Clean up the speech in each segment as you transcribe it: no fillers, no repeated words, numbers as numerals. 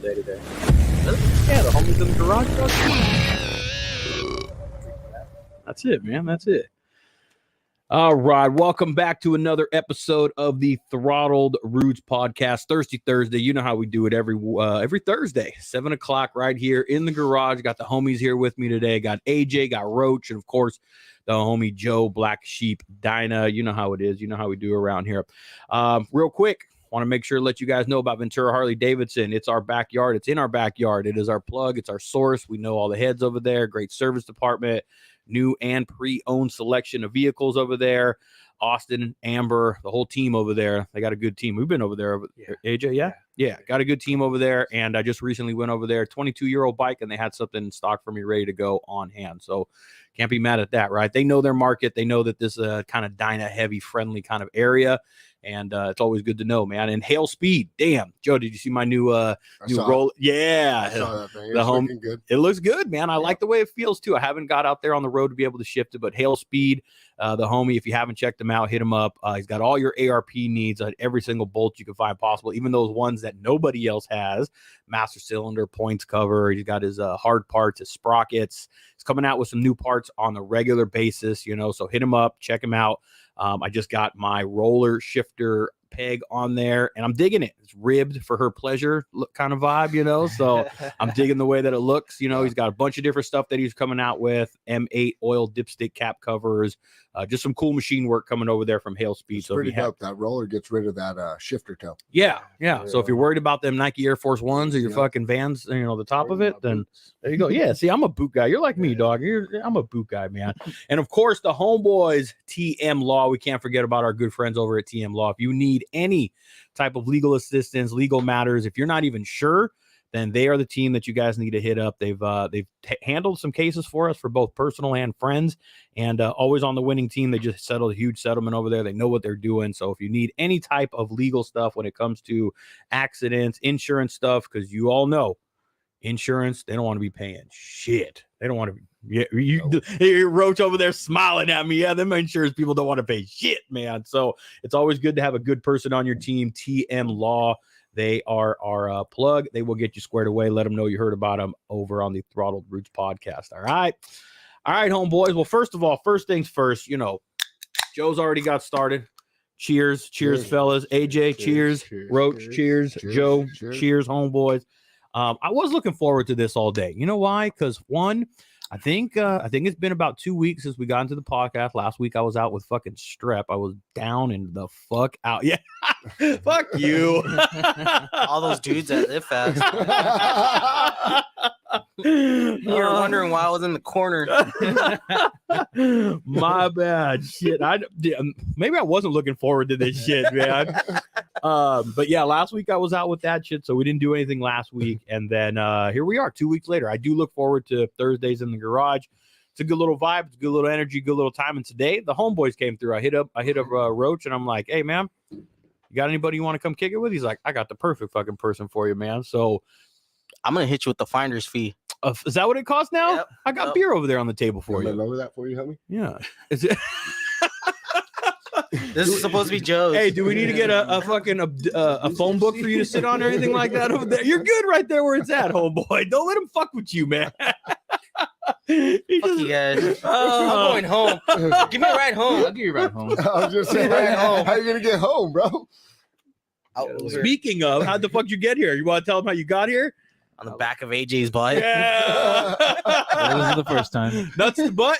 day today. Yeah, the homies in the garage. That's it, man. That's it. All right, welcome back to another episode of the Throttled Roots podcast. Thirsty Thursday, you know how we do it every Thursday, 7 o'clock right here in the garage. Got the homies here with me today. Got AJ, got Roach, and of course the homie Joe Blacksheepdyna. You know how it is. You know how we do around here. Real quick, want to make sure to let you guys know about Ventura Harley Davidson. It's our backyard. It's in our backyard. It is our plug. It's our source. We know all the heads over there. Great service department. New and pre-owned selection of vehicles over there. Austin, Amber, the whole team over there. They got a good team. We've been over there. AJ, yeah. Got a good team over there. And I just recently went over there, 22-year-old bike, and they had something in stock for me ready to go on hand. So can't be mad at that, right? They know their market. They know that this is a kind of Dyna-heavy, friendly kind of area. And it's always good to know, man. And Hail Speed, damn, Joe, did you see my new roll? Yeah, I saw that thing. It's looking good. It looks good, man. I like the way it feels too. I haven't got out there on the road to be able to shift it, but Hail Speed, the homie, if you haven't checked him out, hit him up. He's got all your ARP needs, every single bolt you can find possible, even those ones that nobody else has. Master cylinder, points cover. He's got his hard parts, his sprockets. He's coming out with some new parts on a regular basis, you know. So hit him up, check him out. I just got my roller shifter peg on there and I'm digging it. It's ribbed for her pleasure look kind of vibe, you know, so I'm digging the way that it looks. You know, he's got a bunch of different stuff that he's coming out with. M8 oil dipstick cap covers, just some cool machine work coming over there from Hail Speed. It's so pretty dope. That roller gets rid of that shifter toe. Yeah. So if you're worried about them Nike Air Force Ones or your fucking Vans, you know, the top of it, then there you go. Yeah, see, I'm a boot guy. You're like me, dog. I'm a boot guy, man. And of course, the homeboys, TM Law. We can't forget about our good friends over at TM Law. If you need any type of legal assistance, legal matters, if you're not even sure, then they are the team that you guys need to hit up. They've handled some cases for us for both personal and friends, and always on the winning team. They just settled a huge settlement over there. They know what they're doing. So if you need any type of legal stuff when it comes to accidents, insurance stuff, because you all know insurance, they don't want to be paying shit. They don't want to be. Yeah, you Roach over there smiling at me. Yeah, them insurance people don't want to pay shit, man. So it's always good to have a good person on your team. TM Law, they are our plug. They will get you squared away. Let them know you heard about them over on the Throttled Roots podcast. All right, homeboys. Well, first of all, first things first. You know, Joe's already got started. Cheers, fellas. AJ, cheers. Roach, cheers. Joe, cheers, homeboys. I was looking forward to this all day. You know why? Because one, I think it's been about 2 weeks since we got into the podcast. Last week I was out with fucking strep. I was down and the fuck out. Yeah, fuck you. All those dudes that live fast. You were wondering why I was in the corner. My bad. Shit. Maybe I wasn't looking forward to this shit, man. But yeah, last week I was out with that shit, so we didn't do anything last week. And then here we are 2 weeks later. I do look forward to Thursdays in the garage. It's a good little vibe, it's a good little energy, good little time. And today the homeboys came through. I hit up Roach and I'm like, hey man, you got anybody you want to come kick it with? He's like, I got the perfect fucking person for you, man. So I'm gonna hit you with the finder's fee. Is that what it costs now? Yep. I got beer over there on the table for you. Lower that for you, homie? Yeah. Is it? This is supposed to be Joe's. Hey, do we need to get a fucking a phone book for you to sit on or anything like that over there? You're good right there where it's at, homeboy. Don't let him fuck with you, man. Fuck you guys. I'm going home. Give me a ride home. I'll give you a ride home. I was just saying, how are you gonna get home, bro? Speaking of, how'd the fuck you get here? You want to tell them how you got here? On the back of AJ's bike. Yeah. This is the first time. Nuts the butt.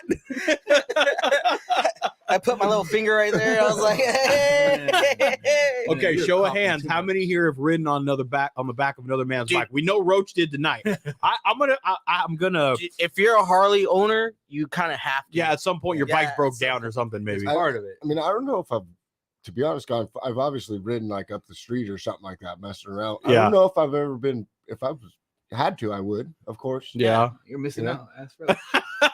I put my little finger right there. I was like, hey. Okay, show of hands. How many here have ridden on the back of another man's bike? We know Roach did tonight. I'm gonna. If you're a Harley owner, you kind of have to. Yeah, at some point your bike broke down or something. Maybe part of it. I mean, I don't know if to be honest, I've obviously ridden like up the street or something like that, messing around. I don't know if I've ever been. If I had to, I would, of course. Yeah, you're missing out.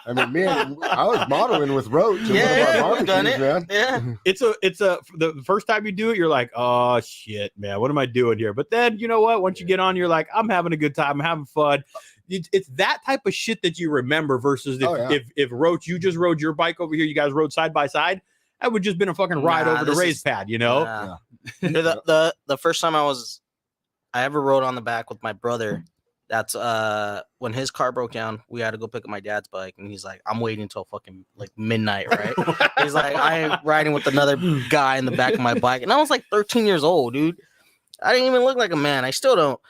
I mean, I was modeling with Roach. Yeah, we've done it. Man. Yeah, it's the first time you do it, you're like, oh shit, man, what am I doing here? But then you know what? Once you get on, you're like, I'm having a good time, I'm having fun. It's that type of shit that you remember versus if Roach, you just rode your bike over here, you guys rode side by side. That would just been a fucking ride over the raised pad, you know. The first time I was I ever rode on the back with my brother. That's when his car broke down, we had to go pick up my dad's bike, and he's like, I'm waiting until fucking like midnight, right? He's like, I ain't riding with another guy in the back of my bike. And I was like 13 years old, dude. I didn't even look like a man. I still don't.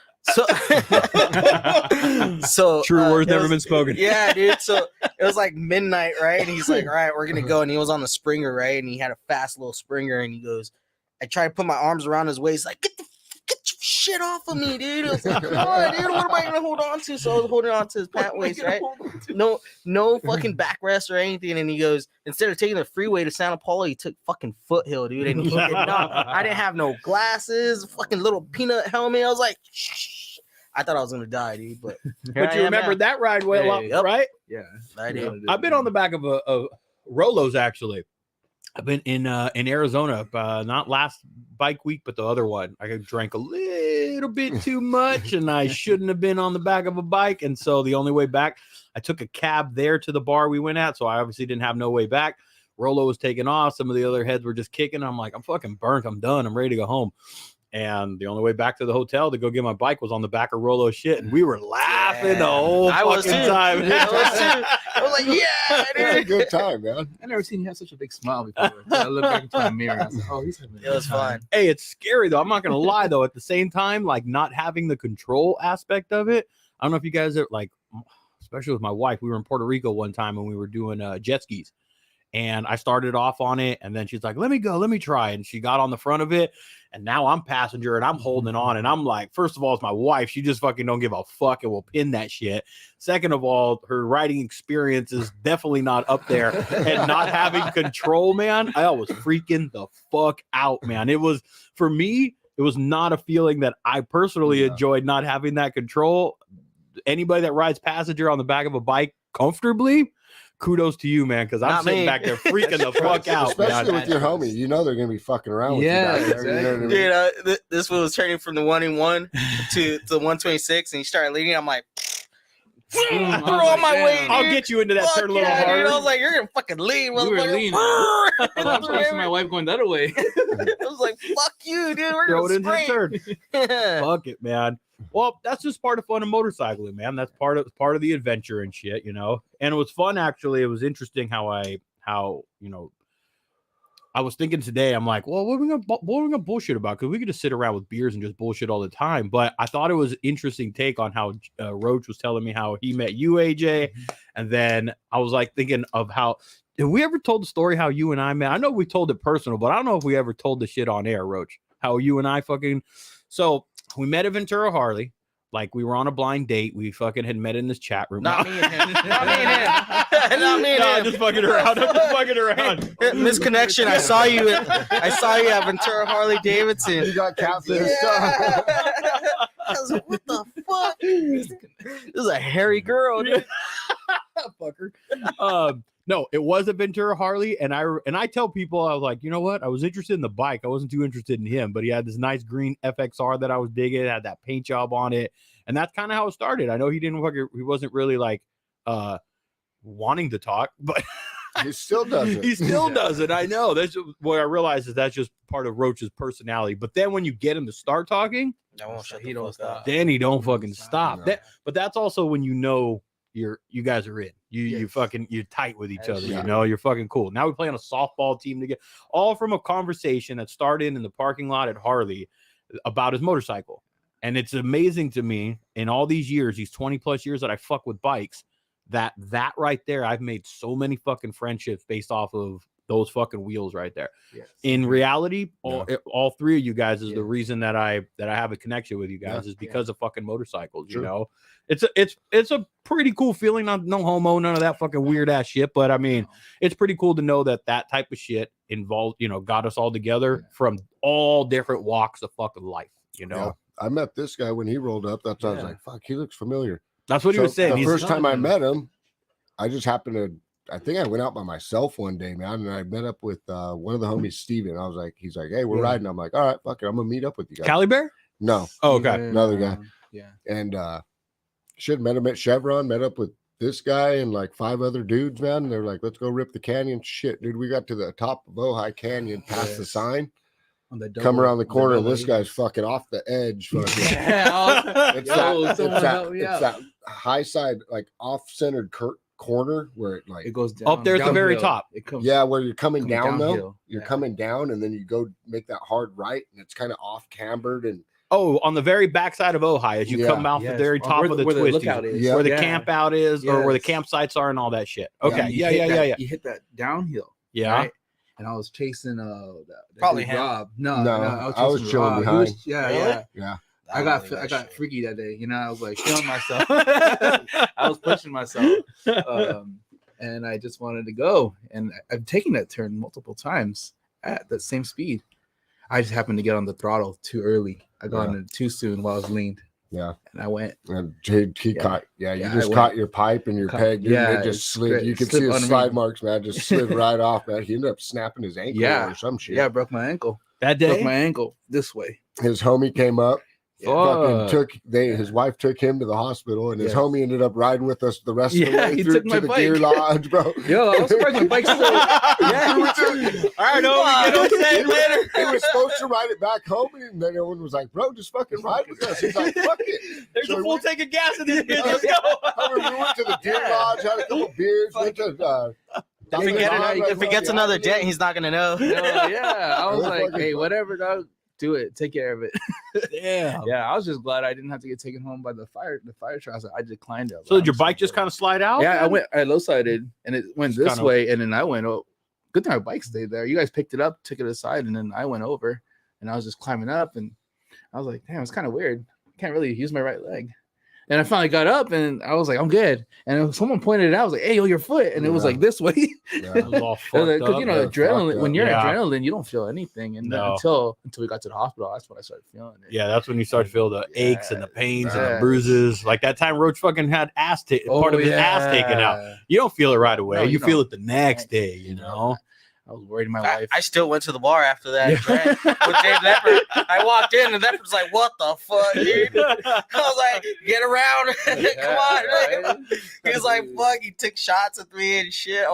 So True words never was, been spoken. Yeah, dude. So it was like midnight, right? And he's like, all right, we're gonna go. And he was on the Springer, right? And he had a fast little Springer, and he goes, I tried to put my arms around his waist, like, get your shit off of me, dude. I was like, come on, dude, what am I gonna hold on to? So I was holding on to his pant waist, right? No fucking backrest or anything. And he goes, instead of taking the freeway to Santa Paula, he took fucking foothill, dude. And he did not. I didn't have no glasses, fucking little peanut helmet. I was like, shh. I thought I was gonna die, dude. But you remember that ride well up, Yep. right? Yeah. I did. I've been on the back of a Rolos actually. I've been in Arizona, not last bike week, but the other one. I drank a little bit too much, and I shouldn't have been on the back of a bike. And so the only way back, I took a cab there to the bar we went at. So I obviously didn't have no way back. Rolo was taking off. Some of the other heads were just kicking. I'm like, I'm fucking burnt. I'm done. I'm ready to go home. And the only way back to the hotel to go get my bike was on the back of Rolo's shit. And we were laughing the whole fucking time. I was like, yeah, It's a dude. good time, man. I never seen you have such a big smile before. So I looked back into the mirror and I said, oh, he's having a It was good time. fun. Hey, it's scary though. I'm not gonna lie though. At the same time, like not having the control aspect of it. I don't know if you guys are like, especially with my wife. We were in Puerto Rico one time and we were doing jet skis, and I started off on it, and then she's like, "Let me go, let me try," and she got on the front of it, and now I'm passenger and I'm holding on, and I'm like, first of all, it's my wife. She just fucking don't give a fuck and will pin that shit. Second of all, her riding experience is definitely not up there, and not having control, man. I was freaking the fuck out, man. It was for me. It was not a feeling that I personally enjoyed, not having that control. Anybody that rides passenger on the back of a bike comfortably, kudos to you, man, because I'm Not sitting me. back there freaking the fuck out, Especially man. with your homie. You know they're going to be fucking around with Yeah, you guys. You know what I mean? Dude, this one was turning from the 1-in-1 to the 126, and he started leading. I'm like, throw on my way. I'll dude. get you into that Fuck turn a little yeah, harder. Dude. I was like, you're gonna fucking lead. You were motherfucker. leaning. I I'm supposed to see my wife going the other way. was like, fuck you, dude. We're Throw it gonna into the sprint. turn. Fuck it, man. Well, that's just part of fun of motorcycling, man. That's part of the adventure and shit, you know. And it was fun, actually. It was interesting how you know, I was thinking today, I'm like, well, what are we gonna bullshit about? Because we could just sit around with beers and just bullshit all the time. But I thought it was an interesting take on how Roach was telling me how he met you, AJ. And then I was like thinking of how, have we ever told the story how you and I met? I know we told it personal, but I don't know if we ever told the shit on air, Roach. How you and I fucking, so we met at Ventura Harley. Like we were on a blind date. We fucking had met in this chat room. Not me and him. Not me and him. Not me and No, him. I'm just fucking around. I'm just fucking around. Misconnection. I saw you at Ventura Harley Davidson. You got catfish. Yeah. I was like, what the fuck? This is a hairy girl, dude. Fucker. No, it was a Ventura Harley, and I tell people, I was like, you know what? I was interested in the bike. I wasn't too interested in him, but he had this nice green FXR that I was digging. It had that paint job on it, and that's kind of how it started. I know he wasn't really like wanting to talk, but He still does it. he still does it. I know. That's what I realize is that's just part of Roach's personality. But then when you get him to start talking, I won't shut He the don't fuck up. stop. then he don't fucking stop. No. But that's also when you know you guys are in. You fucking you're tight with each other. Yeah. You know, you're fucking cool. Now we play on a softball team together, all from a conversation that started in the parking lot at Harley about his motorcycle. And it's amazing to me in all these years, these 20 plus years that I fuck with bikes, that right there, I've made so many fucking friendships based off of those fucking wheels right there. Yes. In reality, all three of you guys is Yeah. the reason that I have a connection with you guys Yeah. is because of fucking motorcycles. You True. know, it's a pretty cool feeling. Not no homo, none of that fucking weird ass shit. But I mean, it's pretty cool to know that type of shit involved. You know, got us all together from all different walks of fucking life. You know, Yeah. I met this guy when he rolled up. That's why I was Yeah. like, fuck, he looks familiar. that's what he So was saying. The He's first time I met him, I just happened to, I think I went out by myself one day, man, and I met up with one of the homies, Steven. I was like, he's like, hey, we're Yeah. riding. I'm like, all right, fuck it, I'm gonna meet up with you guys. Cali Bear. No, Oh, okay. Another guy. Yeah. and should met him at Chevron, met up with this guy and like 5 other dudes, man. They're like, let's go rip the canyon. Shit, dude, we got to the top of Ojai Canyon past the sign. on the come around the corner, and double this guy's A's. fucking off the edge. Fucking. Yeah, It's yo, that, someone help me it's out. that high side, like off-centered corner where it like It goes down, Up there at the very downhill. top. It comes, yeah, where you're coming coming down though. downhill. You're Yeah. coming down, and then you go make that hard right, and it's kind of off cambered and Oh, on the very backside of Ojai, as you Yeah. come out the Yes, very top of the where the twisties, lookout is. Yeah. where the Yeah. camp out is, or where the Yes. campsites are, and all that shit. Yeah. Okay, And you yeah, hit yeah, that- yeah, yeah. You hit that downhill. Yeah. Right? And I was chasing that Probably dude him. Rob. No, No, I was chasing chilling Rob. He behind. was- yeah, Really? yeah. yeah. I got freaky that day. You know, I was like feeling myself. I was pushing myself, and I just wanted to go. And I've taken that turn multiple times at that same speed. I just happened to get on the throttle too early. I got on it too soon while I was leaned. Yeah. And I went. And he Yeah. caught, you Yeah, just I caught went. your pipe and your Caught- peg, dude. yeah, And it just slid. You could see slipped his under slide me. marks, man. Just slid right off, man. He ended up snapping his ankle Yeah. or some shit. Yeah, I broke my ankle. That Broke day, my ankle this way. His homie came up, fucking Fuck. his wife took him to the hospital, and his Yes. homie ended up riding with us the rest of the Yeah, way he through took my to the deer bike. lodge, bro. Yo, I was surprised my bike's still. Yeah, we took- all right, homie, get on set later. He was supposed to ride it back home, and then everyone was like, "Bro, just fucking ride with us." He's like, "Fuck it." There's So a full we- tank of gas in this bitch. Let's go. I mean, we went to the deer lodge, had a couple beers, went to. If he gets another dent, he's not gonna know. Yeah, I was It was like, fucking hey, fun. whatever, dog, do it. Take care of it. Damn. Yeah, I was just glad I didn't have to get taken home by the fire truck. I declined it. So did your bike just kind of slide out? Yeah, man? I low sided and it went Just this kinda- way, and then I went. Oh, good thing my bike stayed there. You guys picked it up, took it aside, and then I went over, and I was just climbing up, and I was like, damn, it's kind of weird. Can't really use my right leg. And I finally got up, and I was like, I'm good. And someone pointed it out. I was like, hey, yo, your foot, and it was Yeah. like this way. Yeah. It was all fucked Because up. you know, yeah, adrenaline. fucked When up. you're Yeah. adrenaline, you don't feel anything, and then No. until we got to the hospital, that's when I started feeling it. Yeah, that's when you start to feel the aches and the pains and the Yeah. bruises. Like that time Roach fucking had part of his ass taken out. You don't feel it right away. No, you you feel don't. it the next day, you know? I was worried my I, wife. I still went to the bar after that. Yeah. Right? With Dave Leppard. I walked in and Leppard's like, "What the fuck, dude?" I was like, "Get around, come on!" right? He was like, "Fuck!" He took shots at me and shit.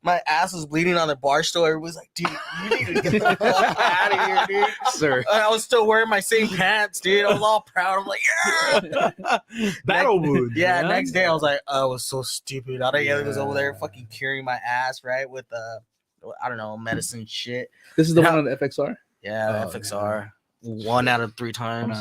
My ass was bleeding on the bar stool. Everybody's like, "Dude, you need to get the fuck out of here, dude." Sir. I was still wearing my same pants, dude. I was all proud. I'm like, "Yeah." Battle wounds. Yeah, man. next day I was like, I was so stupid. All the other was over there fucking curing my ass, right? With I don't know, medicine shit. This is the Now- one on the FXR. Yeah, Oh, FXR. 1 out of 3 times.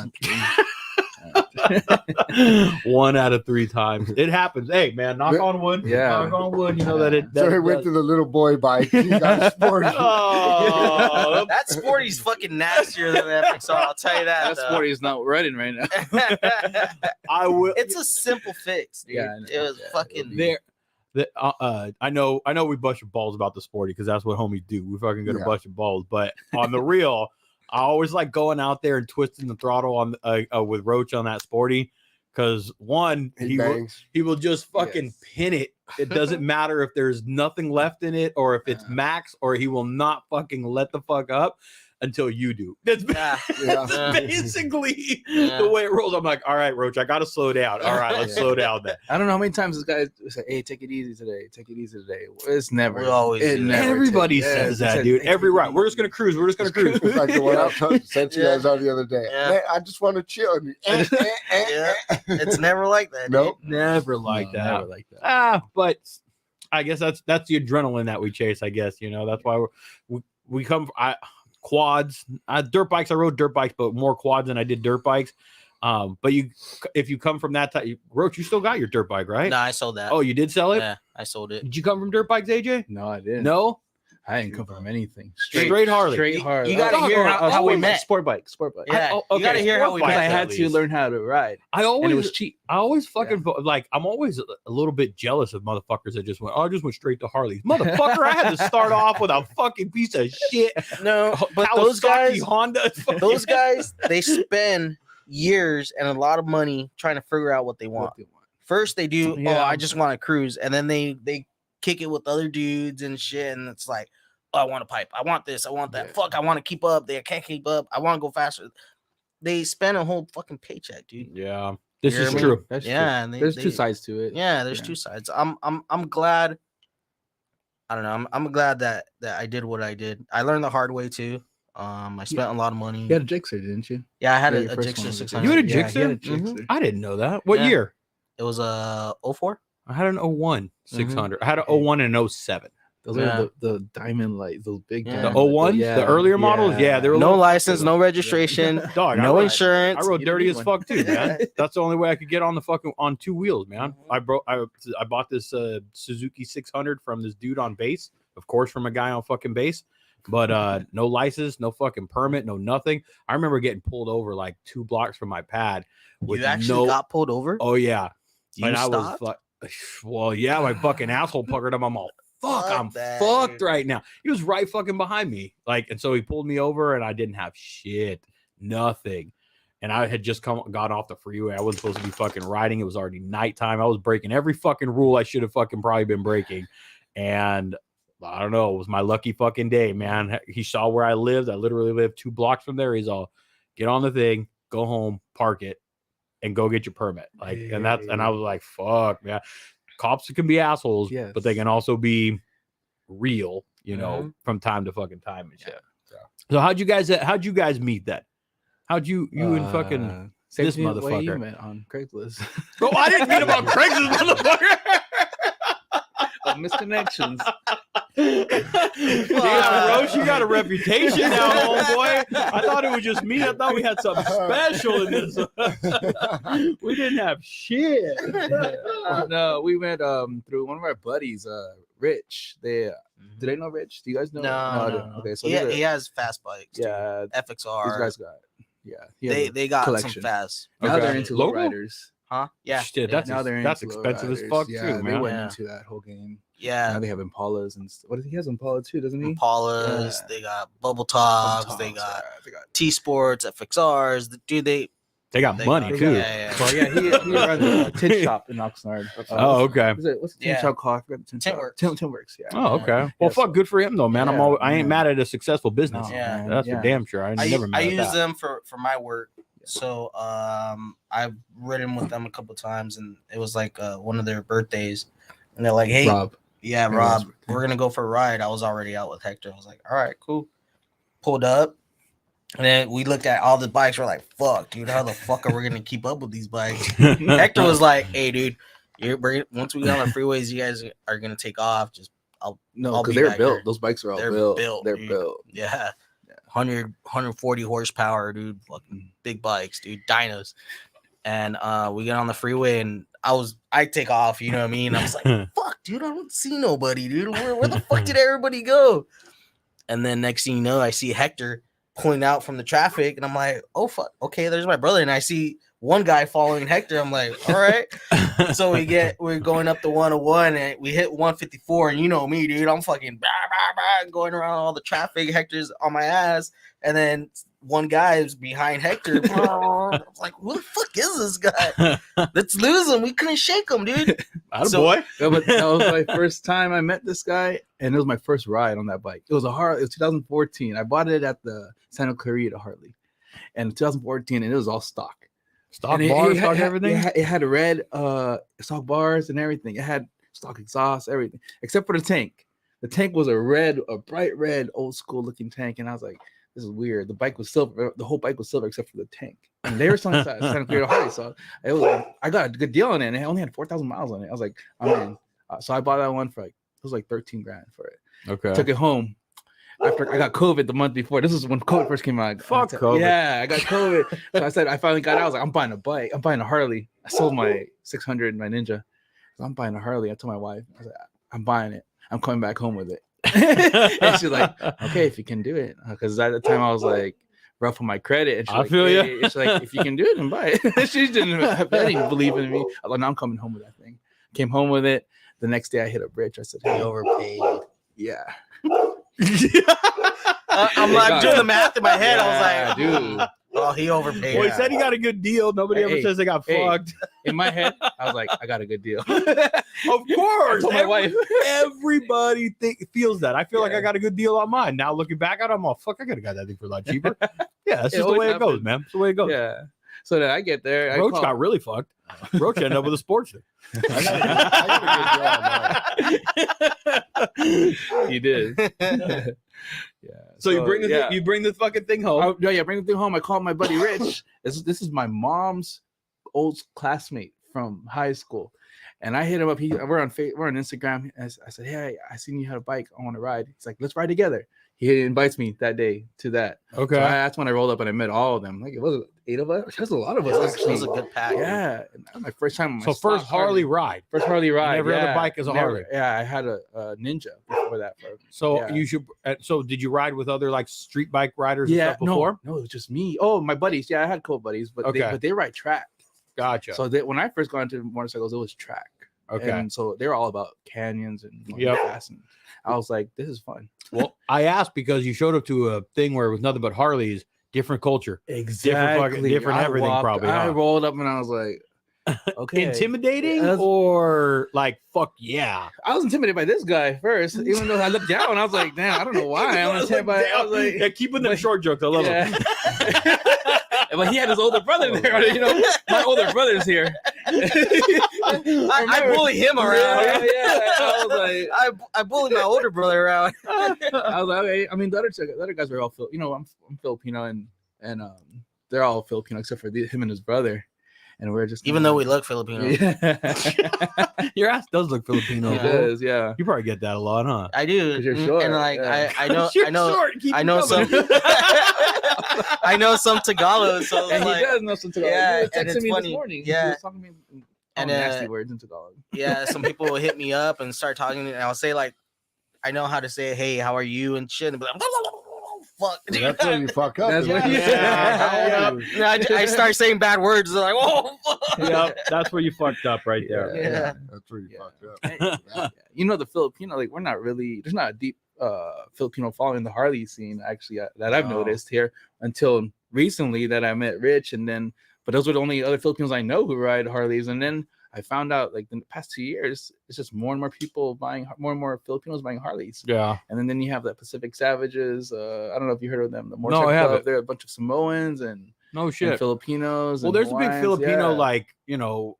1 out of 3 times. It happens. Hey, man, knock on wood. Yeah. Knock on wood. You know that it. So that- he went to the little boy bike. He got a sport. Oh, That Sporty's fucking nastier than the FXR. I'll tell you that. That Sporty is not running right now. I will. It's a simple fix, dude. Yeah, I know. It was Yeah, fucking. There. I know we bust your balls about the Sporty because that's what homies do. We fucking gonna Yeah. bust your balls. But on the real, I always like going out there and twisting the throttle on with Roach on that Sporty because one He bangs. he will just fucking Yes. pin it. It doesn't matter if there's nothing left in it or if it's Yeah. max, or he will not fucking let the fuck up until you do. That's Yeah. Yeah. basically Yeah. the way it rolls. I'm like, all right, Roach, I gotta slow down. All right, let's Yeah. slow down then. I don't know how many times this guy said, "Hey, take it easy today. Take it easy today." It's never. We always it do that. never Everybody takes- says he that, said, dude. "Hey, Every take it right. We're just gonna cruise. We're just gonna cruise. It's like the one I sent you Yeah. guys out the other day. Yeah. Man, I just want to chill. Yeah. It's never like that. Nope. Never like No, that. Never like that. But I guess that's the adrenaline that we chase. I guess that's why we come. Quads, dirt bikes. I rode dirt bikes, but more quads than I did dirt bikes. But if you come from that type, Roach, you still got your dirt bike, right? No, I sold that. Oh, you did sell it? Yeah, I sold it. Did you come from dirt bikes, AJ? No, I didn't. No, I didn't come from anything. straight Harley. Straight Harley. You gotta hear how we met. Sport bike. Yeah, okay, you gotta hear how we sport Because bike I met. had at to least. learn how to ride, I and always it was cheap. I always fucking like I'm always a little bit jealous of motherfuckers that just went. Oh, I just went straight to Harleys, motherfucker. I had to start off with a fucking piece of shit. No, but Kawasaki those guys, Honda. those guys, they spend years and a lot of money trying to figure out what they want. What they want. First, they do. Yeah. Oh, I just want to cruise, and then they kick it with other dudes and shit, and it's like, oh, I want a pipe. I want this. I want that. Yeah. Fuck, I want to keep up. They can't keep up. I want to go faster. They spend a whole fucking paycheck, dude. Yeah, this You know is what I mean? true. That's Yeah, true. and There's they- two sides to it. Yeah, there's Yeah. two sides. I'm glad. I don't know. I'm glad that I did what I did. I learned the hard way too. I spent a lot of money. You had a Gixxer, didn't you? Yeah, I had Yeah, a your first Gixxer one was a 600. You had a Yeah, he had a Gixxer? Gixxer. I didn't know that. What Yeah. year? It was a 04. I had an 01 600. I had an Okay. 01 and an 07. Those Yeah. are the diamond lights, those big Yeah. The diamond lights. 01s, the earlier models, yeah, they were a No little license, fucking- no registration, Dog, no I insurance. rode You dirty need as one. fuck too, man. That's the only way I could get on the fucking on two wheels, man. Mhm. I bought this Suzuki 600 from this dude on base, of course, from a guy on fucking base, but no license, no fucking permit, no nothing. I remember getting pulled over like 2 blocks from my pad with You actually got pulled over? Oh yeah, You and stopped? I was well, yeah, my fucking asshole puckered him. I'm all fuck, Fuck I'm that, fucked dude. right now. He was right fucking behind me, like, and so he pulled me over, and I didn't have shit, nothing. And I had just got off the freeway. I wasn't supposed to be fucking riding. It was already nighttime. I was breaking every fucking rule I should have fucking probably been breaking. And I don't know. It was my lucky fucking day, man. He saw where I lived. I literally lived 2 blocks from there. He's all, get on the thing, go home, park it, and go get your permit. Like, and I was like, fuck, man. Cops can be assholes, Yes. but they can also be real, you know, from time to fucking time and shit. Yeah. So how'd you guys meet then? How'd you and fucking same this thing way motherfucker. you met on Craigslist. Oh, I didn't meet him on Craigslist, motherfucker. Misconnections. Yeah, Roach, you got a reputation now, homeboy. I thought it was just me. I thought we had something special in this. We didn't have shit. No, we went through one of our buddies, Rich. Do they know Rich? Do you guys know? No. Okay, so he has fast bikes. Dude. yeah, FXR. these guys got he has a They got collection. some fast. Now Okay. they're into Local? lowriders. Huh? Yeah. Shit, Yeah. that's Now they're that's into expensive as lowriders. fuck Yeah, too, they man. went Yeah. into that whole game. Yeah. Now they have Impalas and what he has Impala too, doesn't he? Impalas. Yeah. They got bubble tops. They got T Sports, FXRs. Dude, they They got money got- too. Yeah. So yeah, he runs a tint shop in Oxnard. Oh, okay. What's the tint Yeah. shop called? I forgot the tint shop. Tintworks. Tintworks, yeah. Oh, okay. Well, Yeah, fuck, so- good for him though, man. Yeah, I ain't yeah. mad at a successful business. No, Yeah. man, That's for damn sure. I never I mad at use that. them for my work. So I've ridden with them a couple times, and it was like one of their birthdays, and they're like, "Hey, Rob. yeah, Yeah, Rob, that's- we're gonna go for a ride." I was already out with Hector. I was like, "All right, cool." Pulled up, and then we looked at all the bikes. We're like, "Fuck, dude, how the fuck are we gonna keep up with these bikes?" Hector was like, "Hey, dude, once we get on the freeways, you guys are gonna take off. Just No, I'll because be they're back built. there. Those bikes are all They're built. built, They're dude. built. yeah." 140 horsepower, dude. Fucking big bikes, dude. Dynos. And we get on the freeway, and I take off, you know what I mean? I was like, fuck, dude, I don't see nobody, dude. Where the fuck did everybody go? And then next thing you know, I see Hector pulling out from the traffic, and I'm like, oh fuck, okay, there's my brother. And I see one guy following Hector. I'm like, all right. So we're going up the 101, and we hit 154, and you know me, dude. I'm fucking going around all the traffic. Hector's on my ass, and then one guy is behind Hector. I was like, who the fuck is this guy? Let's lose him. We couldn't shake him, dude. Boy. Yeah, but that was my first time I met this guy, and it was my first ride on that bike. It was a Harley. It was 2014. I bought it at the Santa Clarita Harley, and 2014, and it was all stock. Stock And bars, it stock had- everything. It had red stock bars and everything. It had stock exhaust, everything except for the tank. The tank was a bright red, old school looking tank, and I was like, "This is weird." The bike was silver. The whole bike was silver except for the tank. And they were selling Santa Clarita Harley, so it was like, I got a good deal on it. And it only had 4,000 miles on it. I was like, I'm in. So I bought that one for like, it was like 13 grand for it. Okay. Took it home. After I got COVID the month before. This was when COVID first came out. Fuck COVID. Yeah, I got COVID. So I said, I finally got out. I was like, I'm buying a bike. I'm buying a Harley. I sold my 600 and my Ninja. So I'm buying a Harley. I told my wife, I was like, I'm buying it. I'm coming back home with it. And she's like, okay, if you can do it. Because at the time I was like rough on my credit. And she's I like, feel ya. She's like, if you can do it, then buy it. She didn't even believe in me. I was like, now I'm coming home with that thing. Came home with it. The next day I hit up Rich. I said, He hey, overpaid. yeah. I'm like doing the math in my head. I was like, dude. oh, he overpaid. Well, he said he got a good deal. Nobody ever Hey, says they got hey. fucked. In my head, I was like, I got a good deal. Of course. told my wife. Everybody feels that. I feel like I got a good deal on mine. Now looking back at it, I'm all, fuck, I could have got that thing for a lot cheaper. Yeah, that's It just the way always it goes, happens. man. It's the way it goes. Yeah. So then I get there. Roach got really fucked. Roach ended up with a sports thing. I got He did. Yeah. So you bring the fucking thing home. Bring the thing home. I called my buddy Rich. This is my mom's old classmate from high school, and I hit him up. We're on Instagram. I said, hey, I seen you had a bike. I want to ride. He's like, let's ride together. He invites me that day to that. Okay, so that's when I rolled up and I met all of them. Like, it was 8 of us. There's a lot of us. It was a good pack. Yeah, my first time. So first Harley ride. First Harley ride. Every other bike is a Harley. Yeah, I had a Ninja before that. So you should. So did you ride with other like street bike riders? And stuff before? No, it was just me. Oh, my buddies. Yeah, I had cool buddies, but they ride track. Gotcha. So when I first got into motorcycles, it was track. Okay. And so they're all about canyons and fast. And I was like, this is fun. Well, I asked because you showed up to a thing where it was nothing but Harleys, different culture, exactly, different everything. Probably. I rolled up and I was like, okay, intimidating or like fuck yeah. I was intimidated by this guy first, even though I looked down. I was like, damn, I don't know why. I'm intimidated by. I was like, keeping them short jokes. I love them. But he had his older brother there. You know, my older brother's here. I bully him around. Yeah. I was like, I bully my older brother around. I was like, okay. I mean, the other guys are all I'm Filipino and they're all Filipino except for him and his brother, and we're just even though we look Filipino. Yeah. Your ass does look Filipino. It does, yeah. You probably get that a lot, huh? I do. You're short. And like I know Short. I know some I know some Tagalog, so And like, he does know some Tagalog. yeah, He was and texting it's me funny. this morning. Yeah. He was talking to me And, nasty words in Tagalog. yeah, some people will hit me up and start talking, and I'll say like, I know how to say, hey, how are you and shit, and be like, fuck. That's where you fuck up. That's what you I start saying bad words. They're like, oh, fuck. Yep, that's where you fucked up right there. Yeah. That's where you fucked up. Yeah. You know, the Filipino, like, we're not really, there's not a deep Filipino following the Harley scene, actually, that I've noticed here until recently that I met Rich. And then, but those were the only other Filipinos I know who ride Harleys. And then I found out, like, in the past 2 years, it's just more and more people buying, more and more Filipinos buying Harleys. Yeah. And then you have the Pacific Savages. I don't know if you heard of them. The I Motorcycle haven't. Club. They're a bunch of Samoans and No shit. and Filipinos. Well, and there's a big Hawaiians, Filipino, yeah. like, you know,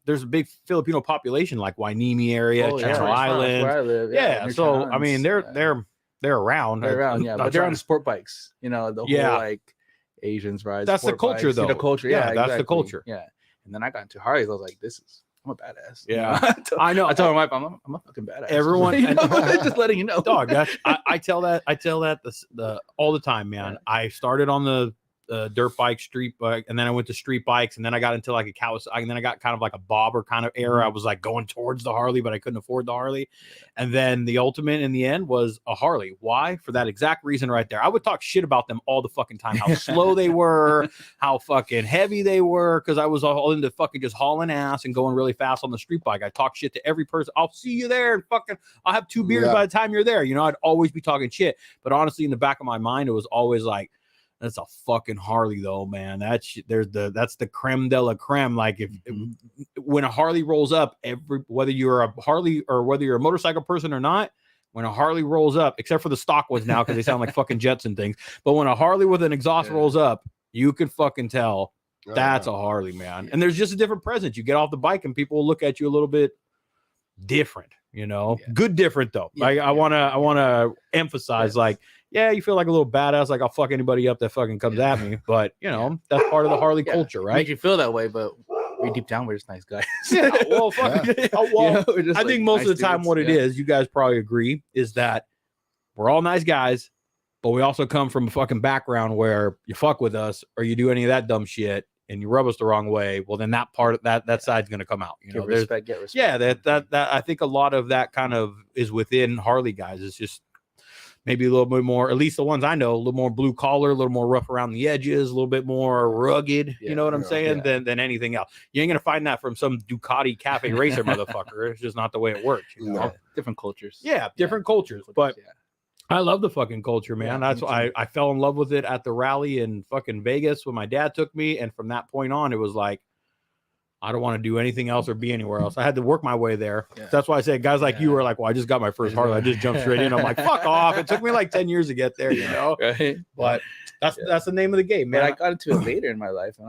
there's a big Filipino population, like Wainimi area, Oh, yeah. Channel That's Islands. where I live. Yeah. Near So towns. I mean, they're around. They're around, yeah, I'm but they're trying on to- sport bikes. You know, the whole Yeah. like Asians ride. That's the sport culture, bikes. though. The culture, Yeah, yeah, that's the exactly. culture. Yeah. And then I got into Harleys. I was like, I'm a badass. You Yeah. know? I know. I told my wife, I'm a fucking badass. Everyone- You know? Just letting you know, Dog, that's I tell that the all the time, man. Yeah. I started on the dirt bike, street bike, and then I went to street bikes, and then I got into like a Kawasaki, and then I got kind of like a bobber kind of era. I was like going towards the Harley, but I couldn't afford the Harley. And then the ultimate in the end was a Harley. Why? For that exact reason right there. I would talk shit about them all the fucking time, how slow they were, how fucking heavy they were, because I was all into fucking just hauling ass and going really fast on the street bike. I talk shit to every person. I'll see you there, and fucking I'll have 2 beers by the time you're there. You know, I'd always be talking shit. But honestly, in the back of my mind, it was always like, that's a fucking Harley though, man. That's the creme de la creme. Like if when a Harley rolls up, whether you're a Harley or whether you're a motorcycle person or not, when a Harley rolls up, except for the stock ones now because they sound like fucking jets and things. But when a Harley with an exhaust rolls up, you can fucking tell that's a Harley, man. And there's just a different presence. You get off the bike and people will look at you a little bit different, you know. Good different though. I wanna emphasize like, yeah, you feel like a little badass, like I'll fuck anybody up that fucking comes at me. But you know, that's part of the Harley culture, right? Make you feel that way, but we deep down we're just nice guys. Yeah, well, fuck. Yeah. Well, You know, we're just I like think most nice of the time dudes, what it yeah. is, you guys probably agree, is that we're all nice guys, but we also come from a fucking background where you fuck with us or you do any of that dumb shit and you rub us the wrong way. Well, then that part of that side's gonna come out. You know, Get respect, get respect. yeah, that I think a lot of that kind of is within Harley guys. It's just maybe a little bit more, at least the ones I know, a little more blue collar, a little more rough around the edges, a little bit more rugged. You know what I'm saying? Than anything else. You ain't gonna find that from some Ducati Cafe Racer motherfucker. It's just not the way it works. You know? Yeah. Different cultures. Yeah, different cultures. But I love the fucking culture, man. That's why I fell in love with it at the rally in fucking Vegas when my dad took me. And from that point on, it was like, I don't want to do anything else or be anywhere else. I had to work my way there. That's why I say guys like you were like, well, I just got my first Harley. I just jumped straight in. I'm like, fuck off. It took me like 10 years to get there, you know? Right. But That's the name of the game, But man. I got into it later in my life, and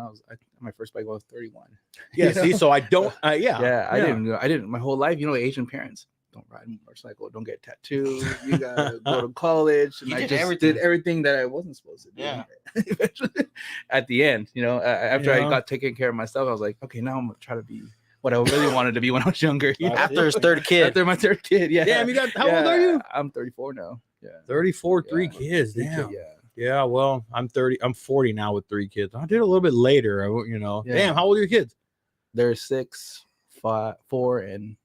my first bike when I was 31. Yeah, You know? see, so I don't. I didn't. My whole life, Asian parents don't ride a motorcycle, don't get tattoos, you gotta go to college, and You I did just everything. did everything that I wasn't supposed to do. Yeah. Eventually, at the end, after Yeah. I got taken care of myself, I was like, okay, now I'm gonna try to be what I really wanted to be when I was younger. After his third kid. After my third kid, yeah. Damn, you got how old are you? I'm 34 now. Yeah, 34, three Yeah. kids. Damn. Yeah. Yeah, well, I'm 30. I'm 40 now with 3 kids. I did a little bit later. Yeah. Damn, how old are your kids? They're 6, 5, 4, and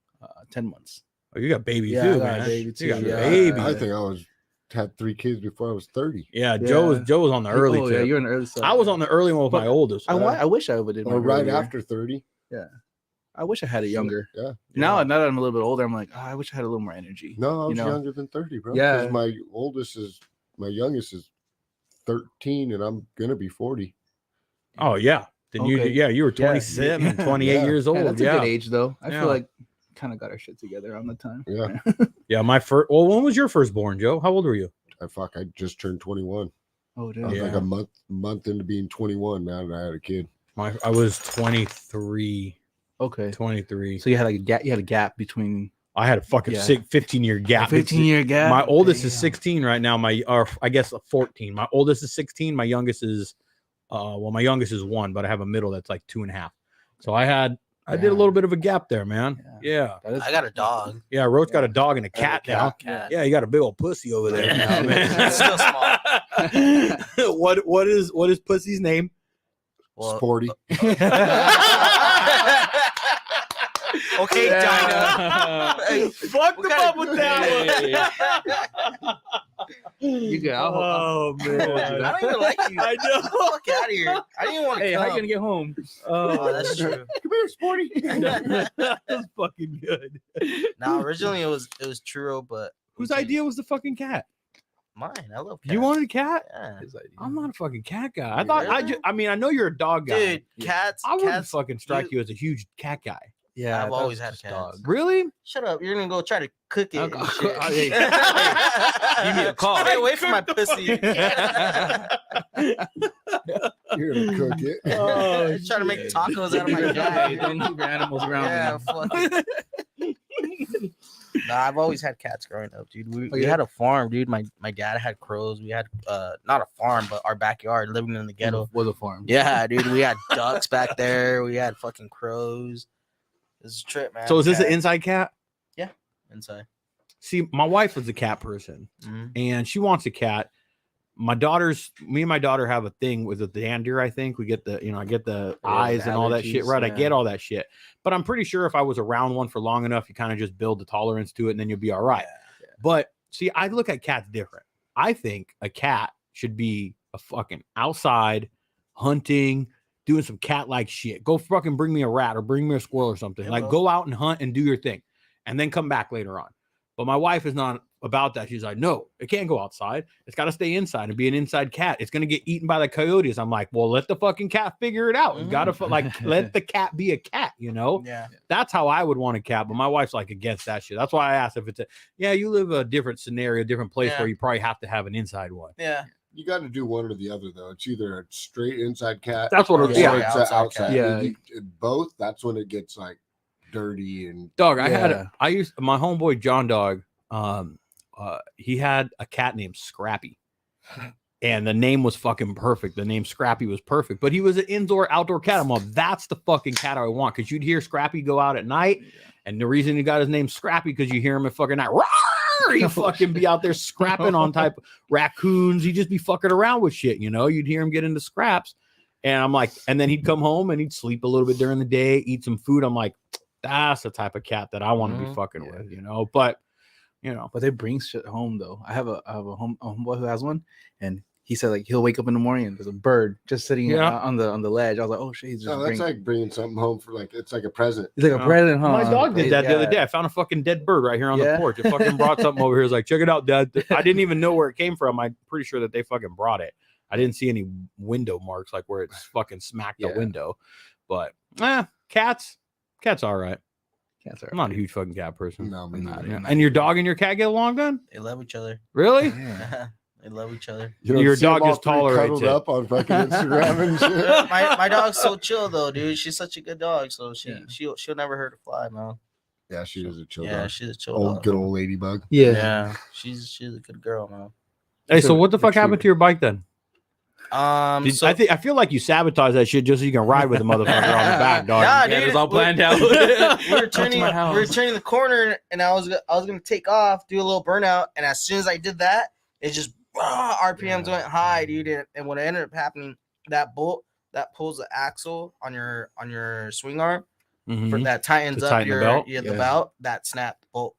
10 months. Oh, you got baby Yeah, too, I got a man. baby too, You got a yeah. baby. I think I had 3 kids before I was 30. Yeah, Joe was on the early. Oh, yeah, tip. you're in the early side. I was on the early one with my oldest. I wish I would did Or mine right earlier. after 30. I wish I had it younger. Yeah. Now that I'm a little bit older, I'm like, I wish I had a little more energy. No, I was You know? younger than 30, bro. Yeah. Because my youngest is 13, and I'm gonna be 40. Oh yeah. Then Okay. you were Yeah. 27, 28 Yeah. years old. Yeah, that's a yeah. good age though. I Yeah. feel like kind of got our shit together around the time. Yeah. Yeah, my first. Well, when was your firstborn, Joe? How old were you? I just turned 21. Oh, I damn. was Yeah. like a month into being 21 now that I had a kid. I was 23. Okay. 23. So you had like a gap. You had a gap between I had a fucking Yeah. 15-year gap. 15-year gap. My oldest is Damn. 16 right now. I guess 14. My oldest is 16. My youngest is, my youngest is 1, but I have a middle that's like 2.5. So I did a little bit of a gap there, man. Yeah. That is- I got a dog. Yeah. Roach got a dog and a cat now. Cat. Yeah, you got a big old pussy over there now, man. It's still small. what is pussy's name? Well, Sporty. okay, Dinah. Hey, Fucked what him kind up of- with that one. You good? Oh man, I don't even like you. I know. Fuck out of here. I didn't even want to Hey, how come. you gonna get home? Oh, that's true. Come here, Sporty. That's fucking good. Now, originally it was Churro, but Whose idea was the fucking cat? Mine. I love cats. You wanted a cat? Yeah. His idea. I'm not a fucking cat guy. I thought Really? I mean I know you're a dog guy. Dude, Yeah. cats. I wouldn't cats. fucking strike you as a huge cat guy. Yeah, I've always had cats. Really? Shut up. You're gonna go try to cook it. I'll And go- shit. Hey, give me a call. Stay away from my pussy. You're gonna cook it. Oh, Trying to make shit. tacos out of my Hey, cat. don't leave your animals around. Yeah, man. fuck it. Nah, I've always had cats growing up, dude. We yeah? had a farm, dude. My dad had crows. We had not a farm, but our backyard, living in the ghetto. Was a farm. Yeah, dude. We had ducks back there. We had fucking crows. This is a trip, man. So is this an Cat inside cat? inside? See, my wife is a cat person Mhm. and she wants a cat. Me and my daughter have a thing with the dander. I think we get I get the eyes the and all that shit. allergies, Right. I yeah. get all that shit. But I'm pretty sure if I was around one for long enough, you kind of just build the tolerance to it and then you'll be all right. Yeah. But see, I look at cats different. I think a cat should be a fucking outside hunting, doing some cat-like shit. Go fucking bring me a rat or bring me a squirrel or something. Yeah, Like bro. go out and hunt and do your thing and then come back later on. But my wife is not about that. She's like, no, it can't go outside. It's got to stay inside and be an inside cat. It's going to get eaten by the coyotes. I'm like, well, let the fucking cat figure it out. You got to let the cat be a cat, Yeah. That's how I would want a cat. But my wife's like against that shit. That's why I asked if it's you live a different scenario, different place Yeah. where you probably have to have an inside one. Yeah. You got to do one or the other, though. It's either a straight inside cat. That's what or it Yeah. is. it's outside cat. outside. Yeah. Both. That's when it gets like dirty and Dog, Yeah. my homeboy John Dog, he had a cat named Scrappy. And the name was fucking perfect. The name Scrappy was perfect. But he was an indoor outdoor cat. I'm like, that's the fucking cat I want. Because you'd hear Scrappy go out at night. And the reason he got his name Scrappy, because you hear him at fucking night. He'd fucking be out there scrapping on type of raccoons. He'd just be fucking around with shit, You'd hear him get into scraps. And I'm like, and then he'd come home and he'd sleep a little bit during the day, eat some food. I'm like, that's the type of cat that I want to be fucking with, But But they bring shit home though. I have a homeboy who has one, and he said like he'll wake up in the morning and there's a bird just sitting on the ledge. I was like, oh shit, he's just that's like bringing something home for it's like a present. He's like a present, huh? my dog did that the other Yeah. day. I found a fucking dead bird right here on the Yeah. porch. It fucking brought something over here. It's like, check it out, Dad. I didn't even know where it came from. I'm pretty sure that they fucking brought it. I didn't see any window marks like where it's fucking smacked the Yeah. window. But cats all right. Cats are I'm not a huge fucking cat person. No, me Nah, neither. Yeah. And your dog and your cat get along then? They love each other. Really? Yeah. They love each other. You know, Your see 'em dog all just three tolerates cuddled it. up on fucking Instagram and shit. My dog's so chill though, dude. She's such a good dog. So Yeah. she'll never hurt a fly, man. Yeah, she is a chill Yeah, dog. she's a chill Old dog. good old ladybug. Yeah, she's a good girl, man. Hey, so So what the fuck happened retriever. to your bike then? So I feel like you sabotaged that shit just so you can ride with the motherfucker on the back, dog. Nah, Yeah, dude, it was all planned out. we were to my house. turning the corner, and I was gonna take off, do a little burnout, and as soon as I did that, it just RPMs went high, dude. And what ended up happening, that bolt that pulls the axle on your swing arm, Mhm. for that tightens To up tighten the your belt? the Yeah. belt, that snapped the bolt.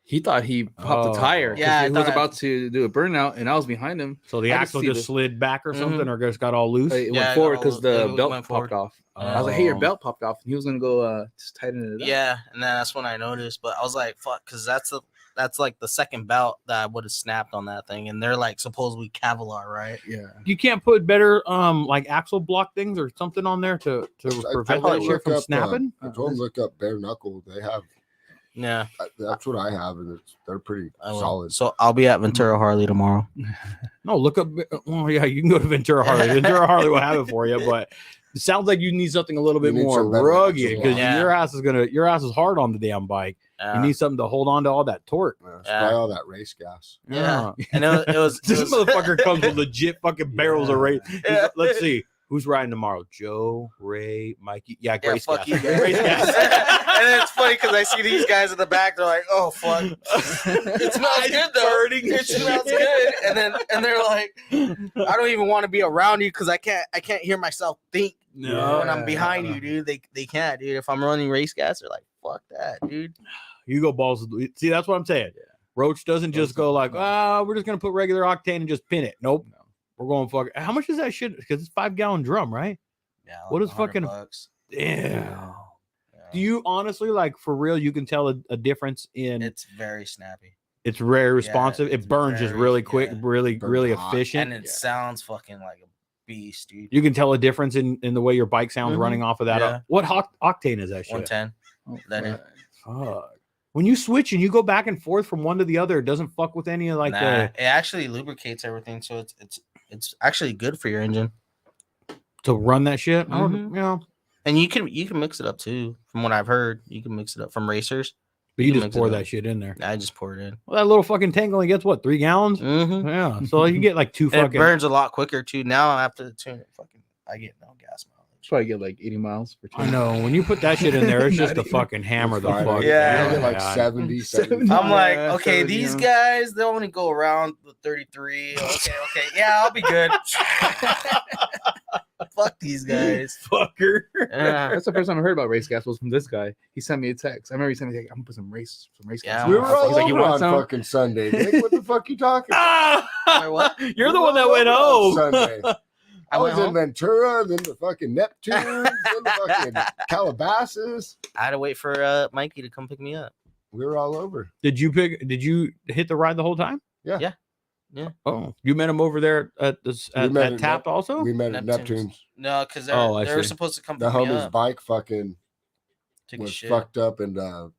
He thought he popped Oh. the tire. 'Cause Yeah, I he was thought about to do a burnout, and I was behind him. So the I just axle see just the- slid back or Mhm. something, or just got all loose. It Yeah, went I forward got because all- the it belt went popped forward. off. I was like, "Hey, your belt popped off." And he was gonna go just tighten it up. Yeah, and then that's when I noticed. But I was like, "Fuck," because that's like the second belt that I would have snapped on that thing, and they're like supposedly Kevlar, right? Yeah. You can't put better like axle block things or something on there to prevent told that him shit look from up, snapping. I told him look up bare knuckle. They have Yeah, that's what I have, and they're pretty I will. solid. So I'll be at Ventura Harley tomorrow. No, look up. Well, yeah, you can go to Ventura Harley. Ventura Harley will have it for you, but it sounds like you need something a little You bit need more some better rugged axle because block. your ass is hard on the damn bike. You need something to hold on to all that torque. Yeah, it's Yeah. probably all that race gas. Yeah, and it was This motherfucker comes with legit fucking barrels of race. Yeah. Let's see. Who's riding tomorrow? Joe, Ray, Mikey. Yeah, Yeah, Grace fuck gas. you guys. Grace gas. And then it's funny because I see these guys in the back. They're like, "Oh fuck, it smells good though. Burning It smells good." And they're like, "I don't even want to be around you because I can't hear myself think No. when I'm behind you, dude. They can't, dude. If I'm running race gas, they're like, fuck that, dude." You go balls. See, that's what I'm saying. Roach doesn't just go like, we're just gonna put regular octane and just pin it. Nope. We're going fuck. How much is that shit? Because it's 5-gallon drum, right? Yeah. What is 100 fucking- bucks. Damn. Yeah. Do you honestly like for real? You can tell a difference in It's very snappy. it's very responsive. it's It burns just very- really quick, yeah. really Burns hot. efficient. And it sounds fucking like a beast, dude. You can tell a difference in the way your bike sounds Mhm. running off of that. Yeah. What octane is that shit? 110. That is- Fuck. When you switch and you go back and forth from one to the other, it doesn't fuck with any of like Nah, it actually lubricates everything, so it's actually good for your engine. to run that shit. I don't, Mhm. you know, And you can mix it up too. From what I've heard, you can mix it up from racers. but you can just mix it pour up. that shit in there. I just pour it in. Well, that little fucking tank only gets what 3 gallons. Mm-hmm. Yeah, so you get like 2 And it fucking. burns a lot quicker too. Now I have to tune it. I get no gas mileage. Probably get like 80 miles per I know when you put that shit in there, it's just Not a fucking hammer. The Fine. fuck. Yeah. You get like God. 70, 70. 70. I'm like, Yeah, okay, 70, these yeah. guys, they only go around the 33. Okay, yeah, I'll be good. Fuck these guys. fucker. Yeah. That's the first time I heard about race gas was from this guy. He sent me a text. I remember he sent me, like, I'm gonna put some race Yeah, gas. I'm We in were my-" all He's like, you over want on some? fucking Sunday, Nick. What the fuck you talking about? Wait, what? You're the We one were that all went over on home. Sunday. I went was in home? Ventura, then the fucking Neptunes, then the fucking Calabasas. I had to wait for Mikey to come pick me up. We were all over. Did you hit the ride the whole time? Yeah. Yeah. Yeah. Oh, you met him over there at this We at met at Tapped also? We met at Neptunes. Neptunes. No, because Oh, I they were see. supposed to come The pick me homie's up. bike fucking Took a was shit. fucked up, and the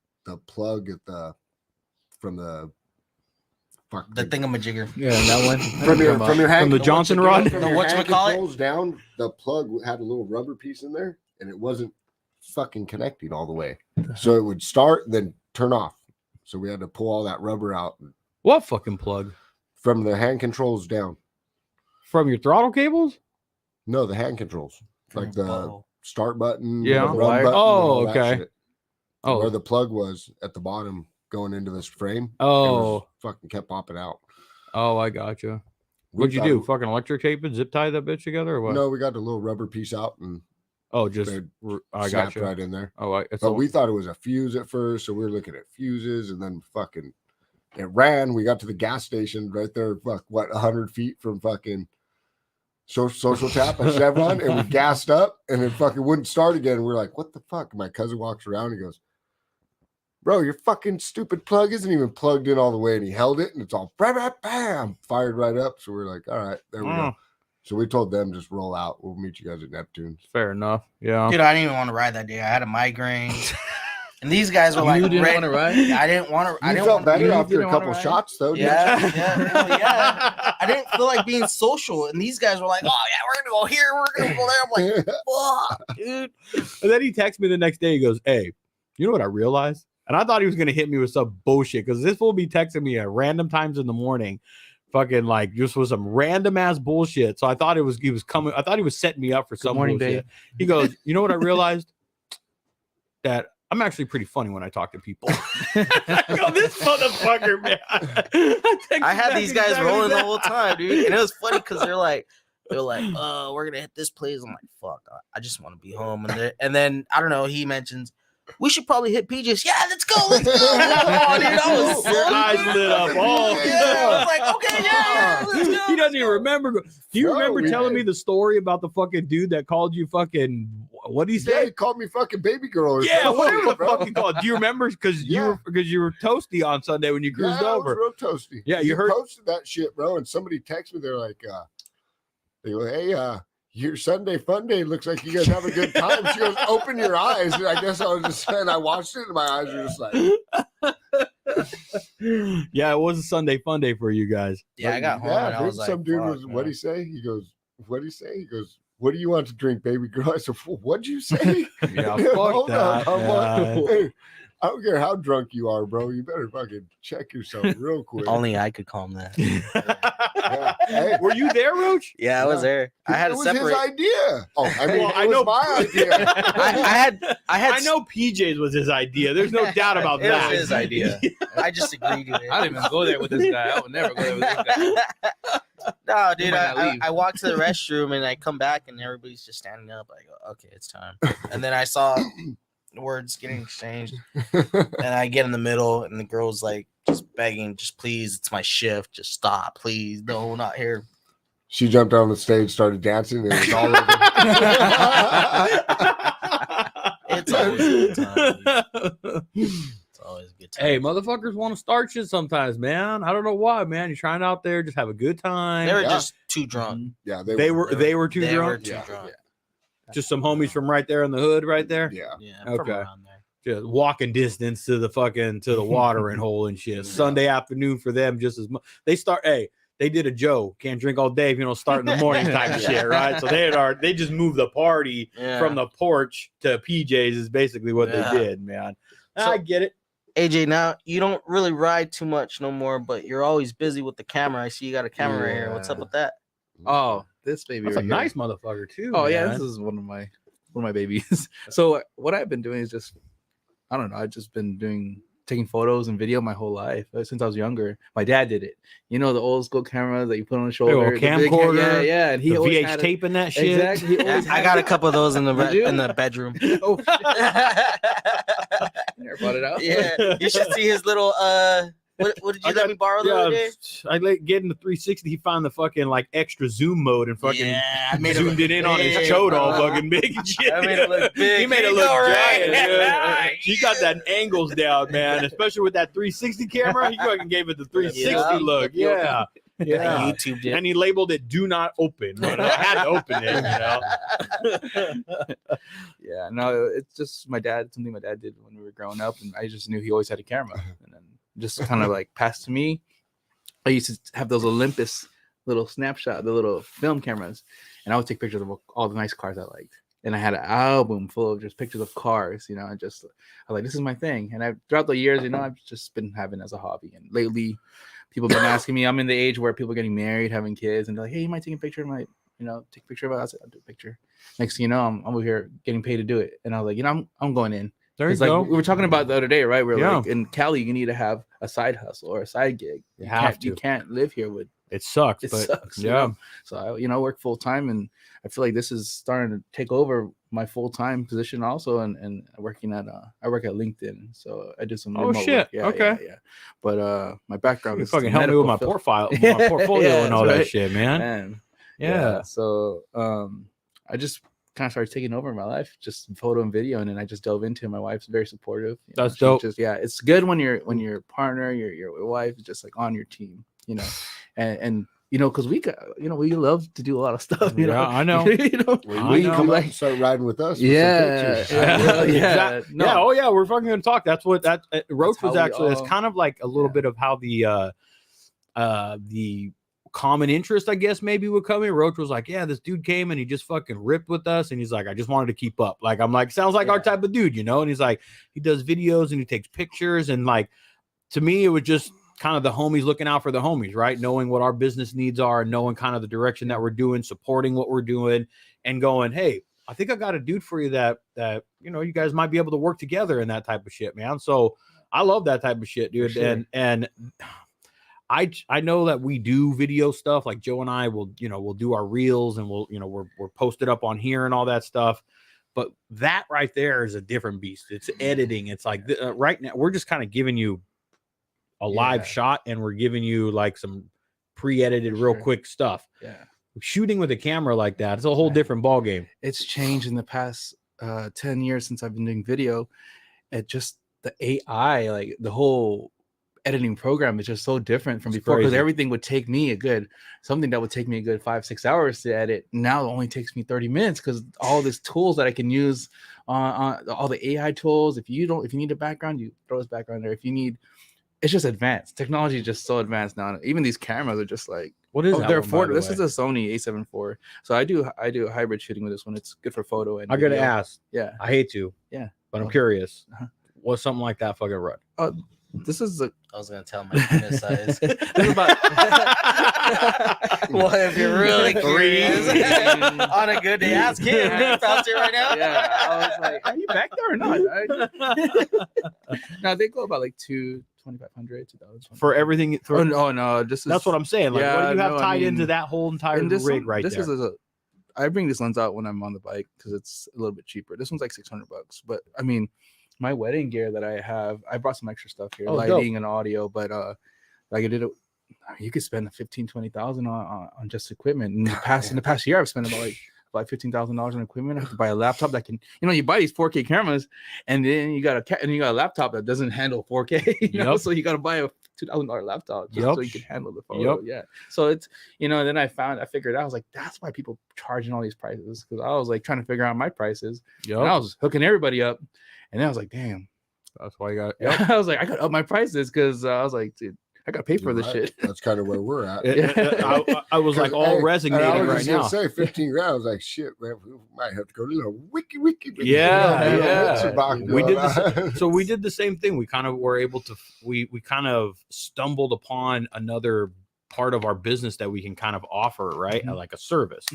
plug at from the fuck The thingamajigger. Yeah, that one. from your hand, From the Johnson rod? from The your hand whatchamacallit? controls down, the plug had a little rubber piece in there, and it wasn't fucking connecting all the way. So it would start, then turn off. So we had to pull all that rubber out What fucking plug? from the hand controls down. From your throttle cables? No, the hand controls, like the Oh. start button, Yeah. the The run wire? button, and Oh, all that okay. shit. Oh, Where the plug was at the bottom going into this frame. It oh, was fucking kept popping out. oh! I gotcha. We What'd you thought do? it- Fucking electric tape it, zip tie that bitch together, or what? No, we got the little rubber piece out and Oh, just they I snapped gotcha. right in there. Oh, it's But we thought it was a fuse at first, so we were looking at fuses, and then fucking it ran. We got to the gas station right there, 100 feet from fucking social tap at Chevron, and we gassed up, and it fucking wouldn't start again. We're like, what the fuck? My cousin walks around, he goes, bro, your fucking stupid plug isn't even plugged in all the way. And he held it, and it's all bam, fired right up. So we're like, all right, there we go. So we told them just roll out. We'll meet you guys at Neptune's. fair enough. Yeah. Dude, I didn't even want to ride that day. I had a migraine. And these guys were like, You didn't ready- want to ride? I didn't want to. I You didn't felt want to. better you after didn't a wanna couple ride? shots, though. didn't Yeah, you? yeah, well, yeah. I didn't feel like being social, and these guys were like, "Oh yeah, we're gonna go here, we're gonna go there." I'm like, "Fuck, dude." And then he texts me the next day. He goes, "Hey, you know what I realized?" And I thought he was gonna hit me with some bullshit because this will be texting me at random times in the morning, fucking like just was some random ass bullshit. So I thought he was coming. I thought he was setting me up for some morning, bullshit. babe. He goes, "You know what I realized? That I'm actually pretty funny when I talk to people." I go, this motherfucker, man. I had these guys rolling the whole time, dude, and it was funny because they're like, "Oh, we're gonna hit this place." I'm like, "Fuck, I just want to be home." And then I don't know. He mentions we should probably hit PJ's. Yeah, let's go, let's go. Oh, dude, I was so Your eyes lit up. Oh, yeah, I was like, okay, yeah, let's go. He doesn't even remember. Do you No, remember we telling did. me the story about the fucking dude that called you fucking? What did he Yeah, say? he called me fucking baby girl. Or Yeah, something, whatever the bro. fuck he called. Do you remember? Because Yeah. you were toasty on Sunday when you cruised Yeah, I over. was real toasty. Yeah, you heard- posted that shit, bro. And somebody texted me. They're like, they go, "Hey, your Sunday fun day looks like you guys have a good time." She goes, "Open your eyes." And I guess I was just saying, I watched it, and my eyes were just like, Yeah, it was a Sunday fun day for you guys. Yeah, I got home Yeah, and I then was like, some dude "Fuck, was. What'd man." he say? He goes, "What'd he say?" He goes, "What do you want to drink, baby girl?" I said, "What'd you say?" Yeah, Hold fuck that. on, man. Hey, I don't care how drunk you are, bro. You better fucking check yourself real quick. Only I could calm that. Yeah. Hey. Were you there, Roach? Yeah, I was there. I had it to was separate. his idea. Oh, I mean, Well, it was my idea. I had. I know PJ's was his idea. There's no doubt about It was that. his idea. I just agreed with it. I didn't even go there with this guy. I would never go there with this guy. No, dude, might not leave. I walked to the restroom and I come back and everybody's just standing up. I go, okay, it's time. And then I saw words getting exchanged, and I get in the middle, and the girl's like just begging, just please, it's my shift, just stop, please, no, not here. She jumped on the stage, started dancing, and it was all over. It's always a good time. It's always a good time. Hey, motherfuckers want to start shit sometimes, man. I don't know why, man. You're trying out there, just have a good time. They were Yeah. just too drunk. Yeah, They were too They drunk. were too Yeah. drunk. Just some homies from right there in the hood, right there. Yeah. Yeah, Okay. from around there. Just walking distance to the watering hole and shit. Sunday afternoon for them, just as much. They did a Joe, can't drink all day if you don't start in the morning type Yeah. shit, right? So they just moved the party Yeah. from the porch to PJ's is basically what Yeah. they did, man. So- I get it. AJ, now you don't really ride too much no more, but you're always busy with the camera. I see you got a camera right here. What's up Yeah. with that? Oh, this baby. That's right a here. nice motherfucker too. Oh yeah, man. this is one of my babies. So what I've been doing is just, I don't know, I've just been taking photos and video my whole life since I was younger. My dad did it. You know, the old school cameras that you put on the shoulder, old the big camcorder, yeah, and he the always VH had it. tape and that shit. Exactly. He Yeah, always I had got a it. couple of those in the Did you? in the bedroom. Oh, you never brought it out. Yeah, you should see his little what did you let me borrow the other day? I get in the 360. He found the fucking like extra zoom mode and fucking Yeah, I made zoomed it in on his big, chode all bro. fucking big and shit. I made it look big. He made it You look know, giant. right? Dude. He got that angles down, man. Especially with that 360 camera, he fucking gave it the 360 Yeah. look. Yeah, yeah. YouTube did. And he labeled it "Do not open." But I had to open it, you know. Yeah, no, it's just something my dad did when we were growing up, and I just knew he always had a camera, and then just kind of like passed to me. I used to have those Olympus little snapshot, the little film cameras, and I would take pictures of all the nice cars I liked. And I had an album full of just pictures of cars, you know, and just I was like, this is my thing. And throughout the years, you know, I've just been having it as a hobby. And lately, people have been asking me. I'm in the age where people are getting married, having kids, and they're like, hey, you might take a picture of my, you know, take a picture of it. I said, I'll do a picture. Next thing you know, I'm over here getting paid to do it. And I was like, you know, I'm going in. There you It's like go. we were talking about the other day, right? We're Yeah. like in Cali, you need to have a side hustle or a side gig. You have You to. can't live here with It sucks, it. but Sucks, you yeah. know? So I, you know, work full time, and I feel like this is starting to take over my full time position also. And working at I work at LinkedIn, so I do some. Oh, remote shit. work. Yeah, Okay. yeah. But my background You is fucking help me with my medical profile, field. my portfolio, Yeah, and all that's that right. shit, man. Man. Yeah. So I just kind of started taking over my life, just photo and video, and then I just dove into it. My wife's very supportive. You know, That's she's dope. Just it's good when your partner, your wife is just like on your team, you know, and you know, because we got, you know, we love to do a lot of stuff. You know, Yeah, I know. you know, Well, you I can come know. up and start riding with us. Yeah, With some pictures. yeah, Exactly. no. Yeah. Oh yeah, we're fucking gonna talk. That's what that Roach how was we actually. It's all- kind of like a little bit of how the common interest, I guess, maybe would come in. Roach was like, yeah, this dude came and he just fucking ripped with us, and he's like, I just wanted to keep up. Like, I'm like, sounds like our Yeah. type of dude, you know. And he's like, he does videos and he takes pictures, and like, to me, it was just kind of the homies looking out for the homies, right? Knowing what our business needs are, and knowing kind of the direction that we're doing, supporting what we're doing, and going, hey, I think I got a dude for you that you know, you guys might be able to work together in that type of shit, man. So I love that type of shit, dude. Sure. And I know that we do video stuff, like Joe and I will, you know, we'll do our reels and we'll, you know, we're posted up on here and all that stuff. But that right there is a different beast. It's editing. It's like right now we're just kind of giving you a live shot, and we're giving you like some pre-edited real quick stuff. Yeah, Shooting with a camera like that, it's a whole different ball game. it's changed in the past 10 years since I've been doing video. It just the AI, like the whole editing program is just so different from It's before, because crazy. everything would take me something that would take me a good 5-6 hours to edit. Now it only takes me 30 minutes because all these tools that I can use on all the AI tools. If you need a background, you throw this background there. If you need, it's just advanced. Technology is just so advanced now. Even these cameras are just like, What is they're affordable. This is a Sony A7 IV. So I do a hybrid shooting with this one. It's good for photo and I gotta video. ask. Yeah, I hate to. Yeah. But I'm Oh. curious. Uh-huh. What's something like that fucking run? this is a I was gonna tell my penis size. this is about Well, if you're really curious, on a good day, ask him. He's out there right now. Yeah, I was like, are you back there or not? No, they go about like 2,500, 2,000 For everything. Oh no, this is That's what I'm saying. Like, what do you have no, I tied mean, into that whole entire and this rig one- right this there? I bring this lens out when I'm on the bike because it's a little bit cheaper. This one's like $600, but I mean, my wedding gear that I have, I brought some extra stuff here, Oh, dope. lighting and audio, but like I did it. You could spend 15,000-20,000 on just equipment. In the past year, I've spent about $15,000 on equipment. I have to buy a laptop that can, you know, you buy these 4K cameras, and then you got a laptop that doesn't handle 4K. You know? Yep. So you got to buy a $2,000 laptop just Yep. so you can handle the photo. Yep. Yeah. So it's, you know, then I figured out, I was like, that's why people charging all these prices, because I was like trying to figure out my prices. Yep. And I was hooking everybody up, and then I was like, damn. That's why you got. I was like, I got up my prices because I was like, dude, I got to pay for this shit. That's kind of where we're at. I was like all Hey, resonating and I was right just now. gonna say 15 grand. I was like, shit, man, we might have to go to the wiki. Yeah. We did the So we did the same thing. We kind of were able to. We kind of stumbled upon another part of our business that we can kind of offer, right? Mhm. Like a service,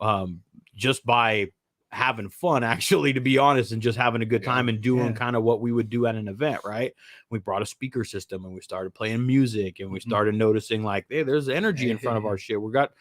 Mhm. just by having fun, actually, to be honest, and just having a good time and doing Yeah. kind of what we would do at an event, right? We brought a speaker system and we started playing music, and we started noticing like, hey, there's energy in front of our shit. We got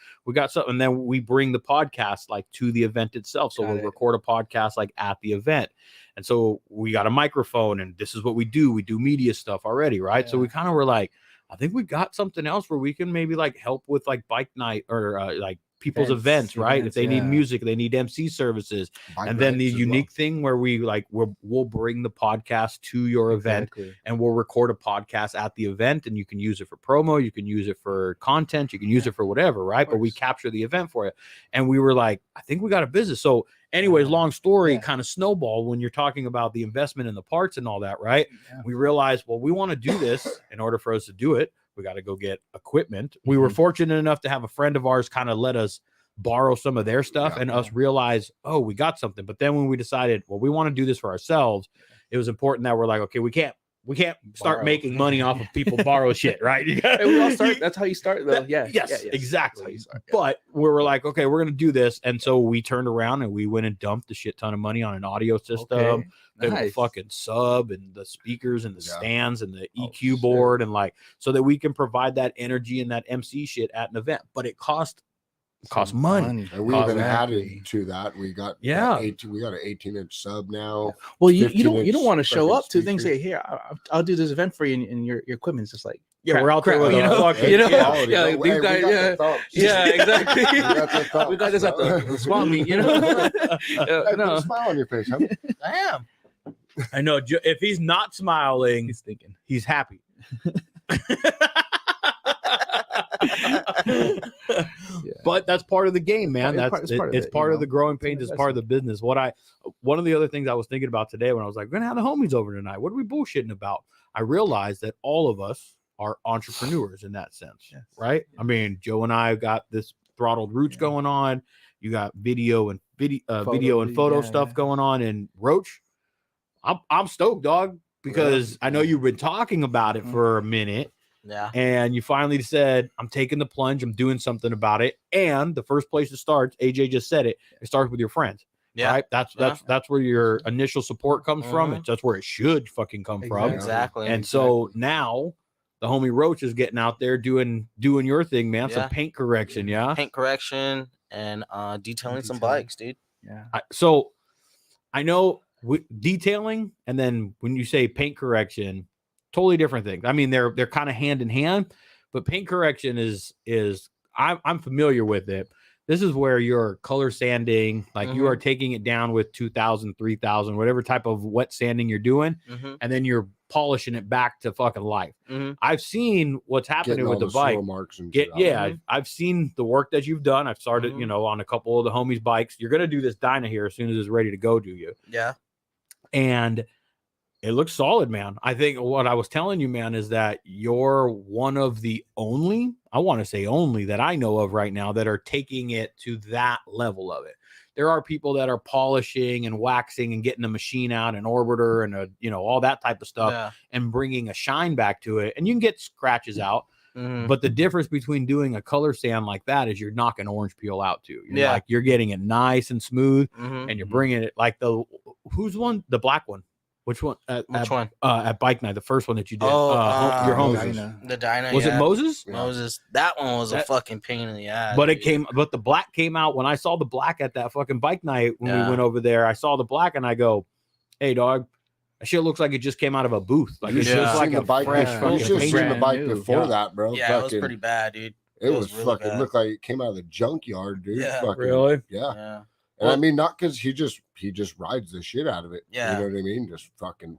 something. And then we bring the podcast like to the event itself. So Got we'll it. record a podcast like at the event. And so we got a microphone, and this is what we do. We do media stuff already, right? So Yeah. we kind of were like, I think we got something else where we can maybe like help with like bike night or like people's events, right? If they need yeah. music, they need MC services. And then the unique thing where we'll bring the podcast to your event, Exactly. and we'll record a podcast at the event, and you can use it for promo, you can use it for content, you can use it for whatever, right? But we capture the event for you. And we were like, I think we got a business. So anyways, long story, kind of snowball when you're talking about the investment in the parts and all that, right? Yeah. We realized, well, we want to do this. In order for us to do it, we got to go get equipment. We were fortunate enough to have a friend of ours kind of let us borrow some of their stuff and us realize, oh, we got something. But then when we decided, well, we want to do this for ourselves, it was important that we're like, okay, we can't start Borrow. making money off of people borrow shit, right? Hey, we all start. That's how you start, though. Yes, That's how exactly. you start, yeah. But we were like, okay, we're gonna do this, and so we turned around and we went and dumped a shit ton of money on an audio system, Okay. the Nice. fucking sub and the speakers and the Yeah. stands and the Oh, EQ shit. board, and like so that we can provide that energy and that MC shit at an event. But it cost Some money. And we even Exactly. added to that. We got we got an 18-inch sub now. Well, you 15-inch don't want to show fucking up to things. speakers. Say, here, I'll do this event for you, and your equipment's just like, Yeah, crap, we're out there crap, with you our know, fucking- you know, quality. yeah, Hey, like we these guys, got yeah, the thumps. yeah, exactly. We got the thumps, We got this at bro. the swap meet, you know. Hey, put No, a smile on your face, huh? I am. I know if he's not smiling, he's thinking. he's happy. But that's part of the game, man. It's It's part of the growing pains. It's part of the business. One of the other things I was thinking about today when I was like, we're gonna have the homies over tonight. What are we bullshitting about? I realized that all of us are entrepreneurs in that sense, right? I mean, Joe and I got this Throttled Roots going on. You got video and photo stuff going on. And Roach, I'm stoked, dog, because I know you've been talking about it for a minute. Yeah. And you finally said, I'm taking the plunge. I'm doing something about it. And the first place it starts, AJ just said it starts with your friends. Yeah. Right. That's where your initial support comes from. That's where it should fucking come from. Exactly. And so now the homie Roach is getting out there doing your thing, man. Some paint correction. Yeah. Paint correction and detailing some bikes, dude. Yeah. So I know detailing, and then when you say paint correction, totally different things. I mean, they're kind of hand in hand, but paint correction is I'm familiar with it. This is where you're color sanding, like you are taking it down with 2,000, 3,000, whatever type of wet sanding you're doing, and then you're polishing it back to fucking life. I've seen what's happening with the bike. I've seen the work that you've done. I've started, on a couple of the homies' bikes. You're gonna do this Dyna here as soon as it's ready to go, do you? Yeah. And it looks solid, man. I think what I was telling you, man, is that you're one of the only, I want to say only, that I know of right now that are taking it to that level of it. There are people that are polishing and waxing and getting a machine out, an orbiter and all that type of stuff and bringing a shine back to it. And you can get scratches out. But the difference between doing a color sand like that is you're knocking orange peel out too. You're getting it nice and smooth and you're bringing it like the black one. Which one? Which one? At Bike Night, the first one that you did. Your homies. The Dyna. Was it Moses? Yeah. Moses. That one was a fucking pain in the ass. But but the black came out when I saw the black at that fucking Bike Night when we went over there. I saw the black and I go, "Hey, dog, that shit looks like it just came out of a booth. Like it's just like a fresh fucking You should have seen the bike before that, bro. Yeah, it was pretty bad, dude. It was really fucking bad. Looked like it came out of the junkyard, dude. Yeah, fucking, really? Yeah. And I mean, not because he just rides the shit out of it. Yeah, you know what I mean. Just fucking.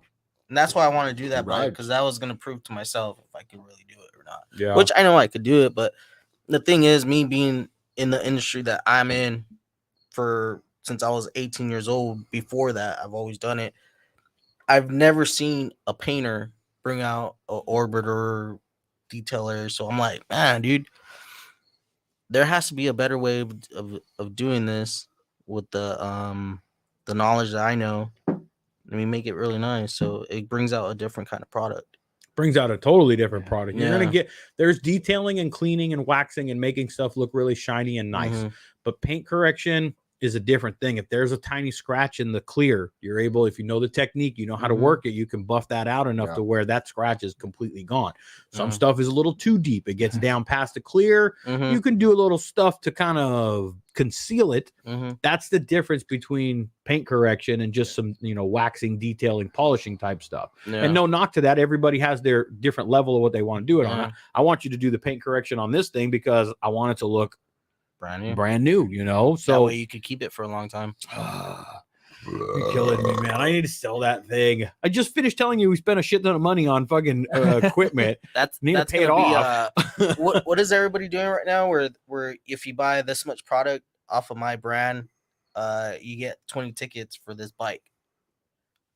And that's why I want to do that bike, because that was gonna prove to myself if I could really do it or not. Yeah. Which I know I could do it, but the thing is, me being in the industry that I'm in since I was 18 years old. Before that, I've always done it. I've never seen a painter bring out an orbiter detailer. So I'm like, man, dude, there has to be a better way of doing this with the knowledge that I know. And we make it really nice, so it brings out a different kind of product. Brings out a totally different product. You're gonna there's detailing and cleaning and waxing and making stuff look really shiny and nice, but paint correction is a different thing. If there's a tiny scratch in the clear, you're able, if you know the technique, you know how to work it, you can buff that out enough to where that scratch is completely gone. Some stuff is a little too deep. It gets down past the clear. You can do a little stuff to kind of conceal it. That's the difference between paint correction and just some, waxing, detailing, polishing type stuff. And no knock to that. Everybody has their different level of what they want to do it on. I want you to do the paint correction on this thing because I want it to look brand new, so that way you could keep it for a long time. You're killing me, man. I need to sell that thing. I just finished telling you we spent a shit ton of money on fucking equipment. That's to pay it off. What is everybody doing right now? Where if you buy this much product off of my brand, you get 20 tickets for this bike.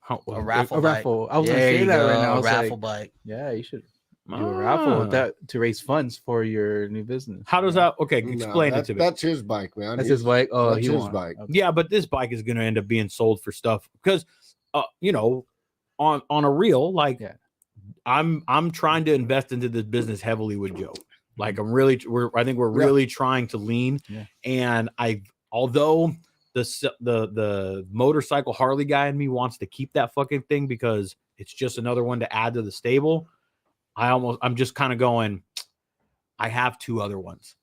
A raffle. I was gonna say that right now. A raffle bike. Yeah, you should do a raffle with that to raise funds for your new business. How does that? Okay, explain it to me. That's his bike, man. That's his bike. Oh, that's his bike. Okay. Yeah, but this bike is going to end up being sold for stuff because, on a reel, like, I'm trying to invest into this business heavily with Joe. Like, I think we're really trying to lean, and although the motorcycle Harley guy in me wants to keep that fucking thing because it's just another one to add to the stable. I'm just kind of going, I have two other ones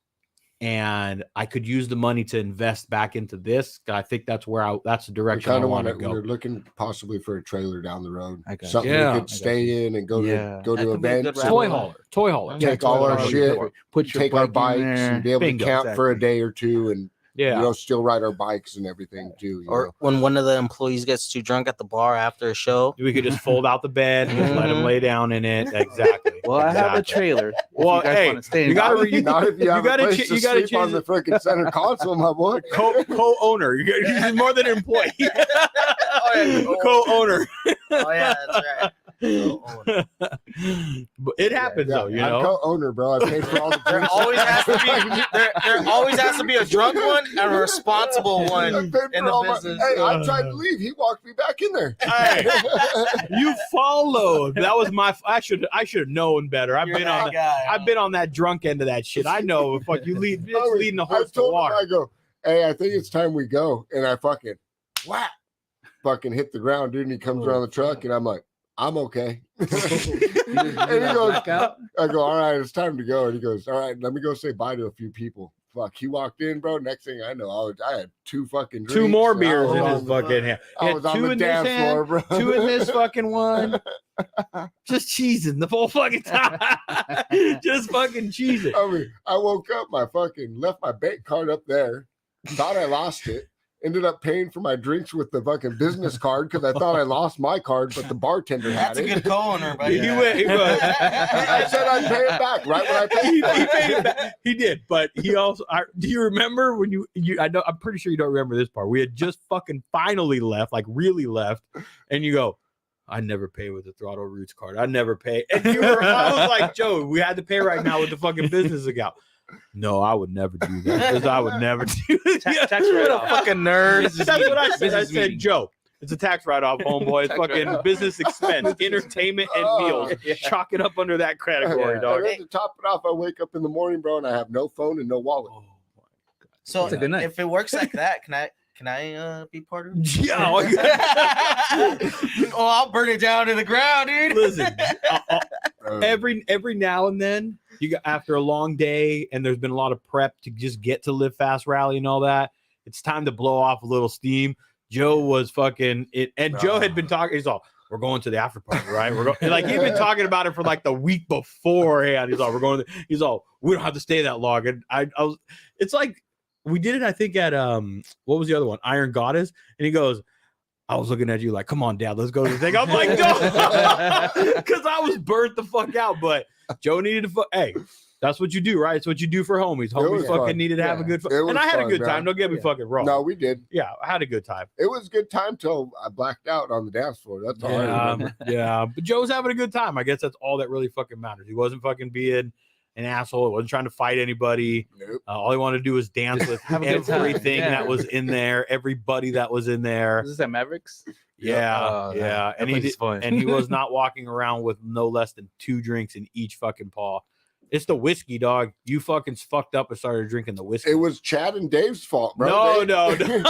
and I could use the money to invest back into this. I think that's that's the direction I want to go. We're looking possibly for a trailer down the road. Something we could stay in and go to events. Toy hauler. Take all our shit, put take our bikes and be able to camp for a day or two and Yeah. you know, still ride our bikes and everything too. You Or know? when one of the employees gets too drunk at the bar after a show. We could just fold out the bed and just let him lay down in it. Exactly. Well, I have a Exactly. trailer. If Well, you guys hey, want to stay you gotta involved. Not if you have gotta a place ch- to you gotta sleep on choose- the freaking center console, my boy. Co-owner. He's more than an employee. Co-owner. Oh yeah, that's right. Co-owner. But it happens though, you I'm know. co-owner, bro. I paid for all the There drinks. always has to be there always has to be a drunk one and a responsible I one paid in for all the my- business. Hey, I tried to leave. He walked me back in there. Hey, you followed. That was my. I should have known better. I've You're been that on. guy. I've been on that drunk end of that shit. I know. Fuck you. It's leading the I horse to told him, water. I go, hey, I think it's time we go. And I fucking whack, fucking hit the ground, dude. And he comes around the truck, and I'm like, I'm okay. and he goes, I go, all right, it's time to go. And he goes, all right, let me go say bye to a few people. Fuck, he walked in, bro. Next thing I know, I had two fucking drinks. Two more and I beers was in on his the- fucking hand. He I had was on two the in this dance hand, floor, bro. two in this fucking one. Just cheesing the whole fucking time. Just fucking cheesing. I mean, I woke up, my fucking left my bank card up there, thought I lost it, ended up paying for my drinks with the fucking business card because I thought I lost my card, but the bartender had That's a it. good co-owner, buddy. He went. I said I'd pay it back right when I paid He for it. paid it back. He did, but he also. Do you remember when you? I know. I'm pretty sure you don't remember this part. We had just fucking finally left, like really left, and you go. I never pay with the Throttled Roots card. I never pay. And you were. I was like, Joe, we had to pay right now with the fucking business account. No, I would never do that. Because I would never do that. Tax What write-off. a fucking nerd. That's what I said. I Business said, meeting. Joe, it's a tax write-off, homeboy. It's Tax fucking write-off. business expense, entertainment, and Oh, meals. yeah. Chalk it up under that category, Yeah. dog. And then to top it off, I wake up in the morning, bro, and I have no phone and no wallet. Oh, So That's a good night. if it works like that, can I be part of it? yeah. Oh, I'll burn it down to the ground, dude. Listen, Uh, every now and then, you got after a long day, and there's been a lot of prep to just get to Live Fast Rally and all that. It's time to blow off a little steam. Joe was fucking it, and Joe had been talking. He's all, "We're going to the after party, right? We're going." Like he'd been talking about it for like the week beforehand. He's all, "We're going." He's all, "We don't have to stay that long." And I was. It's like we did it. I think at what was the other one? Iron Goddess, and he goes. I was looking at you like, come on, Dad, let's go to the thing. I'm like, no, because I was burnt the fuck out. But Joe needed to, hey, that's what you do, right? It's what you do for homies. Homies was fucking fun. needed to have a Yeah. good fun. It was And I had a fun, good man. time. Don't get me Yeah. fucking wrong. no, we did. Yeah, I had a good time. It was a good time till I blacked out on the dance floor. That's all I remember. Yeah. But Joe was having a good time. I guess that's all that really fucking matters. He wasn't fucking being an asshole. He wasn't trying to fight anybody. Nope. All he wanted to do was dance with Have a good time. everything Yeah. that was in there, everybody that was in there. Is this at Mavericks? Yeah, Oh, yeah. that And he place did, is fun. and he was not walking around with no less than 2 drinks in each fucking paw. It's the whiskey, dog. You fucking fucked up and started drinking the whiskey. It was Chad and Dave's fault, bro. No, They- no.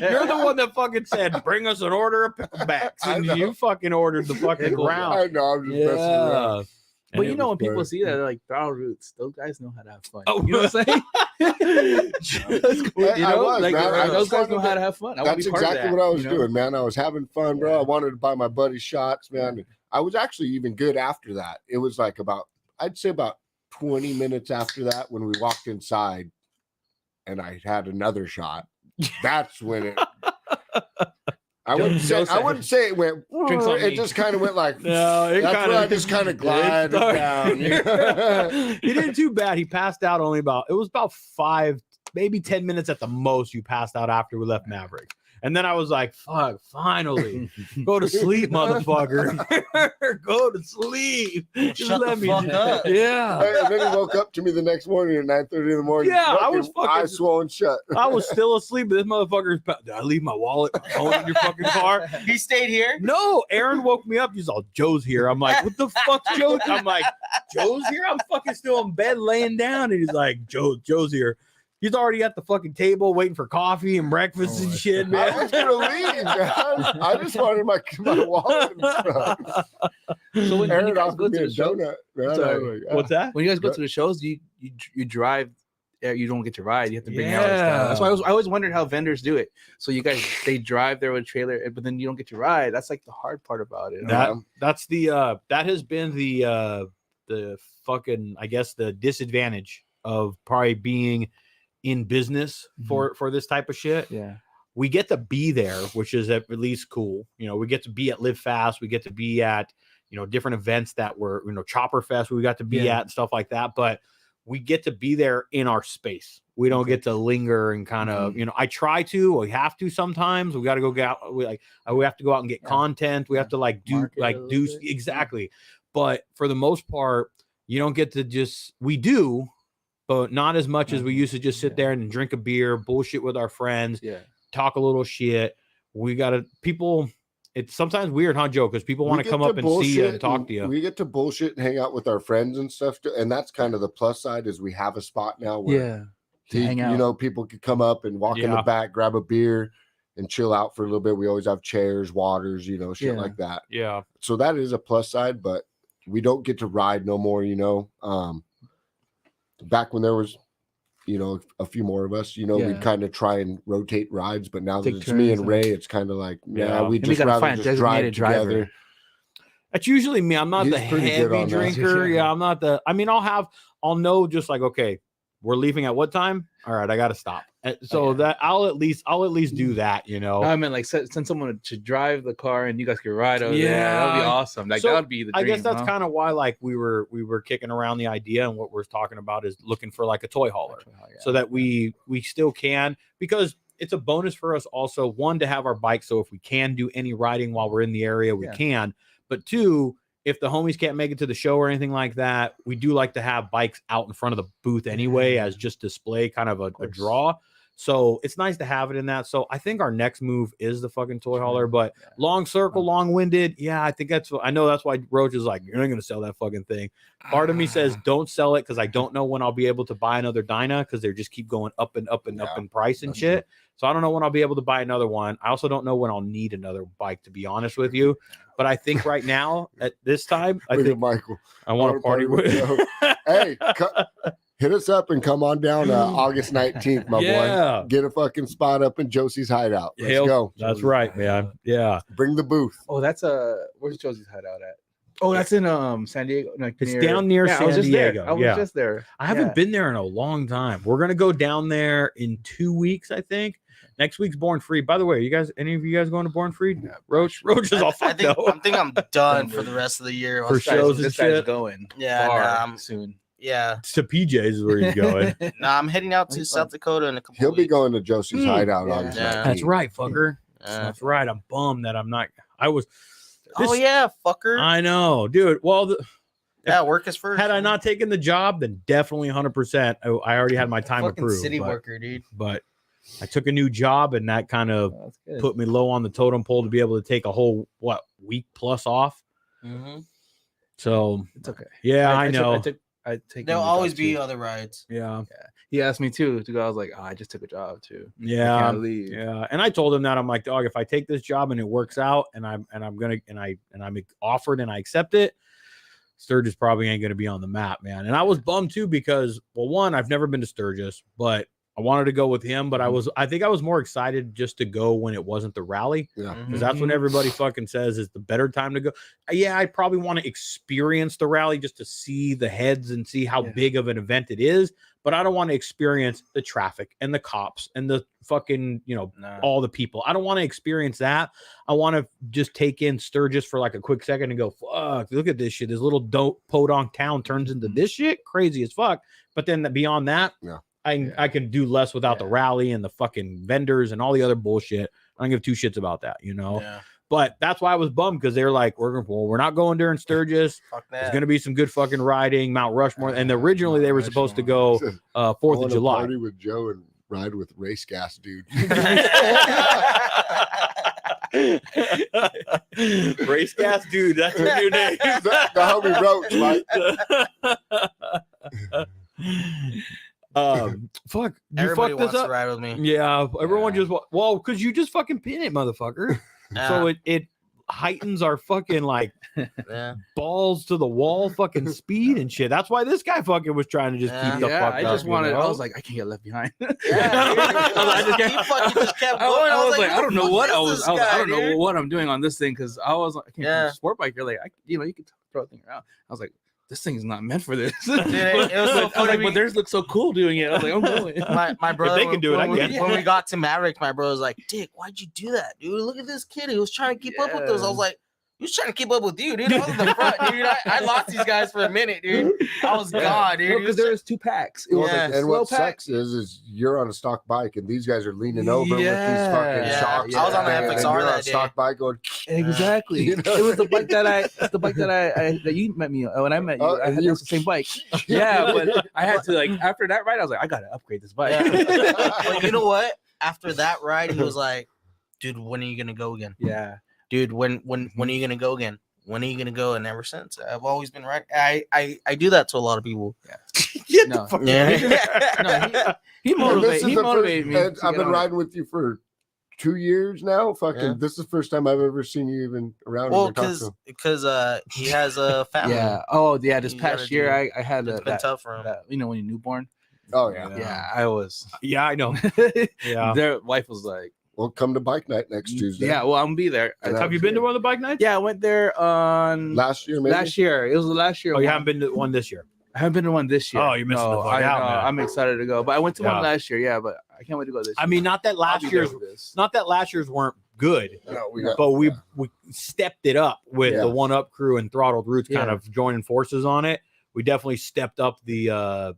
You're the one that fucking said, "Bring us an order of picklebacks," I and know. you fucking ordered the fucking round. I know. I'm just messing around. Yeah. But And you it know was when people fun. see that, they're like, Throttled Roots, those guys know how to have fun. Oh. You know what I'm saying? Hey, You I know, was, like man. I those just guys know wanted how to- to have fun. I want That's to be part of exactly that, what I was you know? doing, man. I was having fun, bro. Yeah. I wanted to buy my buddy shots, man. I was actually even good after that. It was like I'd say about 20 minutes after that when we walked inside and I had another shot. That's when it. I wouldn't say it went. Drinks on It me. just kind of went like. No, it That's kind where I of just kind of glided down. He didn't too bad. He passed out only about. It was about 5, maybe 10 minutes at the most. You passed out after we left Maverick. And then I was like, fuck, finally. Go to sleep, motherfucker. Go to sleep. Just Shut let the me. fuck up. Yeah. And then he woke up to me the next morning at 9:30 in the morning. Yeah, I was fucking- eyes swollen shut. I was still asleep, but this motherfucker's. Did I leave my wallet, my phone in your fucking car? He stayed here. No, Aaron woke me up. He's all, Joe's here. I'm like, what the fuck's Joe? I'm like, Joe's here? I'm fucking still in bed laying down. And he's like, Joe's here. He's already at the fucking table waiting for coffee and breakfast and shit, I man. was gonna leave, man. I just wanted my wallet and stuff. So when Aaron you guys offered go me to a the shows, donut. Man. Sorry, I was like, What's that? when you guys go to the shows, you drive. You don't get to ride. You have to bring out Yeah. stuff. That's why I always wondered how vendors do it. So you guys they drive there with a trailer, but then you don't get to ride. That's like the hard part about it. That's the that has been the fucking, I guess, the disadvantage of probably being in business for this type of shit. Yeah. We get to be there, which is at least cool. You know, we get to be at Live Fast. We get to be at, you know, different events that were, you know, Chopper Fest we got to be at and stuff like that. But we get to be there in our space. We don't get to linger and kind of, you know, I try to, we have to sometimes. We got to go get out. We have to go out and get content. We have to do exactly. But for the most part, you don't get to just, we do, but not as much as we used to just sit there and drink a beer, bullshit with our friends, talk a little shit. We got to, people, it's sometimes weird, huh, Joe? Because people want to come up and see you and talk to you. We get to bullshit and hang out with our friends and stuff too. And that's kind of the plus side is we have a spot now where hang out. You know, people could come up and walk in the back, grab a beer and chill out for a little bit. We always have chairs, waters, you know, shit like that. Yeah. So that is a plus side, but we don't get to ride no more, you know. Back when there was, you know, a few more of us, you know, we'd kind of try and rotate rides, but now that it's me and Ray, it's kind of like, we just rather just drive together. That's usually me. I'm not the heavy drinker. Yeah, I'm not the, I mean, I'll know just like, okay, we're leaving at what time? All right, I got to stop. So that I'll at least do that, you know. I mean, like send someone to drive the car and you guys could ride over there. That would be awesome. Like that would be the dream. I guess that's kind of why like we were kicking around the idea, and what we're talking about is looking for like a toy hauler, so that we still can, because it's a bonus for us also, one, to have our bike, so if we can do any riding while we're in the area, we can. But two, if the homies can't make it to the show or anything like that, we do like to have bikes out in front of the booth anyway, as just display, kind of a draw. So it's nice to have it in that. So I think our next move is the fucking toy hauler, but long circle, long-winded. Yeah, I think I know that's why Roach is like, you're not going to sell that fucking thing. Part of me says, don't sell it, because I don't know when I'll be able to buy another Dyna, because they just keep going up and up and up in price and shit. So I don't know when I'll be able to buy another one. I also don't know when I'll need another bike, to be honest with you. But I think right now, at this time, I think Michael, I want to party with you. Hey, hit us up and come on down August 19th, my boy. Get a fucking spot up in Josie's hideout. Let's go. That's right, man. Yeah. Bring the booth. Oh, that's where's Josie's hideout at? Oh, that's in San Diego. No, it's down near San Diego. I was just there. I haven't been there in a long time. We're gonna go down there in 2 weeks, I think. Next week's Born Free. By the way, any of you guys going to Born Free? Roach is all fucked up. I think I'm done for the rest of the year. For shows and shit. Going. Yeah, I'm soon. Yeah. It's to PJ's is where he's going. I'm heading out to South Dakota in a couple weeks. Be going to Josie's hideout on That's right, fucker. That's right. I'm bummed that I'm not. Fucker. I know, dude. Well, work is first. Had I not taken the job, then definitely 100%. I already had my time approved. City worker, dude. But I took a new job, and that kind of put me low on the totem pole to be able to take a whole week plus off. So it's okay. Yeah, I know. There'll always be other rides. Yeah. He asked me to go. I was like, I just took a job too. Yeah. I can't leave. Yeah. And I told him that, I'm like, dog, if I take this job and it works out, and I'm offered and I accept it, Sturgis probably ain't gonna be on the map, man. And I was bummed too, because, well, one, I've never been to Sturgis, but I wanted to go with him, but I think I was more excited just to go when it wasn't the rally. Yeah. Because that's when everybody fucking says is the better time to go. Yeah, I probably want to experience the rally just to see the heads and see how big of an event it is. But I don't want to experience the traffic and the cops and the fucking, all the people. I don't want to experience that. I want to just take in Sturgis for like a quick second and go, fuck, look at this shit. This little dope podunk town turns into this shit. Crazy as fuck. But then beyond that, I can do less without the rally and the fucking vendors and all the other bullshit. I don't give two shits about that, Yeah. But that's why I was bummed, because they're like, we're not going during Sturgis. There's going to be some good fucking riding, Mount Rushmore. And originally they were supposed to go 4th of July. Party with Joe and ride with Race Gas, dude. Race Gas, dude. That's your new name. The homie Roach, Mike. Fuck. Everybody wants to ride with me. Yeah, everyone just because you just fucking pin it, motherfucker. So it heightens our fucking balls to the wall fucking speed and shit. That's why this guy fucking was trying to just keep the fuck up. I just wanted. I was like, I can't get left behind. I just kept going. I was like, I don't know what I don't know what I'm doing on this thing, because I was like, I can't sport bike. You're like, you can throw a thing around. I was like, this thing's not meant for this. Dude, it was so I was funny. like, but theirs look so cool doing it. I was like, I'm going. My brother, they can do it, I get it. when we got to Maverick, my bro was like, Dick, why'd you do that, dude? Look at this kid. He was trying to keep up with us. I was like, he was trying to keep up with you, dude. I was in the front, dude. I lost these guys for a minute, dude. I was gone, dude. Because there was 2 packs. It was Yeah. like a And slow what pack. sucks is you're on a stock bike and these guys are leaning over with these fucking Yeah. shocks. I was on the and FXR you're on that a stock bike going. Exactly. You know? It was the bike that that you met me on. When I met you, Oh, I had you- the same bike. Yeah, but I had to like after that ride, I was like, I gotta upgrade this bike. Yeah. But you know what? After that ride, he was like, dude, when are you gonna go again? Yeah. Dude, when are you gonna go again? When are you gonna go? And ever since, I've always been right. I do that to a lot of people. Get No. the fuck Yeah. No, he And this is he the motivated first- me. and to I've get been on it. riding with you for 2 years now. Fucking, Yeah. this is the first time I've ever seen you even around. Well, or talk to him. because he has a family. Yeah. Oh, yeah. This You past gotta year, do- I had It's been that, tough for him. you know, when you're newborn. Oh yeah. Yeah, I was. Yeah, I know. Yeah. Their wife was like, Well, come to bike night next Tuesday. yeah, well, I'm gonna be there. And Have you been to one of the bike nights? Yeah, I went there on Last year, maybe. last year. It was the last year. Oh, you one. haven't been to one this year. I haven't been to one this year. Oh, you're missing the fuck I out, know. man. I'm excited to go, but I went to Yeah. one last year. Yeah, but I can't wait to go this year. I mean, not that I'll last be there year's, for this. not that last year's weren't good, No, we got, but we yeah. we stepped it up with Yeah. the One Up crew and Throttled Roots kind Yeah. of joining forces on it. We definitely stepped up the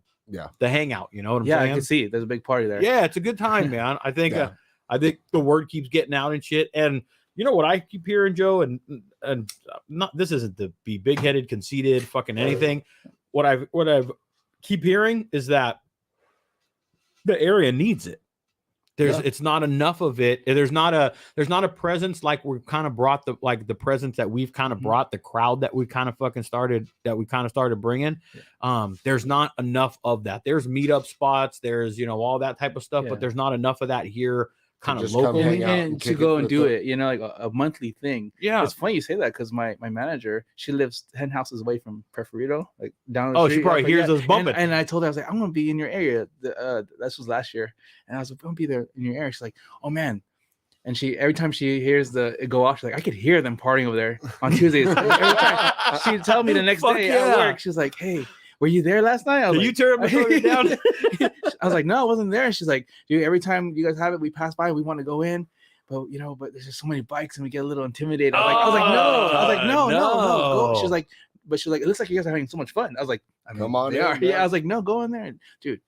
the hangout. You know what I'm Yeah, I saying? can see. There's a big party there. Yeah, it's a good time, man. I think Yeah. I think the word keeps getting out and shit. And you know what I keep hearing, Joe, and not this isn't to be big headed, conceited, fucking anything. What I've keep hearing is that the area needs it. It's not enough of it. There's not a presence like we've kind of brought the presence that we've kind of brought, the crowd that we kind of fucking started bringing. There's not enough of that. There's meetup spots, there's all that type of stuff, but there's not enough of that here kind of just come locally. hang out and And to kick go it and with do the- it, like a monthly thing. Yeah. It's funny you say that because my manager, she lives 10 houses away from Perforito, like down the Oh, street. she probably I was like, hears us bumping. And I told her, I was like, I'm gonna be in your area. This was last year, and I was like, I'm gonna be there in your area. She's like, oh man. And every time she hears it go off, she's like, I could hear them partying over there on Tuesdays. Every time she'd tell me the next Fuck day yeah. at work, she's like, hey, were you there last night? I was Did you like, turn my phone down? I was like, no, I wasn't there. And she's like, dude, every time you guys have it, we pass by, we want to go in, but but there's just so many bikes and we get a little intimidated. I was like, no. Go. She's like, it looks like you guys are having so much fun. I was like, Come on they in, are. man. Yeah, I was like, no, go in there, and dude.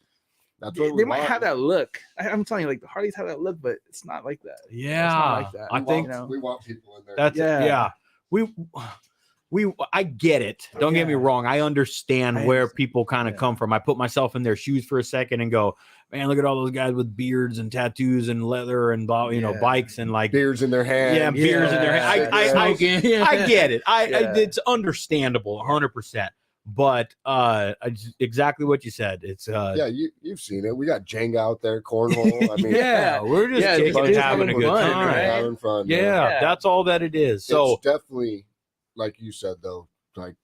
That's They, what we might want. have that look. I'm telling you, like the Hardys have that look, but it's not like that. Yeah, It's not like that. I We think want, you know. we want people in there. that's Yeah. we I get it. Don't get me Yeah. wrong. I understand I where understand. people kind of Yeah. come from. I put myself in their shoes for a second and go, man, look at all those guys with beards and tattoos and leather and Yeah. bikes and like Beers in their hand. Yeah, beers in their hand. I get it. Yeah. It's understandable 100%. But exactly what you said. It's Yeah, you've seen it. We got Jenga out there, cornhole. I mean, yeah, we're just Yeah, kicking just it, having a having good fun, time. right? having fun. Yeah, Yeah. that's all that it is. So it's definitely, like you said, though, like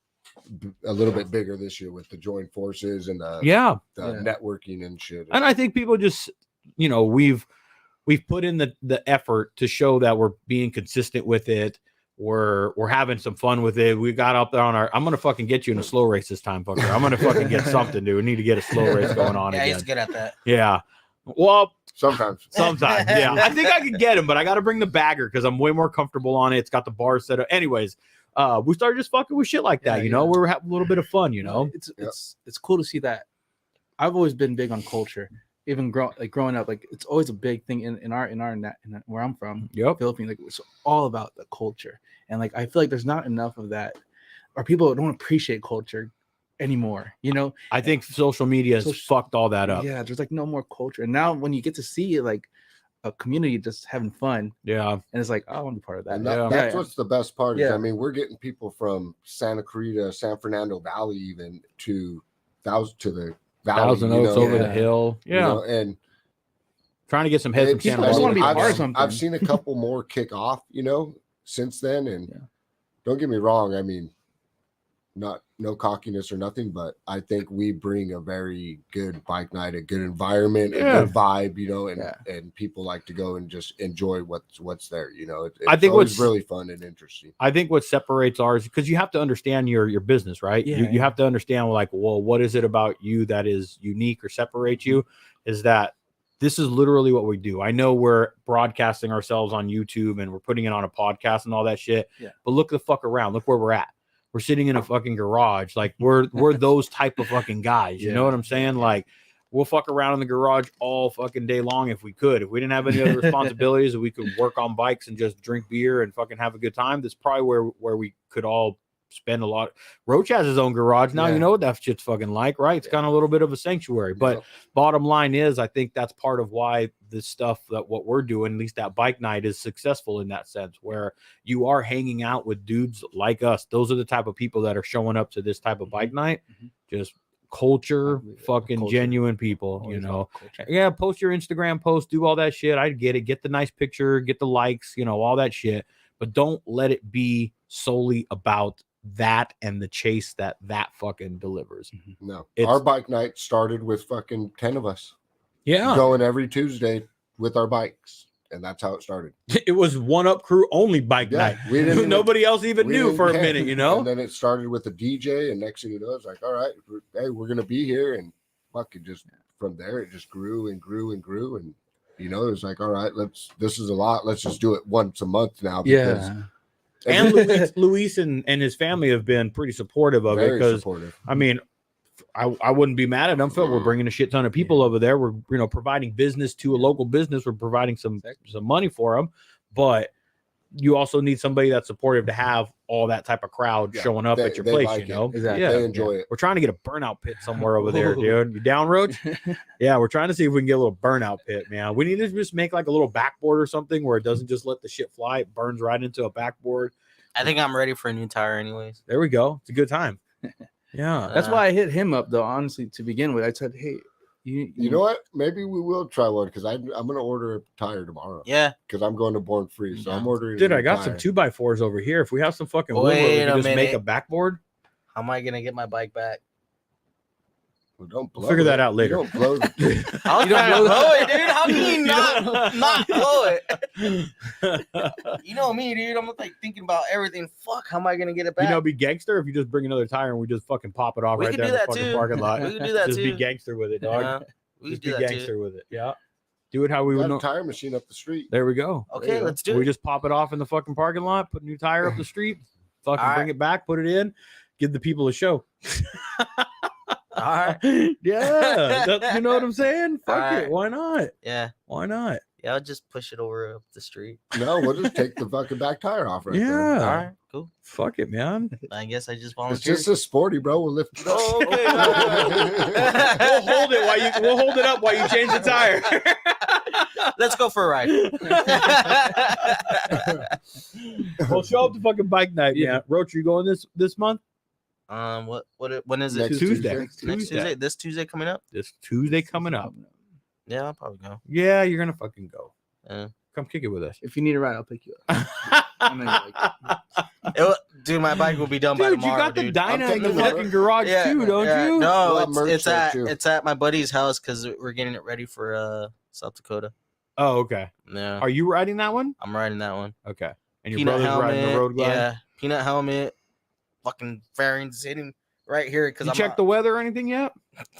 a little bit bigger this year with the joint forces and the yeah. networking and shit. And I think people just, we've put in the effort to show that we're being consistent with it. We're having some fun with it. We got up there I'm gonna fucking get you in a slow race this time, fucker. I'm gonna fucking get something, dude. We need to get a slow race going on Yeah, he's again. good at that. Yeah. Well, Sometimes. sometimes, yeah. I think I could get him, but I got to bring the bagger because I'm way more comfortable on it. It's got the bar set up. Anyways, we started just fucking with shit like that. Yeah, We were having a little bit of fun. It's cool to see that. I've always been big on culture. Even growing up, like it's always a big thing in our where I'm from, Yep. Philippines. Like it's all about the culture, and like I feel like there's not enough of that, or people don't appreciate culture anymore. I think social media has fucked all that up. Yeah, there's like no more culture, and now when you get to see like a community just having fun, Yeah. and it's like, oh, I want to be part of that. And Yeah. that's what's the best part. Is, Yeah. I mean, we're getting people from Santa Clarita, San Fernando Valley, even to the Valley. Thousand Oaks over the Yeah. hill. Yeah. You know, and Trying to get some heads from people Santa just wanna Monica. be part of something. I've seen a couple more kick off, since then. And Yeah. don't get me wrong. I mean, no cockiness or nothing, but I think we bring a very good bike night, a good environment, a good vibe, you know, and people like to go and just enjoy what's there, you know. It's I think always really fun and interesting. I think what separates ours, because you have to understand your business, right? You have to understand, like, well, what is it about you that is unique or separates you? Is that this is literally what we do. I know we're broadcasting ourselves on YouTube and we're putting it on a podcast and all that shit, but look the fuck around. Look where we're at. We're sitting in a fucking garage. Like we're those type of fucking guys. You know what I'm saying? Like we'll fuck around in the garage all fucking day long if we could. If we didn't have any other responsibilities and we could work on bikes and just drink beer and fucking have a good time, that's probably where we could all spend a lot. Roach has his own garage now. You know what that shit's fucking like, right? It's kind of a little bit of a sanctuary. But bottom line is, I think that's part of why this stuff, that what we're doing, at least that bike night, is successful in that sense, where you are hanging out with dudes like us. Those are the type of people that are showing up to this type of bike night. Just culture, fucking genuine people, you know. Yeah, post your Instagram post, do all that shit. I get it. Get the nice picture, get the likes, you know, all that shit. But don't let it be solely about that and the chase that fucking delivers. No, our bike night started with fucking 10 of us. Yeah, going every Tuesday with our bikes, and that's how it started. It was one up crew only bike night. We didn't nobody else even knew for a minute, you know. And then it started with a DJ, and next thing you know, it's like, all right, hey, we're gonna be here, and fucking just from there, it just grew and grew and grew, and you know, it was like, all right, this is a lot. Let's just do it once a month now. Because, and Luis and his family have been pretty supportive of it, because I mean, I wouldn't be mad at them. We're bringing a shit ton of people over there. We're, you know, providing business to a local business. We're providing some money for them, but you also need somebody that's supportive to have all that type of crowd showing up at your place. Like, you know, they enjoy it. We're trying to get a burnout pit somewhere over there, dude. You down, Roach? Yeah, we're trying to see if we can get a little burnout pit, man. We need to just make like a little backboard or something where it doesn't just let the shit fly. It burns right into a backboard. I think I'm ready for a new tire, anyways. There we go. It's a good time. Yeah, that's why I hit him up, though. Honestly, to begin with, I said, "Hey, you know what? Maybe we will try one, because I'm gonna order a tire tomorrow. Yeah, because I'm going to Born Free, so I'm ordering. Dude, I got some 2x4s over here. If we have some fucking wood, we can just make a backboard. How am I gonna get my bike back? Well, don't blow figure that out later. You don't blow I was trying to blow it, dude. How can you not blow it? You know me, dude. I'm like thinking about everything. Fuck, how am I gonna get it back? You know, be gangster if you just bring another tire and we just fucking pop it off right there in the fucking parking lot. We can do that just too. Be gangster with it, dog. Yeah, we just can do be that gangster too. with it. Yeah. Do it how we would know. Tire machine up the street. There we go. Okay, let's do it. We just pop it off in the fucking parking lot, put a new tire up the street, fucking bring it back, put it in, give the people a show. All right. Yeah. You know what I'm saying? Fuck it. Why not? Yeah. Why not? Yeah, I'll just push it over up the street. No, we'll just take the fucking back tire off right there. All right, cool. Fuck it, man. I guess I just volunteered. It's just a sporty, bro. We'll lift it up. Oh, okay. We'll hold it up while you change the tire. Let's go for a ride. Well, show up to fucking bike night, man. Roach, you going this month? When is it? Next Tuesday. Next Tuesday. This Tuesday coming up? This Tuesday coming up. Yeah, I'll probably go. Yeah, you're gonna fucking go. Yeah. Come kick it with us. If you need a ride, I'll pick you up. Dude, my bike will be done by tomorrow. You got the dude. dyna in the fucking garage too, don't you? No, it's at my buddy's house because we're getting it ready for South Dakota. Oh, okay. Yeah. Are you riding that one? I'm riding that one. Okay. And your Peanut brother's helmet, riding the road glide? Yeah. Peanut helmet. Fucking fairings hitting right here because you check the weather or anything yet?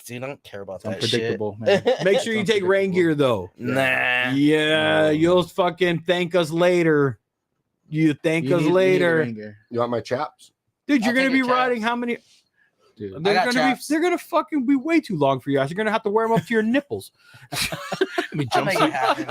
Dude, I don't care about that unpredictable, shit. Man. Make sure you take rain gear though. Nah. Yeah, you'll fucking thank us later. You thank us later. You want my chaps? Dude, you're gonna be riding how many? Dude, they're gonna fucking be way too long for you guys. You're gonna have to wear them up to your nipples. I'll make it happen.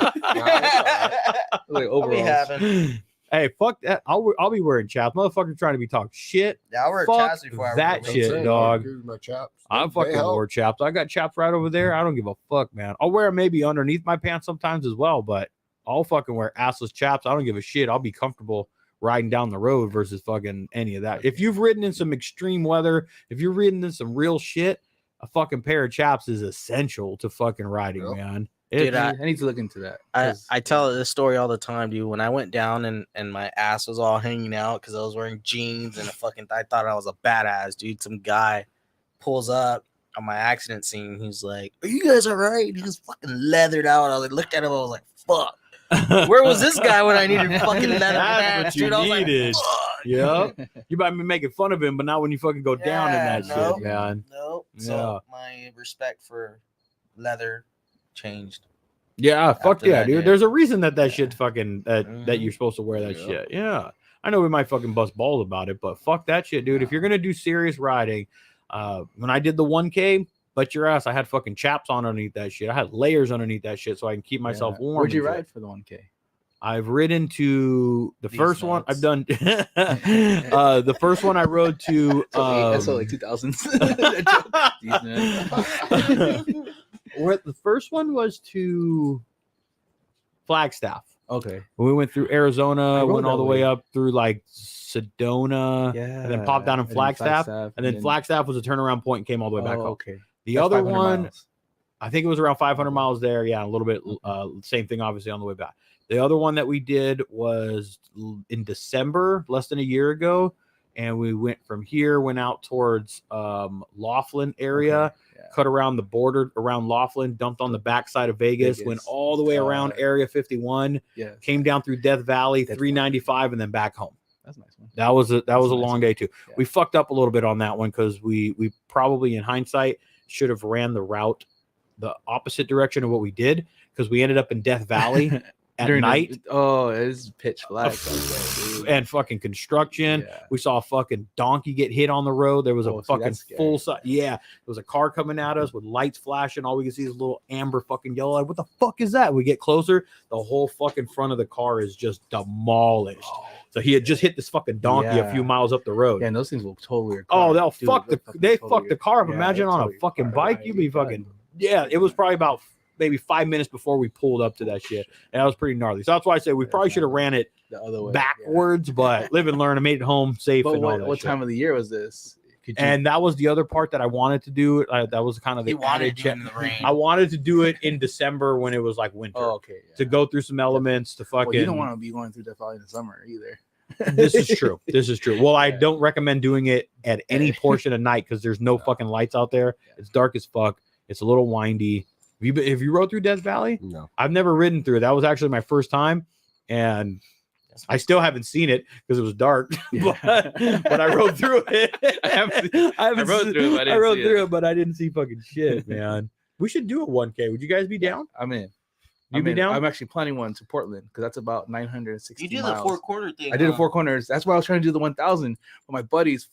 Like, I'll be having. Hey, fuck that. I'll be wearing chaps. Motherfucker trying to be talking shit. Yeah, I wear fuck chaps before I that wear shit, dog. My chaps. I'm fucking wore chaps. I got chaps right over there. I don't give a fuck, man. I'll wear them maybe underneath my pants sometimes as well, but I'll fucking wear assless chaps. I don't give a shit. I'll be comfortable riding down the road versus fucking any of that. If you've ridden in some extreme weather, if you're ridden in some real shit, a fucking pair of chaps is essential to fucking riding, man. Dude, I need to look into that. I tell this story all the time, dude. When I went down and my ass was all hanging out because I was wearing jeans and I thought I was a badass, dude. Some guy pulls up on my accident scene. He's like, "Are you guys all right?" He was fucking leathered out. I was like, looked at him. I was like, "Fuck." Where was this guy when I needed fucking leather That's pants, what you dude? I was needed. like, "Fuck." Yeah. You might be making fun of him, but not when you fucking go down in that nope, shit, man. Nope. So my respect for leather changed. Yeah, fuck After yeah, that, dude. dude. There's a reason that shit's fucking that you're supposed to wear that Yeah. shit. Yeah. I know we might fucking bust balls about it, but fuck that shit, dude. If you're gonna do serious riding, when I did the 1K, but your ass, I had fucking chaps on underneath that shit. I had layers underneath that shit so I can keep myself warm. Where'd you and shit. ride for the 1K? I've ridden to the These first one. I've nuts. done the first one I rode to. That's like 2000s. The first one was to Flagstaff. Okay. We went through Arizona, rode went all that the way way. up through like Sedona, Yeah. and then popped down in Flagstaff. And then Flagstaff was a turnaround point and came all the way back home. Okay. The That's other 500 one, miles. I think it was around 500 miles there. Yeah, a little bit. Same thing, obviously, on the way back. The other one that we did was in December, less than a year ago. And we went from here, went out towards Laughlin area, Okay, yeah. cut around the border around Laughlin, dumped on the backside of Vegas, went all the way around Area 51, came down through Death Valley, 395, and then back home. That's a nice one. That was a long day too. Yeah. We fucked up a little bit on that one because we probably in hindsight should have ran the route the opposite direction of what we did because we ended up in Death Valley at night. It is pitch black. And fucking construction. Yeah. We saw a fucking donkey get hit on the road. There was a fucking full size. Yeah. There was a car coming at us with lights flashing. All we could see is a little amber fucking yellow light. What the fuck is that? We get closer. The whole fucking front of the car is just demolished. So he had just hit this fucking donkey a few miles up the road. Yeah, and those things will totally. They'll fuck they fucked the car up. Imagine on a fucking bike. You'd be fucking. Yeah, it was probably about maybe 5 minutes before we pulled up to that shit. And that was pretty gnarly. So that's why I say we probably should have ran it the other way backwards, but live and learn. I made it home safe. But and all that what shit. time of the year was this? And that was the other part that I wanted to do. That was kind of the added check. I wanted to do it in December when it was like winter. Oh, okay. Yeah. To go through some elements to fucking. Well, you don't want to be going through Death Valley in the summer either. This is true. This is true. Well, I don't recommend doing it at any portion of night because there's no fucking lights out there. It's dark as fuck. It's a little windy. Have you rode through Death Valley? No. I've never ridden through it. That was actually my first time. And I still haven't seen it because it was dark. But I rode through it. I rode through it, but I didn't see fucking shit, man. We should do a 1K. Would you guys be down? I'm in. You be down? I'm actually planning one to Portland because that's about 960 You did miles. the 4 corner thing. I did a 4 corners. That's why I was trying to do the 1,000. But my buddies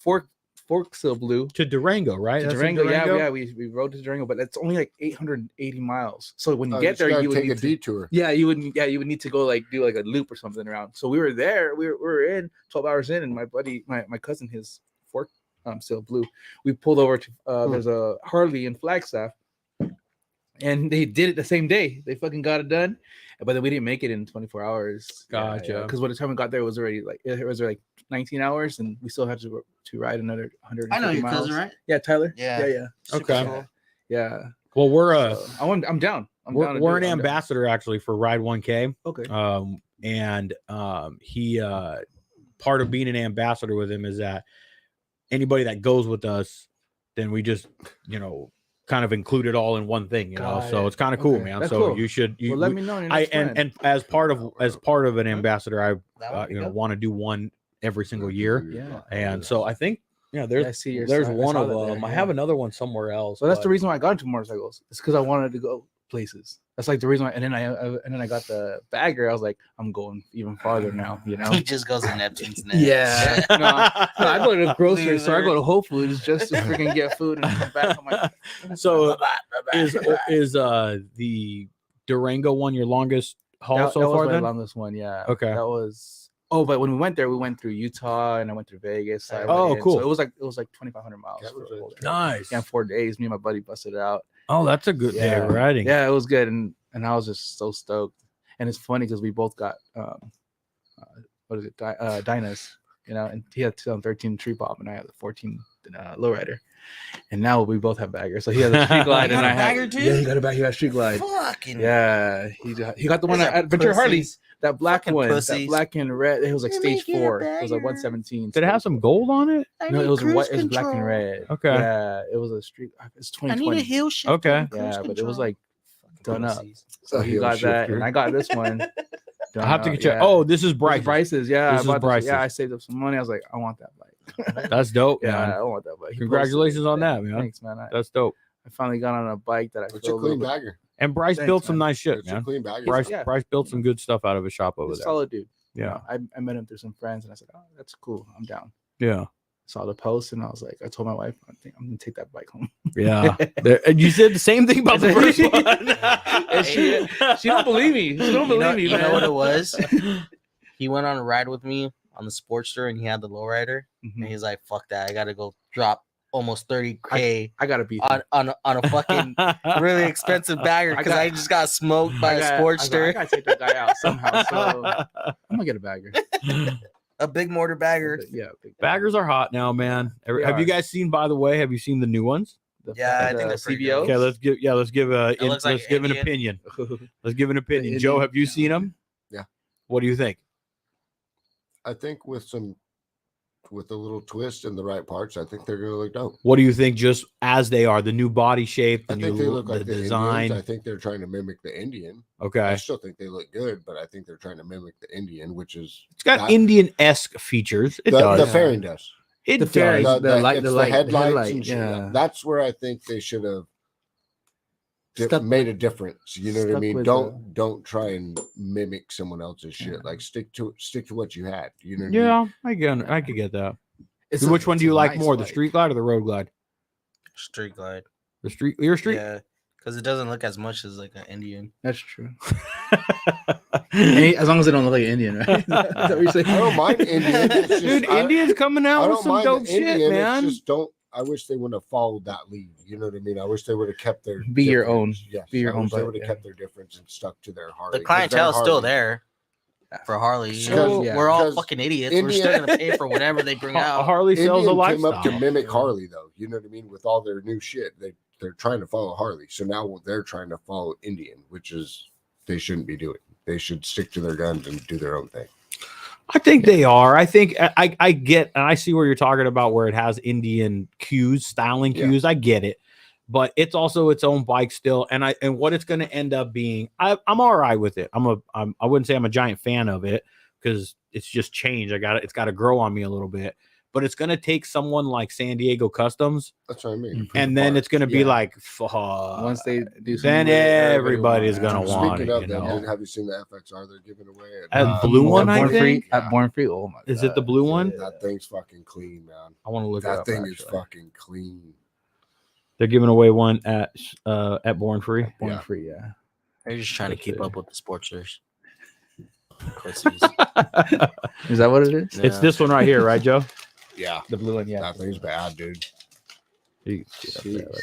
Forksville Blue to Durango, right? To Durango, yeah. We rode to Durango, but it's only like 880 miles. So when you get there, you would take need a detour. You would need to go do like a loop or something around. So we were there. We were in 12 hours in, and my buddy, my cousin, his Forksville Blue. We pulled over to there's a Harley in Flagstaff. And they did it the same day. They fucking got it done, but then we didn't make it in 24 hours. Gotcha. Because by the time we got there, it was already like 19 hours, and we still had to ride another 150 miles. I know your cousin, right? Yeah, Tyler. Yeah. Okay. Cool. Yeah. Well, we're I'm down. We're an ambassador actually for Ride 1K. Okay. And he part of being an ambassador with him is that anybody that goes with us, then we just kind of include it all in one thing, so it's kind of cool, man. That's so cool. You should let me know. And as part of an ambassador, I want to do one every single year. Yeah. And so I think there's one of them. I have another one somewhere else. So that's the reason why I got into motorcycles. It's because I wanted to go places. That's like the reason why. And then I got the bagger. I was like, I'm going even farther now. He just goes to Neptune's Net. Yeah. No, I go to the grocery store. I go to Whole Foods just to freaking get food and come back on my. So is the Durango one your longest haul so far? That was my longest one. Yeah. Okay. That was. Oh, but when we went there, we went through Utah and I went through Vegas. Cool. So it was like 2,500 miles. Nice. Yeah, 4 days. Me and my buddy busted it out. Oh, that's a good day of riding. Yeah, it was good, and I was just so stoked. And it's funny because we both got Dynas, and he had 2013 Tree Pop, and I had the 14 Lowrider. And now we both have baggers. So he has a Street Glide, You and got a I bagger had, too? yeah, he got a bag. He got a Street Glide. Fucking Yeah, he got the one Those are at Ventura Harley. pussies. That black Fucking one, pussies. that black and red. It was like Let stage me get a 4. It was like bagger. 117. Did it have some gold on it? No, it was white. It was black and red. Okay. Yeah, it was a street. It's I need a 2020. hill shifter. Okay. and cruise Yeah, but it was control. like done up. Pussies. So A he heel got that, shifter. and I got this one. done I have to up, get you. yeah. Oh, this is This is Bryce. Bryce's. Yeah, This I is bought this- Bryce's. Yeah, I saved up some money. I was like, I want that bike. That's dope, Yeah, man. I want that bike. He Congratulations posted it. on that, man. Thanks, man. That's dope. I finally got on a bike that I It's a feel a clean little bit. bagger. And Bryce Thanks, built some man. nice shit, It's a man. clean bagger. Bryce, Yeah. Bryce built some good stuff out of his shop over He's a there. solid dude. You Yeah, know, I met him through some friends, and I said, "Oh, that's cool. I'm down." yeah, Saw the post, and I was like, I told my wife, I think I'm gonna take that bike home. yeah. And you said the same thing about the first one. And she don't believe me. She don't believe me, You man. know what it was? He went on a ride with me on the Sportster, and he had the lowrider, and Mhm. he's like, "Fuck that! I gotta go drop almost 30K I gotta beat on a fucking really expensive bagger because I just got smoked by a I Sportster, gotta take that guy out somehow. So I'm gonna get a bagger. a big mortar bagger." Yeah, big Baggers are hot now, man. They Have you are. guys seen? By the way, have you seen the new ones? Yeah, I think they're pretty CVO. Okay, let's give It looks like let's give an Indian. opinion. Let's give an opinion. Indian, Joe, have you yeah. seen them? Yeah. What do you think? I think with a little twist in the right parts, I think they're gonna look dope. What do you think? Just as they are, the new body shape, the I new think they look the like the design. Indians. I think they're trying to mimic the Indian. I Okay, still think they look good, but I think they're trying to mimic the Indian, which is it's got that- Indian-esque features. It the does. fairing does. It The does. fairing. The light- it's the light- the headlights headlight, and shit. yeah. That's where I think they should have Stuck- made a difference. You know what I stuck mean? with Don't try and mimic someone else's shit. Yeah. Like stick to what you had. You know what I mean? Yeah, I could get that. It's Which one do you like nice more, the bike. street glide or the road glide? Street glide. The street, your street. Yeah, because it doesn't look as much as like an Indian. That's true. As long as they don't look like an Indian, right? Is that what you're saying? I don't mind Indian. It's just, Dude, I Indian's coming out with don't some mind dope the shit, Indian, it's man. just I wish they would have followed that lead. You know what I mean? I wish they would have kept their Be your own. difference. Yes, Be your I own wish they bike, would have yeah. kept their difference and stuck to their Harley. The 'cause their clientele's still Harley- there for Harley. You Because- know, yeah, we're all because fucking idiots. We're still Indian- gonna pay for whatever they bring out. Harley sells a Indian came up to lifestyle. mimic Harley, though. You know what I mean? With all their new shit, they're trying to follow Harley. So now they're trying to follow Indian, which is they shouldn't be doing. They should stick to their guns and do their own thing. I think they are. I think I get, and I see where you're talking about where it has Indian cues, styling Yeah. cues. I get it, but it's also its own bike still. And what it's going to end up being, I'm all right with it. I wouldn't say I'm a giant fan of it because it's just changed. It's got to grow on me a little bit. But it's going to take someone like San Diego Customs, That's what I mean. and then it's going to be Yeah. like, Once they do then something with it, everybody's will gonna want it. want Speaking it, of you them, know. dude, have you seen the FXR they're giving away? At Blue one, I Born think? Free, at Born Free. Oh my! Is it the God. blue one? That thing's fucking clean, man. I want to look it That up. thing is actually. fucking clean. They're giving away one at Born Free. Born Yeah. Free, yeah. They're just trying to Let's keep see. up with the Sportsters. Pussies. Is that what it is? It's Yeah. this one right here, right, Joe? Yeah, The blue one, yeah. that thing's bad, dude.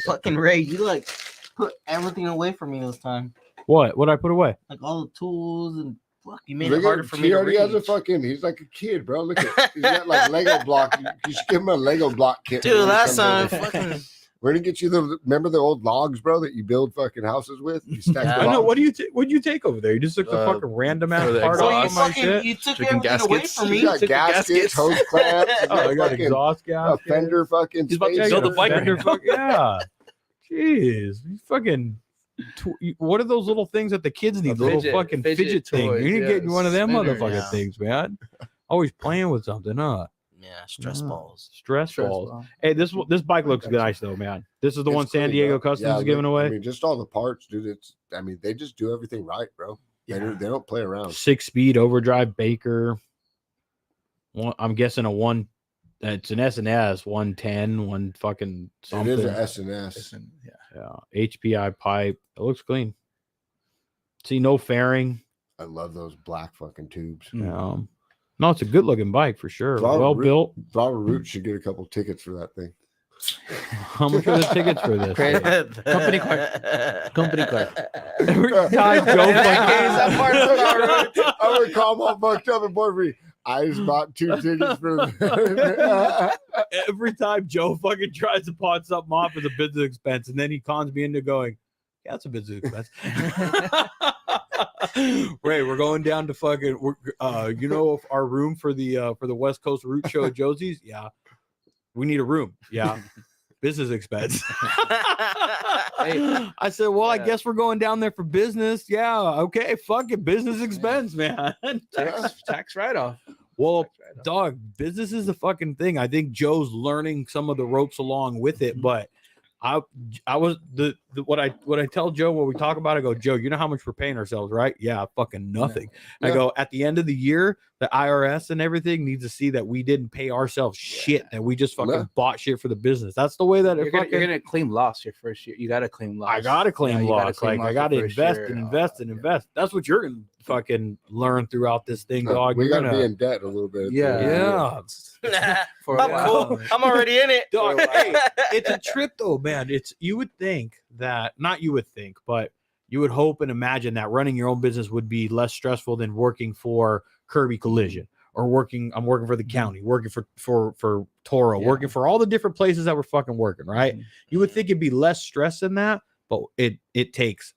Fucking Ray, you like put everything away from me this time. What? What I put away? Like all the tools and fuck, you made Look it harder at, for he me to already has a reach. fucking. He's like a kid, bro. Look at. He's got like Lego block. You should give him a Lego block kit. Dude, when he last comes time, over. fucking. We're gonna get you the. Remember the old logs, bro, that you build fucking houses with? You stack Yeah. the I know. logs. What do you what'd you take over there? You just took the Uh, fucking random ass for the part So off you of my fucking shit. you took Chicken everything away gaskets. from You me. got Took the gaskets, gaskets. hose clamps. You Oh, I got fucking exhaust a gas. fender fucking. He's about to spacer. build a bike right Fender now. fuck- yeah. Jeez, you fucking. What are those little things that the kids need? The little fidget- fucking fidget fidget thing. toys, You need to get yeah, one of them spinner, motherfucking yeah. things, man. Always playing with something, huh? Yeah, stress Yeah. balls. Stress balls. Hey, this bike looks nice though, man. This is the It's one San clean, Diego bro. Customs Yeah, is giving look, away. I mean, just all the parts, dude. They just do everything right, bro. They don't play around. 6-speed overdrive Baker. I'm guessing it's an S&S 110, one fucking It something. is an S&S. Yeah, HPI pipe. It looks clean. See, no fairing. I love those black fucking tubes. No, it's a good looking bike for sure. Throttled Well Root- built. Throttled Roots should get a couple tickets for that thing. How much are the tickets for this? Company card. Company card. Every time Joe In that fucking- case, I'm part of the I would call my fucked up and boy free. I just bought 2 tickets for. Every time Joe fucking tries to pawn something off as a business expense, and then he cons me into going, yeah, that's a business expense. Ray, we're going down to fucking, you know, our room for the West Coast Root Show at Josie's. Yeah, we need a room. Yeah, business expense. I said, well, I guess we're going down there for business. Yeah, okay, fuck it, business expense, man. Tax write-off. Well, dog, business is a fucking thing. I think Joe's learning some of the ropes along with it, but I was what I tell Joe when we talk about it, I go, Joe, you know how much we're paying ourselves, right? Yeah, fucking nothing. Yeah. I go, at the end of the year, the IRS and everything needs to see that we didn't pay ourselves shit, that we just fucking bought shit for the business. That's the way that you're gonna claim loss your first year. You gotta claim loss. I gotta claim loss. Like I gotta invest year. and invest and invest. That's what you're gonna fucking learn throughout this thing, dog. We You're gotta be in debt a little bit. Yeah. I'm cool. I'm already in it. Dog, hey, it's a trip though, man. You would think that, not you would think, but you would hope and imagine that running your own business would be less stressful than working for Kirby Collision or I'm working for the county, working for Toro, working for all the different places that we're fucking working, right? You would think it'd be less stress than that, but it's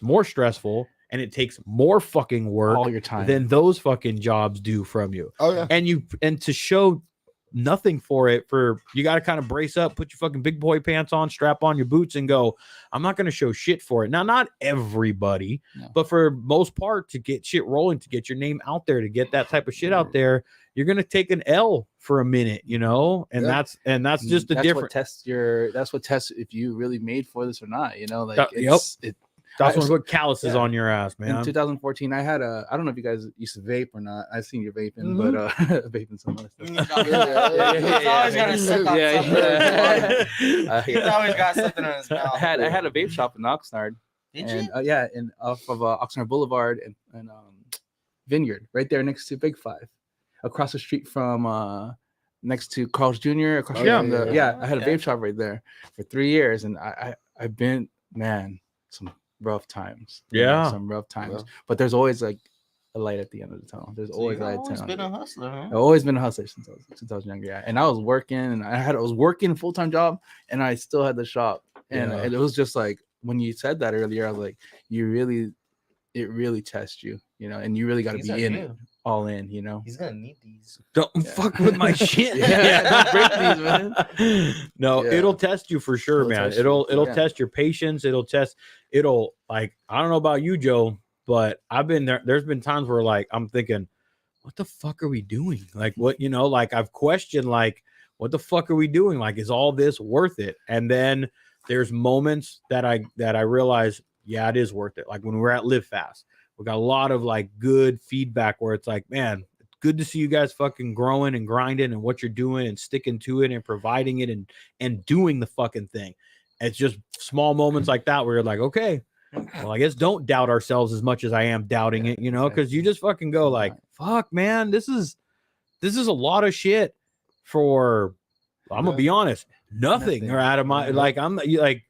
more stressful and it takes more fucking work all your time than those fucking jobs do from you. Oh yeah. And to show nothing for it, you got to kind of brace up, put your fucking big boy pants on, strap on your boots and go, I'm not going to show shit for it. Now, not everybody, but for most part, to get shit rolling, to get your name out there, to get that type of shit out there, you're going to take an L for a minute, you know? And that's just the difference. That's what tests if you really made for this or not, you know? Like that's what calluses on your ass, man. In 2014, I had I don't know if you guys used to vape or not. I've seen you vaping, but vaping some other stuff. He's always got to suck on something. He's always got something in his mouth. I had a vape shop in Oxnard. Did you? Yeah, and off of Oxnard Boulevard and Vineyard, right there next to Big Five, across the street from next to Carl's Jr. Across from I had a vape shop right there for 3 years, and I've been some rough times. Some rough times. But there's always like a light at the end of the tunnel. There's always light at the end. Always been a hustler, huh? I've always been a hustler since I was younger. Yeah. And I was working, and I was working a full-time job, and I still had the shop. And it was just like when you said that earlier, I was like, it really tests you, you know, and you really got to be in it, all in, you know. He's gonna need these. Don't fuck with my shit. Don't break these, man. No, it'll test you for sure, man. It'll test your patience. It'll like, I don't know about you, Joe, but I've been there. There's been times where like I'm thinking, what the fuck are we doing? Like, what, you know, like I've questioned, like, what the fuck are we doing? Like, is all this worth it? And then there's moments that I realize, yeah, it is worth it. Like when we're at Live Fast, we got a lot of like good feedback where it's like, man, it's good to see you guys fucking growing and grinding and what you're doing and sticking to it and providing it and doing the fucking thing. It's just small moments like that where you're like, okay, well, I guess don't doubt ourselves as much as I am doubting it, you know, because you just fucking go like, fuck, man, this is a lot of shit for, I'm gonna be honest, nothing or out of my, like, I'm like,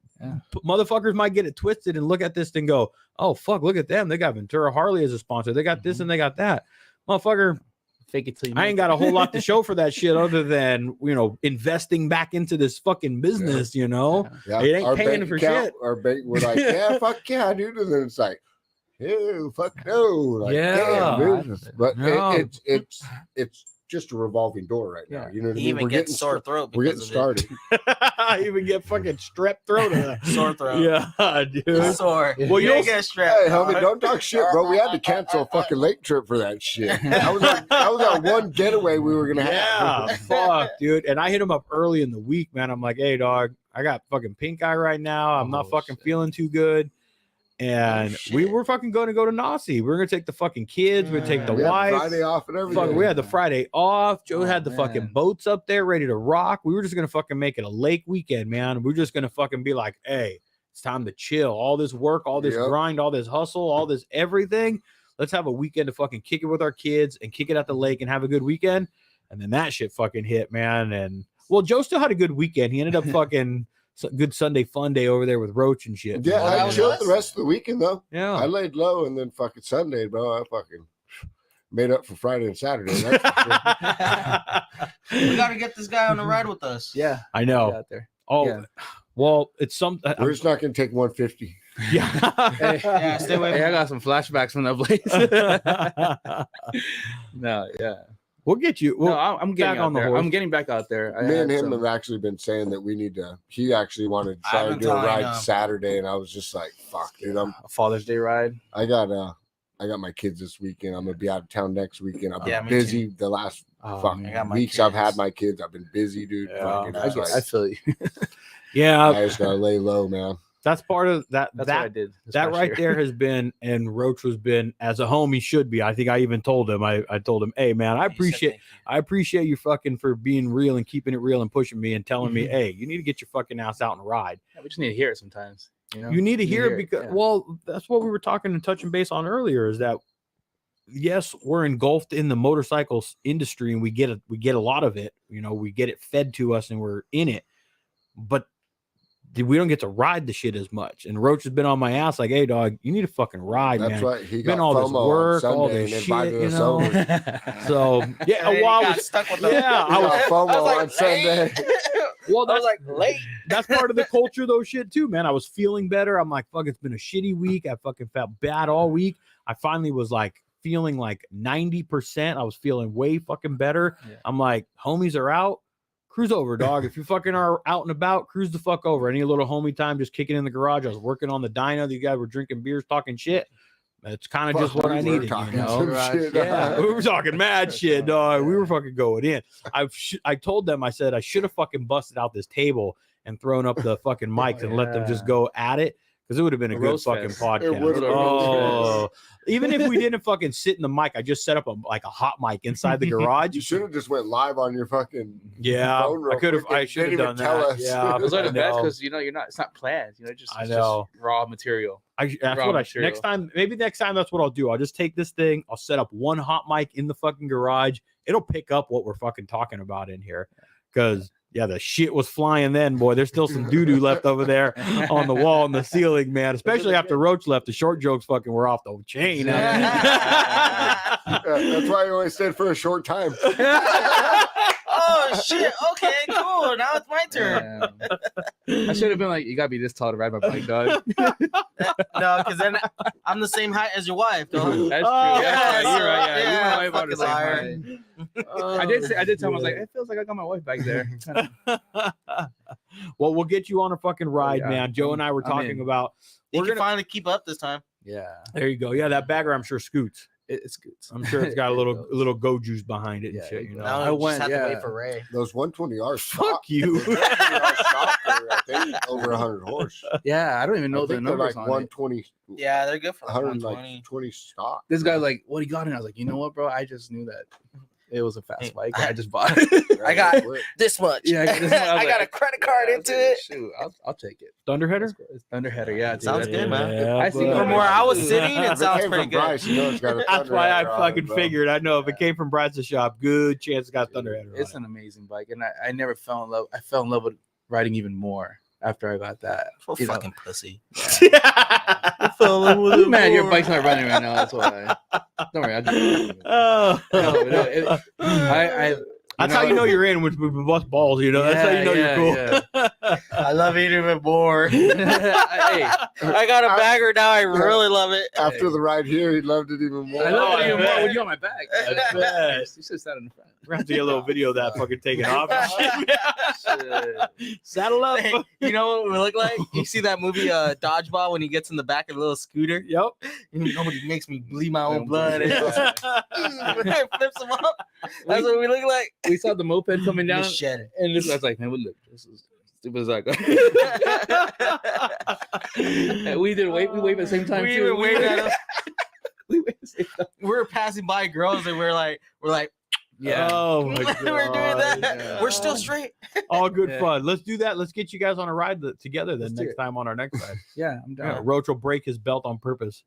motherfuckers might get it twisted and look at this and go, oh fuck, look at them, they got Ventura Harley as a sponsor, they got this and they got that. Motherfucker, fake it till you I ain't got a whole lot to show for that shit other than, you know, investing back into this fucking business, you know. It ain't paying for shit. Our bank, we're like, yeah, fuck yeah, dude. And then it's like, ew, fuck no. Like, damn, but it's just a revolving door right now. You know what I mean? Even get sore throat. We're getting started. I even get fucking strep throat. Sore throat. Yeah, dude. It's sore. Well, you don't get strep. Hey, homie, don't talk shit, bro. We had to cancel a fucking lake trip for that shit. That was our one getaway we were gonna have. Yeah, fuck, dude. And I hit him up early in the week, man. I'm like, hey, dog, I got fucking pink eye right now. I'm not fucking feeling too good. And we were fucking going to go to Nasi. We were going to take the fucking kids. We're going to take the wife. Friday off and everything. We had the Friday off. Joe had the fucking boats up there ready to rock. We were just going to fucking make it a lake weekend, man. We were just going to fucking be like, hey, it's time to chill. All this work, all this grind, all this hustle, all this everything. Let's have a weekend to fucking kick it with our kids and kick it at the lake and have a good weekend. And then that shit fucking hit, man. And well, Joe still had a good weekend. He ended up fucking good Sunday fun day over there with Roach and shit. Yeah, I chilled the rest of the weekend though. Yeah, I laid low and then fucking Sunday, bro. made up for Friday and Saturday. That's for sure. We got to get this guy on the ride with us. Yeah, I know. out there. Oh, Yeah. well, it's some. We're just not going to take 150. Yeah. Hey, Yeah, stay away Hey, from I got some flashbacks from that place. No, yeah. We'll get you. Well, No, I'm getting back out on the there. horse. I'm getting back out there. I Me and had him some- have actually been saying that we need to. He actually wanted to I've try to been do a telling ride him. Saturday, and I was just like, "Fuck, dude, a Father's Day ride. I got my kids this weekend. I'm gonna be out of town next weekend. I've been Yeah, me busy the last Oh, fucking I got my weeks. I've had kids. my kids. I've been busy, dude. Yeah, Fucking, I it's guess. like, I feel you. yeah, I just gotta lay low, man. that's part of that. That's what I that did. this that past right year. there has been, and Roach has been as a homie should be. I think I even told him. I told him, hey man, I appreciate you fucking for being real and keeping it real and pushing me and telling me, hey, you need to get your fucking ass out and ride. Yeah, we just need to hear it sometimes. You know, You need to hear it because, yeah. well, that's what we were talking and touching base on earlier. Is that yes, we're engulfed in the motorcycles industry and we get a lot of it. You know, we get it fed to us and we're in it, but we don't get to ride the shit as much. And Roach has been on my ass like, hey dog, you need to fucking ride, That's man. right. He Been got all this FOMO on work, all Sunday this and shit, invited you us know. over. So yeah, Hey, while I got was stuck with the yeah, He I was got FOMO I was like, on Sunday. well, I was that's like late. that's part of the culture though shit too, man. I was feeling better. I'm like, fuck, it's been a shitty week. I fucking felt bad all week. I finally was like feeling like 90%. I was feeling way fucking better. Yeah. I'm like, homies are out. Cruise over, dog. If you fucking are out and about, cruise the fuck over. I need a little homie time, just kicking in the garage. I was working on the dyno. You guys were drinking beers, talking shit. It's kind of just what I needed, you know. some shit. Yeah, we were talking mad shit, dog. We were fucking going in. I told them, I said I should have fucking busted out this table and thrown up the fucking mics and let them just go at it because it would have been a good roast fucking fest. podcast. It would've been a Oh, even if we didn't fucking sit in the mic, I just set up a hot mic inside the garage. You should have just went live on your fucking Yeah, phone real I could have. quick and I should have didn't done even tell that. us. Yeah, Those are the I best know. because you're not. It's not planned. Just I it's know. just raw material. That's raw what material. next time. Maybe next time that's what I'll do. I'll just take this thing. I'll set up one hot mic in the fucking garage. It'll pick up what we're fucking talking about in here. Because yeah, the shit was flying then, boy. There's still some doo doo left over there on the wall and the ceiling, man. Especially after Roach left, the short jokes fuking were off the chain. Yeah, that's why I always stayed for a short time. Oh shit! Okay, cool. Now it's my turn. I should have been like, you gotta be this tall to ride my bike, dog. No, because then I'm the same height as your wife, though. That's true. Oh, That's right. You're right. Yeah, yeah, you and my wife are the fucking same liar. height. I did tell him, I was like, it feels like I got my wife back there. Well, we'll get you on a fucking ride, yeah. man. Joe and I were I'm talking in. about. You We're can gonna. finally keep up this time. Yeah, There you go. Yeah, that bagger, I'm sure scoots. it's good. I'm sure it's got a little go juice behind it and Yeah, shit. it You know. Now I you went, just have to yeah. wait for Ray. Those 120R Fuck you. I think over 100 horse. Yeah, I don't even know I the think they're numbers like on it. 120, Yeah, they're good for like 120 120. stock. This guy's like, what he got? And I was like, you know what, bro? I just knew that it was a fast Hey, bike. I just bought it. I got Quick. this much. Yeah, I got this much. I was I got like, a credit card into it. Shoot, I'll take it. Thunderheader. It's Thunderheader, yeah. Dude, Sounds that's good, it. man. Yeah, I see but- From where I was sitting, If it sounds came pretty from good. Bryce, you know it's got a That's why I Thunderheader on fucking it, bro. figured. I know if it came from Brad's shop, good chance it got Thunderheader. It's an amazing bike, and I never fell in love. I fell in love with riding even more after I got that. For You know? fucking pussy. I fell in love with it Man, your more. bike's not running right now. That's why. Don't worry. I'll just, Oh. I That's how you know you're in with bust balls. You know, that's how you know you're cool. I love it even more. Hey, I got a bagger now. I really love it. After the ride here, he loved it even more. I love it even more bet. when you on my back. I bet. You should stand in the front. We're gonna have to get a little video of that fucking taking off. Shit. Saddle up. Hey, you know what we look like? You see that movie Dodgeball when he gets in the back of the little scooter? Yep. And nobody makes me bleed my own Own blood. blood. And flips him up. That's what we look like. We saw the moped coming down, Machete. and this guy's like, man, look, this is stupid as that guy. And we wave at the same time We too. even waved at him. We waved at the same time. We were passing by girls and we're like, Yeah. Oh my god. we're doing that. yeah. We're still straight. All good Yeah. fun. Let's do that. Let's get you guys on a ride together then Let's do next it. time on our next ride. Yeah, I'm Yeah, down. Roach will break his belt on purpose.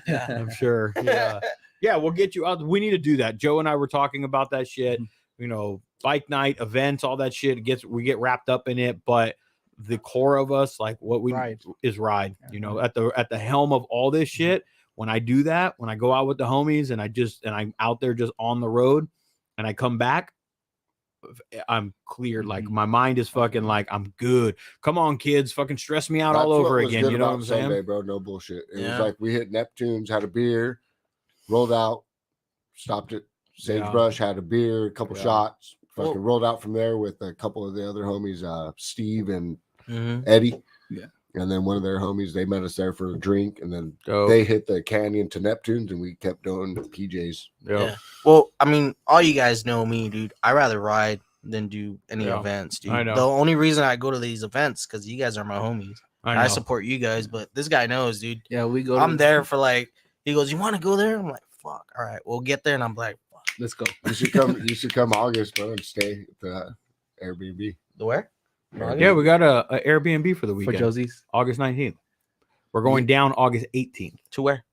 Yeah. I'm sure. Yeah. Yeah, we'll get you out. We need to do that. Joe and I were talking about that shit. You know, bike night, events, all that shit. We get wrapped up in it, but the core of us, like what we Ride. is ride. You know, at the helm of all this shit, when I do that, when I go out with the homies and I'm out there just on the road and I come back, I'm cleared. Like my mind is fucking like, I'm good. Come on, kids, fucking stress me out That's all what over was again. good You know what about I'm saying? Sunday, bro. No bullshit. It was Yeah. like we hit Neptune's, had a beer, rolled out, stopped at Sagebrush, had a beer, a couple shots, fucking rolled out from there with a couple of the other homies, Steve and Eddie. Yeah. And then one of their homies, they met us there for a drink, and then Dope. they hit the canyon to Neptune's, and we kept doing PJs. Yeah. Well, I mean, all you guys know me, dude. I rather ride than do any events, dude. I know. The only reason I go to these events because you guys are my homies. I know. I support you guys, but this guy knows, dude. Yeah, we go. I'm there for like. He goes, "You want to go there?" I'm like, "Fuck, all right, we'll get there." And I'm like, "Fuck, Let's go. You should come. You should come August, bro, and stay at the Airbnb. the where?" Yeah, we got a Airbnb for the For weekend. Josie's. August 19th. We're going down August 18th. To where?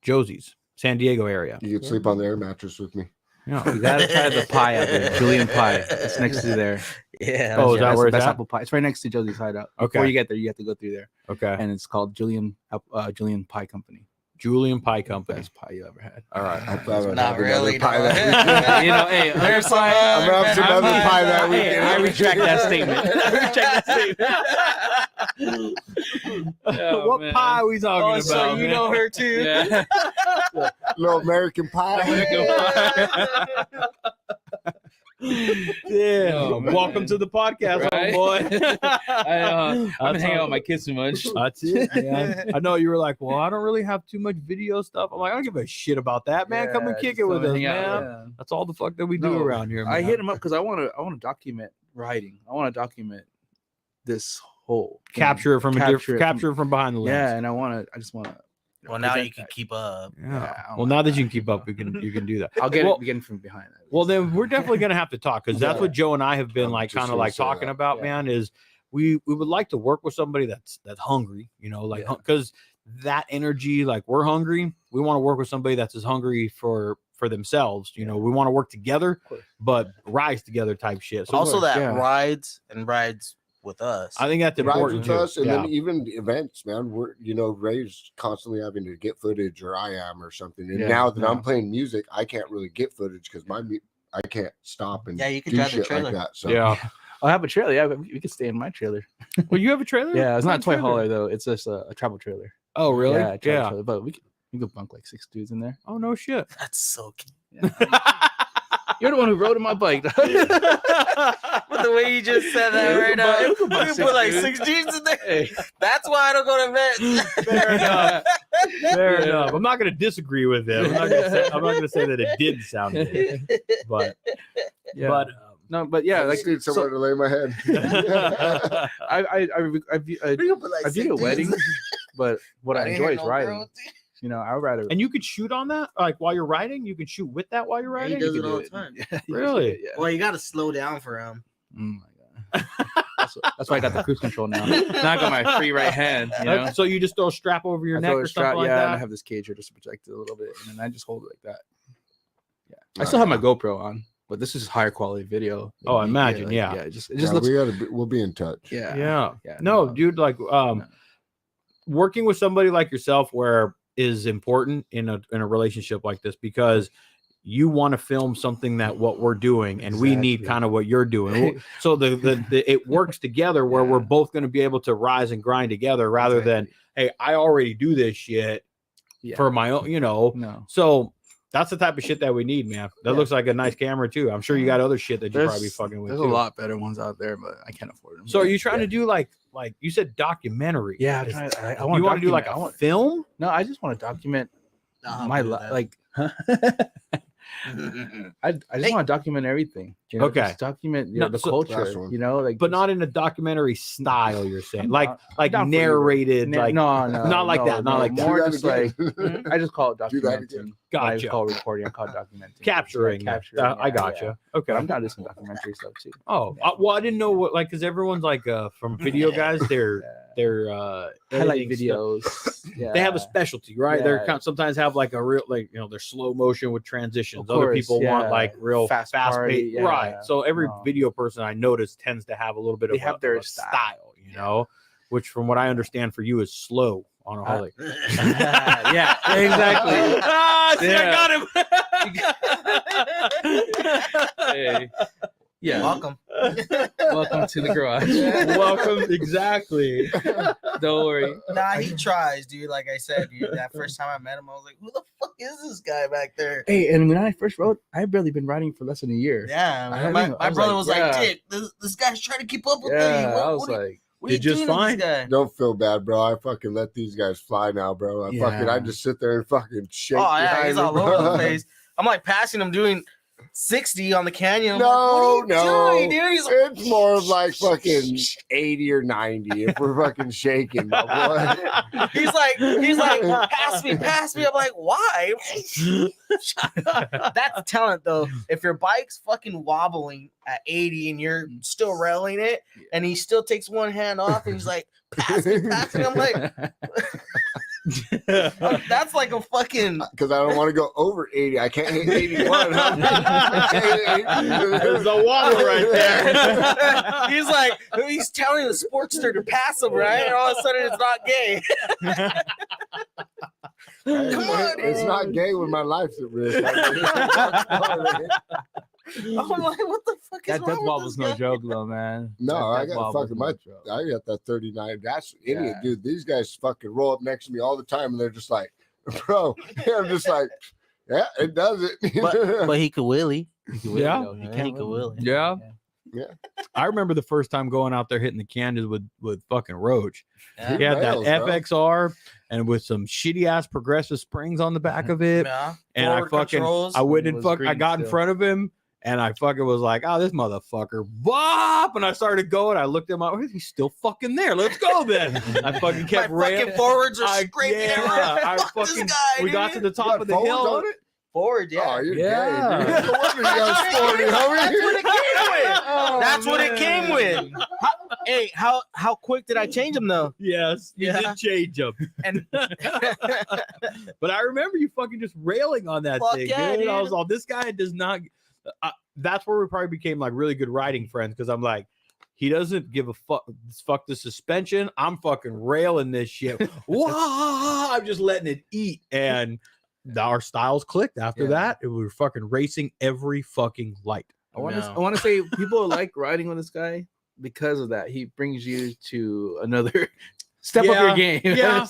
Josie's, San Diego area. You can sleep on the air mattress with me. Yeah. You gotta try the pie out there. Julian pie. It's next to there. Yeah. Oh, is that That's where the it's best at? apple pie? It's right next to Josie's hideout. Okay. Before you get there, you have to go through there. Okay. And it's called Julian Pie Company. Julian Pie Company. Best pie you ever had. All right. I thought I'd Not have really, another pie no. that weekend. You know, hey, There's some, I'm gonna have some other pie that Hey, weekend. I retract that statement. I retract that statement. Oh, what man. pie are we talking Oh, about? so you man? know her too? Yeah. Little American pie. Yeah. Oh, man. Welcome to the podcast, Right? homeboy. I've been hanging out with my kids too much. That's it, man. I know you were like, well, I don't really have too much video stuff. I'm like, I don't give a shit about that, man. Come and kick it with us, man. That's all the fuck that we do No, around here, man. I hit him up because I want to document riding. I want to document this whole thing. capture it from Capture it capture it from behind the lens. Yeah, and I just want to. Well, now you can keep up. Yeah. Yeah, I Well, now that you can keep up, you can do that. I'll get Well- it begin from behind. Well, then we're definitely gonna have to talk because that's what Joe and I have been I'm like, just kind of gonna like say talking that. about, Yeah. man. Is we would like to work with somebody that's hungry, you know, like because that energy, like we're hungry. We want to work with somebody that's as hungry for themselves. You know, we want to work together, but rise together type shit. So Also, that yeah. rides with us. I think that's Rides important with too. us, and Yeah. then even events, man. We're Ray's constantly having to get footage, or I am, or something. And Yeah, now that yeah. I'm playing music, I can't really get footage because I can't stop and Yeah, you can do drive the shit trailer. like that. So Yeah. I'll have a trailer. Yeah, we can stay in my trailer. Well, you have a trailer? Yeah, it's not a What toy trailer? hauler though. It's just a travel trailer. Oh, really? Yeah, a travel Yeah. trailer. But we could bunk like 6 dudes in there. Oh, no shit. That's so cute. You're the one who rode in my bike. But the way you just said that right now, We you could buy can six put like dudes. 6 G's in there. Hey. That's why I don't go to events. Fair enough. Fair enough. I'm not going to disagree with him. I'm not going to say that it did sound good, but Yeah. but No, but yeah, I like just need somewhere to lay my head. I view a wedding, but what I enjoy is riding. You know, I'd rather. and you could shoot on that, like while you're riding. You can shoot with that while you're He riding. does You it could all do the time. Really? Yeah. Well, you got to slow down for him. Oh my god. That's why I got the cruise control now. Now I got my free right hand. You know, So you just throw a strap over your I neck throw or a something strap, like yeah, and I that. have this cage here just to protect it a little bit, and then I just hold it like that. Yeah, I still have my GoPro on, but this is higher quality video. Oh, I imagine, like, yeah. it just Yeah, looks. we'll be in touch. Yeah, Yeah. No, dude, like working with somebody like yourself where is important in a relationship like this because you want to film something that what we're doing and we need Exactly. kind of what you're doing. So the it works together where we're both going to be able to rise and grind together rather than, hey, I already do this shit for my own, you know. No. So that's the type of shit that we need, man. That Yeah. looks like a nice camera too. I'm sure you got other shit that you're probably fucking with. There's too. a lot better ones out there, but I can't afford them. So are you trying to do like you said documentary? Yeah, I want You want to do like I a want, film? No, I just want to document I'll my do life. that. Like, I just want to document everything. You know, Okay. just document No, the so- culture. Last one. You know, like, But not in a documentary style, you're saying. I'm Like down for either. narrated, like no, not like that, not like that. More Do that just again. like I just call it Do that documenting. again. I Gotcha. call recording. I call it documenting. capturing. Capturing. I yeah, gotcha. yeah. Okay. But I'm down to some documentary stuff too. Oh, well, I didn't know what like because everyone's like from video guys, they're Highlight editing stuff. videos. Yeah. They have a specialty, right? They're Yeah. sometimes have like a real like they're slow motion with transitions. Of Other course, people want yeah. like real Fast fast party, paced, yeah. right? So every No. video person I notice tends to have a little bit They of have a, their of a style, you know, which from what I understand for you is slow on a Harley. Yeah, exactly. Ah, see, Yeah. I got him. Hey. Yeah. Welcome. Welcome to the garage. Welcome. Exactly. Don't worry. Nah, he tries, dude. Like I said, dude, that first time I met him, I was like, who the fuck is this guy back there? Hey, and when I first rode, I've barely been riding for less than a year. Yeah, I man. didn't- I My was brother like, was like, yeah. Dick, this guy's trying to keep up with me. Yeah, What, I was what are you- like, what are you Did just doing to fine. this guy? Don't feel bad, bro. I fucking let these guys fly now, bro. I Yeah. just sit there and fucking shake. Oh yeah, behind he's them, all bro. over the place. I'm like passing him doing 60 on the canyon. I'm No, like, what are you doing, dude? He's like, It's more of like fucking 80 or 90 if we're fucking shaking, my boy. he's like, pass me. I'm like, why? That's talent though. If your bike's fucking wobbling at 80 and you're still railing it, and he still takes one hand off and he's like, pass me. I'm like, that's like a fucking. Because I don't want to go over 80. I can't hit 81. There's a wobble right there. he's telling the Sportster to pass him, right? And all of a sudden it's not gay. Come on, It's dude. not gay when my life's at risk. I'm like, what the fuck is that wrong death with ball's this no guy? joke, though, man. No, That I death got ball fucking was my. no joke. I got that 39. That's idiot, Yeah. dude. These guys fucking roll up next to me all the time, and they're just like, bro. I'm just like, yeah, it does it. But he could wheelie. Yeah. He Yeah, can he could wheelie. Yeah. I remember the first time going out there hitting the canvas with fucking Roach. Yeah. He had that rails, bro. FXR and with some shitty ass progressive springs on the back of it. Yeah. And I Forward fucking, controls. I went It and was I green got in still. front of him and I fucking was like, oh, this motherfucker, bop. And I started going. I looked at him, oh, he's still fucking there. Let's go then. I fucking My kept fucking railing. forwards are I- scraping yeah, everywhere. I Fuck fucking- this guy, We got to dude. the You top got of the forwards hill. on it? Forward, yeah. Oh, you're Yeah. gay, dude. No wonder you got sporty, homie. That's what it came with. Oh, That's what it man. came with. Hey, how quick did I change him though? Yes, you Yeah. did change him. And But I remember you fucking just railing on that Fuck thing, yeah, dude. I dude. was all, this guy does not. That's where we probably became like really good riding friends because I'm like, he doesn't give a fuck. Fuck the suspension. I'm fucking railing this shit. Wow, I'm just letting it eat, and our styles clicked after Yeah. that. We were fucking racing every fucking light. I want No. to. I want to say people like riding with this guy because of that. He brings you to another step Yeah, up your game. yeah.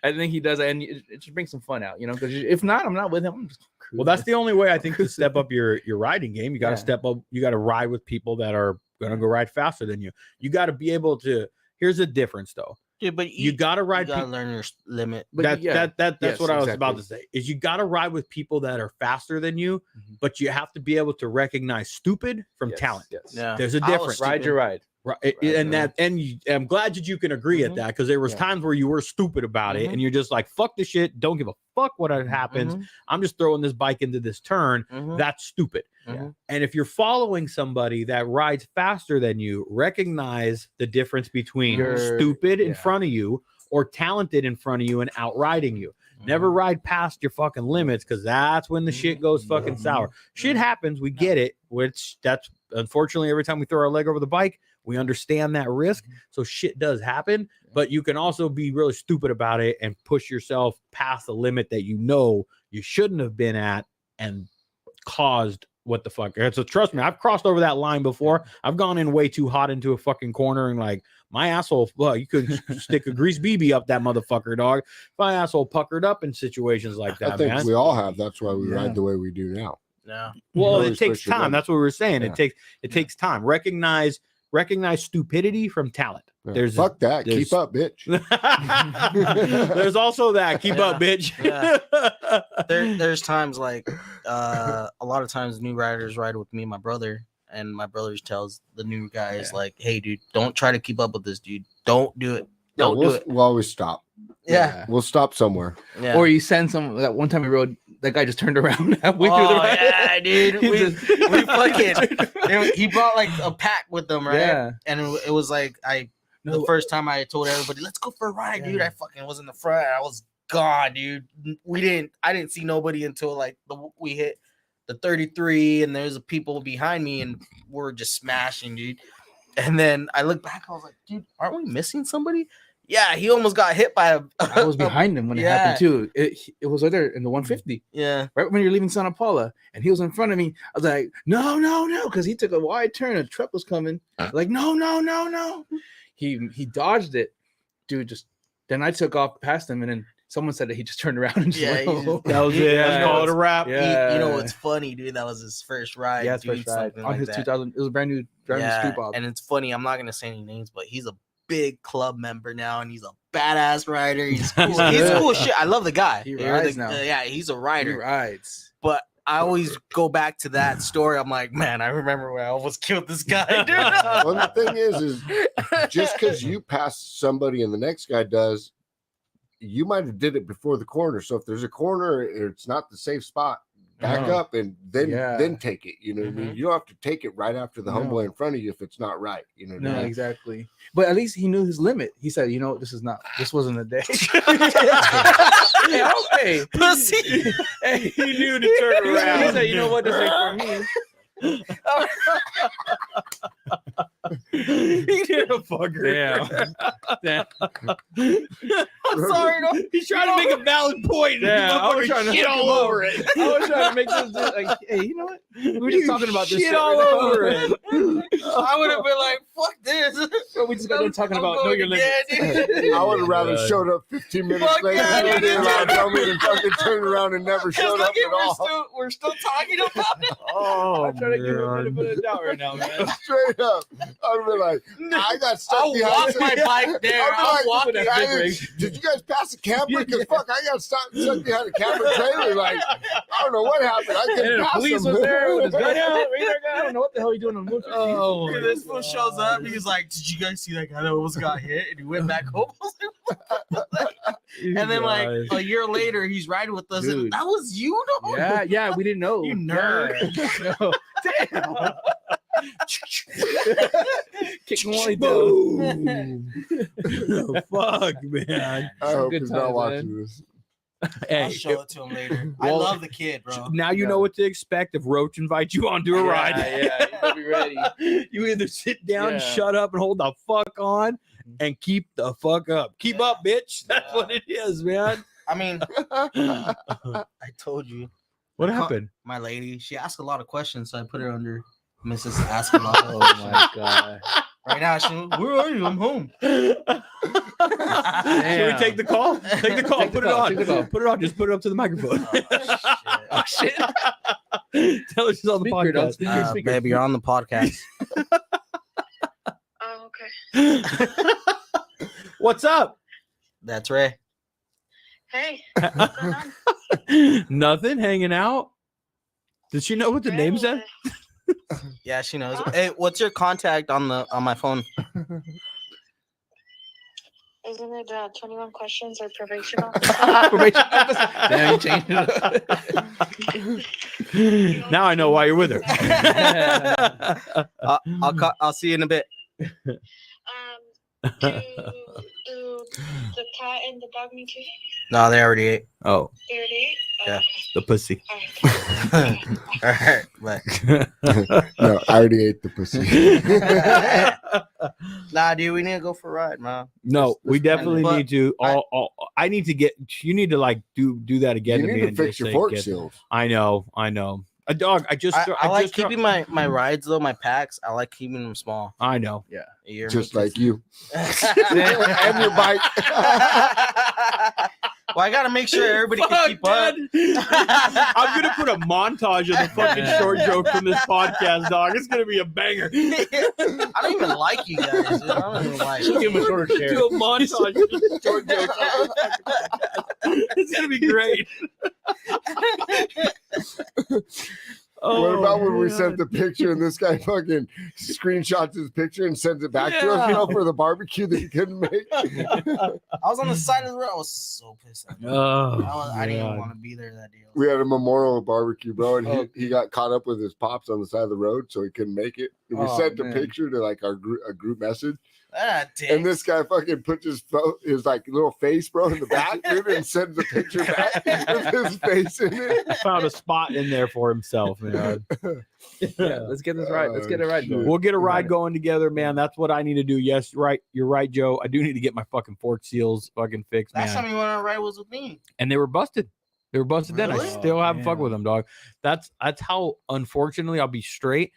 I think he does, and it just brings some fun out. You know, because if not, I'm not with him. I'm just Well, that's the only way I think to step up your riding game. You got to Yeah. step up. You got to ride with people that are going to go ride faster than you. You got to be able to. Here's the difference, though. dude, but You got to you ride. gotta learn your limit. But yeah, That's yes, what I was about to exactly. say. Is you got to ride with people that are faster than you, Mhm. but you have to be able to recognize stupid from Yes, talent. Yes. Yeah. There's a I was difference. Ride your ride. Right, Right, and right. I'm glad that you can agree at Mhm. that because there was Yeah. times where you were stupid about it Mhm. and you're just like, fuck the shit, don't give a fuck what happens. Mhm, I'm just throwing this bike into this turn. mhm, That's stupid. mhm. And if you're following somebody that rides faster than you, recognize the difference between You're- stupid in yeah. front of you or talented in front of you and outriding you. Never ride past your fucking limits because that's when the shit goes fucking sour. Shit happens, we get it, which that's unfortunately every time we throw our leg over the bike, we understand that risk. So shit does happen, but you can also be really stupid about it and push yourself past the limit that you know you shouldn't have been at and caused what the fuck. So trust me, I've crossed over that line before. I've gone in way too hot into a fucking corner and like my asshole, well, you could stick a grease BB up that motherfucker, dog. My asshole puckered up in situations like I that, think man. we all have. That's why we Yeah. ride the way we do now. Yeah. Well, Always it takes push your time. limit. That's what we were saying. Yeah. It takes time. Recognize stupidity from talent. Yeah. There's Fuck that. there's- Keep up, bitch. there's also that. Keep up, bitch. Yeah. There's times like a lot of times new riders ride with me and my brother, and my brother tells the new guys Yeah. like, hey dude, don't try to keep up with this dude. Don't do it. No, Don't do we'll, it. we'll always stop. Yeah. We'll stop somewhere. Yeah. Or you send some. That one time we rode, that guy just turned around halfway through the Oh, ride. yeah, dude. He We just- fucking he brought like a pack with him, right? Yeah. And it was like the No, first time I told everybody, let's go for a ride, dude. Yeah. I fucking was in the front. I was gone, dude. I didn't see nobody until like we hit the 33, and there's people behind me, and we're just smashing, dude. And then I look back, I was like, dude, aren't we missing somebody? Yeah, he almost got hit by a. I was behind him when it happened too. It was right there in the 150. Yeah, Right when you're leaving Santa Paula, and he was in front of me. I was like, no, because he took a wide turn. A truck was coming. Like, no. He dodged it, dude. Then I took off past him, and then someone said that he just turned around and just went home. That was it. Yeah. Call it a wrap. You know what's funny, dude? That was his first ride. Yeah, his first ride on his 2000. It was a brand new street bob. And it's funny. I'm not gonna say any names, but he's a big club member now, and he's a badass rider. He's cool. He's cool shit. I love the guy. He rides now. Yeah, he's a rider. He rides. But I always go back to that story. I'm like, man, I remember when I almost killed this guy, dude. Well, the thing is just because you pass somebody and the next guy does, you might have did it before the corner. So if there's a corner, it's not the safe spot. Back up and then take it. You know what I mean? You don't have to take it right after the homeboy in front of you if it's not right. You know what I mean? Exactly. But at least he knew his limit. He said, you know, this wasn't a day. Hey, pussy. Hey, he knew to turn around. He said, you know what, this ain't for me. He did a fucker. Damn. I'm sorry. No. He's trying to make a valid point. Yeah, I was trying to shit all over it. I was trying to make this like, hey, you know what? We're just talking about this shit all over it. I would have been like, fuck this. So we just got done talking about know your limits. I would have rather showed up 15 minutes Fuck later yeah, than dude. tell me to fucking turn around and never showed up at all. We're still talking about it. Oh, I'm trying to give him a benefit of doubt right now, man. Straight up. I would be like, I got stuck I'll behind walk my bike there. I'll walk with it. that I big did, did you guys pass a camper? Because fuck, I got stuck behind a camper trailer. Like, I don't know what happened. I And couldn't then the pass police them. was there with his gun out, radar gun. I don't know what the hell he's doing on the motor. Oh, Dude, this fool shows up. He's like, "Did you guys see that guy that almost got hit?" And he went back home. And then, like a year later, he's riding with us. And Dude. that was you, though? Yeah, we didn't know. You nerd. Yeah. No. Damn. Kicking while he boom. Fuck, man. I hope Good he's times, not watching this. I'll Hey, show it to him later. I Well, love the kid, bro. now you know what to expect if Roach invites you onto a ride. Yeah, you better be ready. You either sit down, Yeah. shut up, and hold the fuck on, and keep the fuck up. Keep up, bitch. That's Yeah. what it is, man. I mean, I told you. What happened? My lady, she asked a lot of questions, so I put her under Mrs. Ask a lot. Oh my god. Right now, she, where are you? I'm home. Should we take the call? Take the call. Take the Put it call, on. take the call. Put it on. Just put it up to the microphone. Oh, shit. Tell her she's on the Speaker, don't podcast. speak. Speaker. Baby, you're on the podcast. Oh, okay. What's up? That's Ray. Hey, what's going on? Nothing. Hanging out. Did she know what the name said? Yeah, she knows. Hey, what's your contact on my phone? Isn't it 21 questions or probation Probation officer. Damn, you changed it up. Now I know why you're with her. I'll see you in a bit. Do the cat and the dog need to eat? No, they already ate. Oh, They already ate? Oh, Yeah. okay. the pussy. All right. All right, but No, I already ate the pussy. nah, dude, we need to go for a ride, man. No, we definitely But need to. I need to get. You need to like do that again. You to me need to and fix just your say, fork get- seals. I know. A dog. I like just keeping my rides though, my packs. I like keeping them small. I know. You're Just making- like you. and your bike. Well, I gotta make sure everybody can Fuck, keep up. dude. I'm gonna put a montage of the fucking short joke from this podcast, dog. It's gonna be a banger. I don't even like you guys. Dude. I don't even like. Give him a shorter share. Do a montage of the short jokes. It's gonna be great. What about when we man. sent the picture and this guy fucking screenshots his picture and sends it back to us, Yeah. for the barbecue that he couldn't make? I was on the side of the road. I was so pissed. I didn't even want to be there that day. We had a memorial barbecue, bro, and Oh. he got caught up with his pops on the side of the road, so he couldn't make it. And we Oh, sent the man. picture to like a group message. And this guy fucking puts his like little face, bro, in the back, dude, and sends a picture back with his face in it. Found a spot in there for himself, man. Yeah, let's get this right. Let's get it right. Shit. We'll get a ride going together, man. That's what I need to do. Yes, right. You're right, Joe. I do need to get my fucking fork seals fucking fixed, Last time man. you went on a ride was with me. And they were busted. They were busted then. I Really? still haven't fucked Damn. with them, dog. That's how, unfortunately, I'll be straight,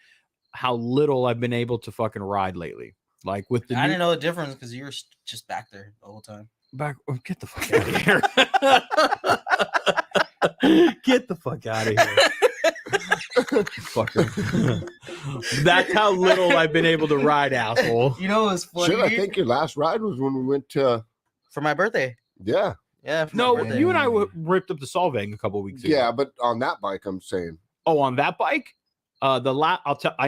how little I've been able to fucking ride lately. Like with the I new didn't know the difference because you were just back there the whole time. back. Oh, get the fuck out of here. Get the fuck out of here. Fucker. That's how little I've been able to ride, asshole. You know what's funny? Shit, I think your last ride was when we went to, for my birthday. yeah. Yeah. For No, my birthday. you and I ripped up the Solvang a couple weeks ago. Yeah, but on that bike, I'm saying. Oh, on that bike? I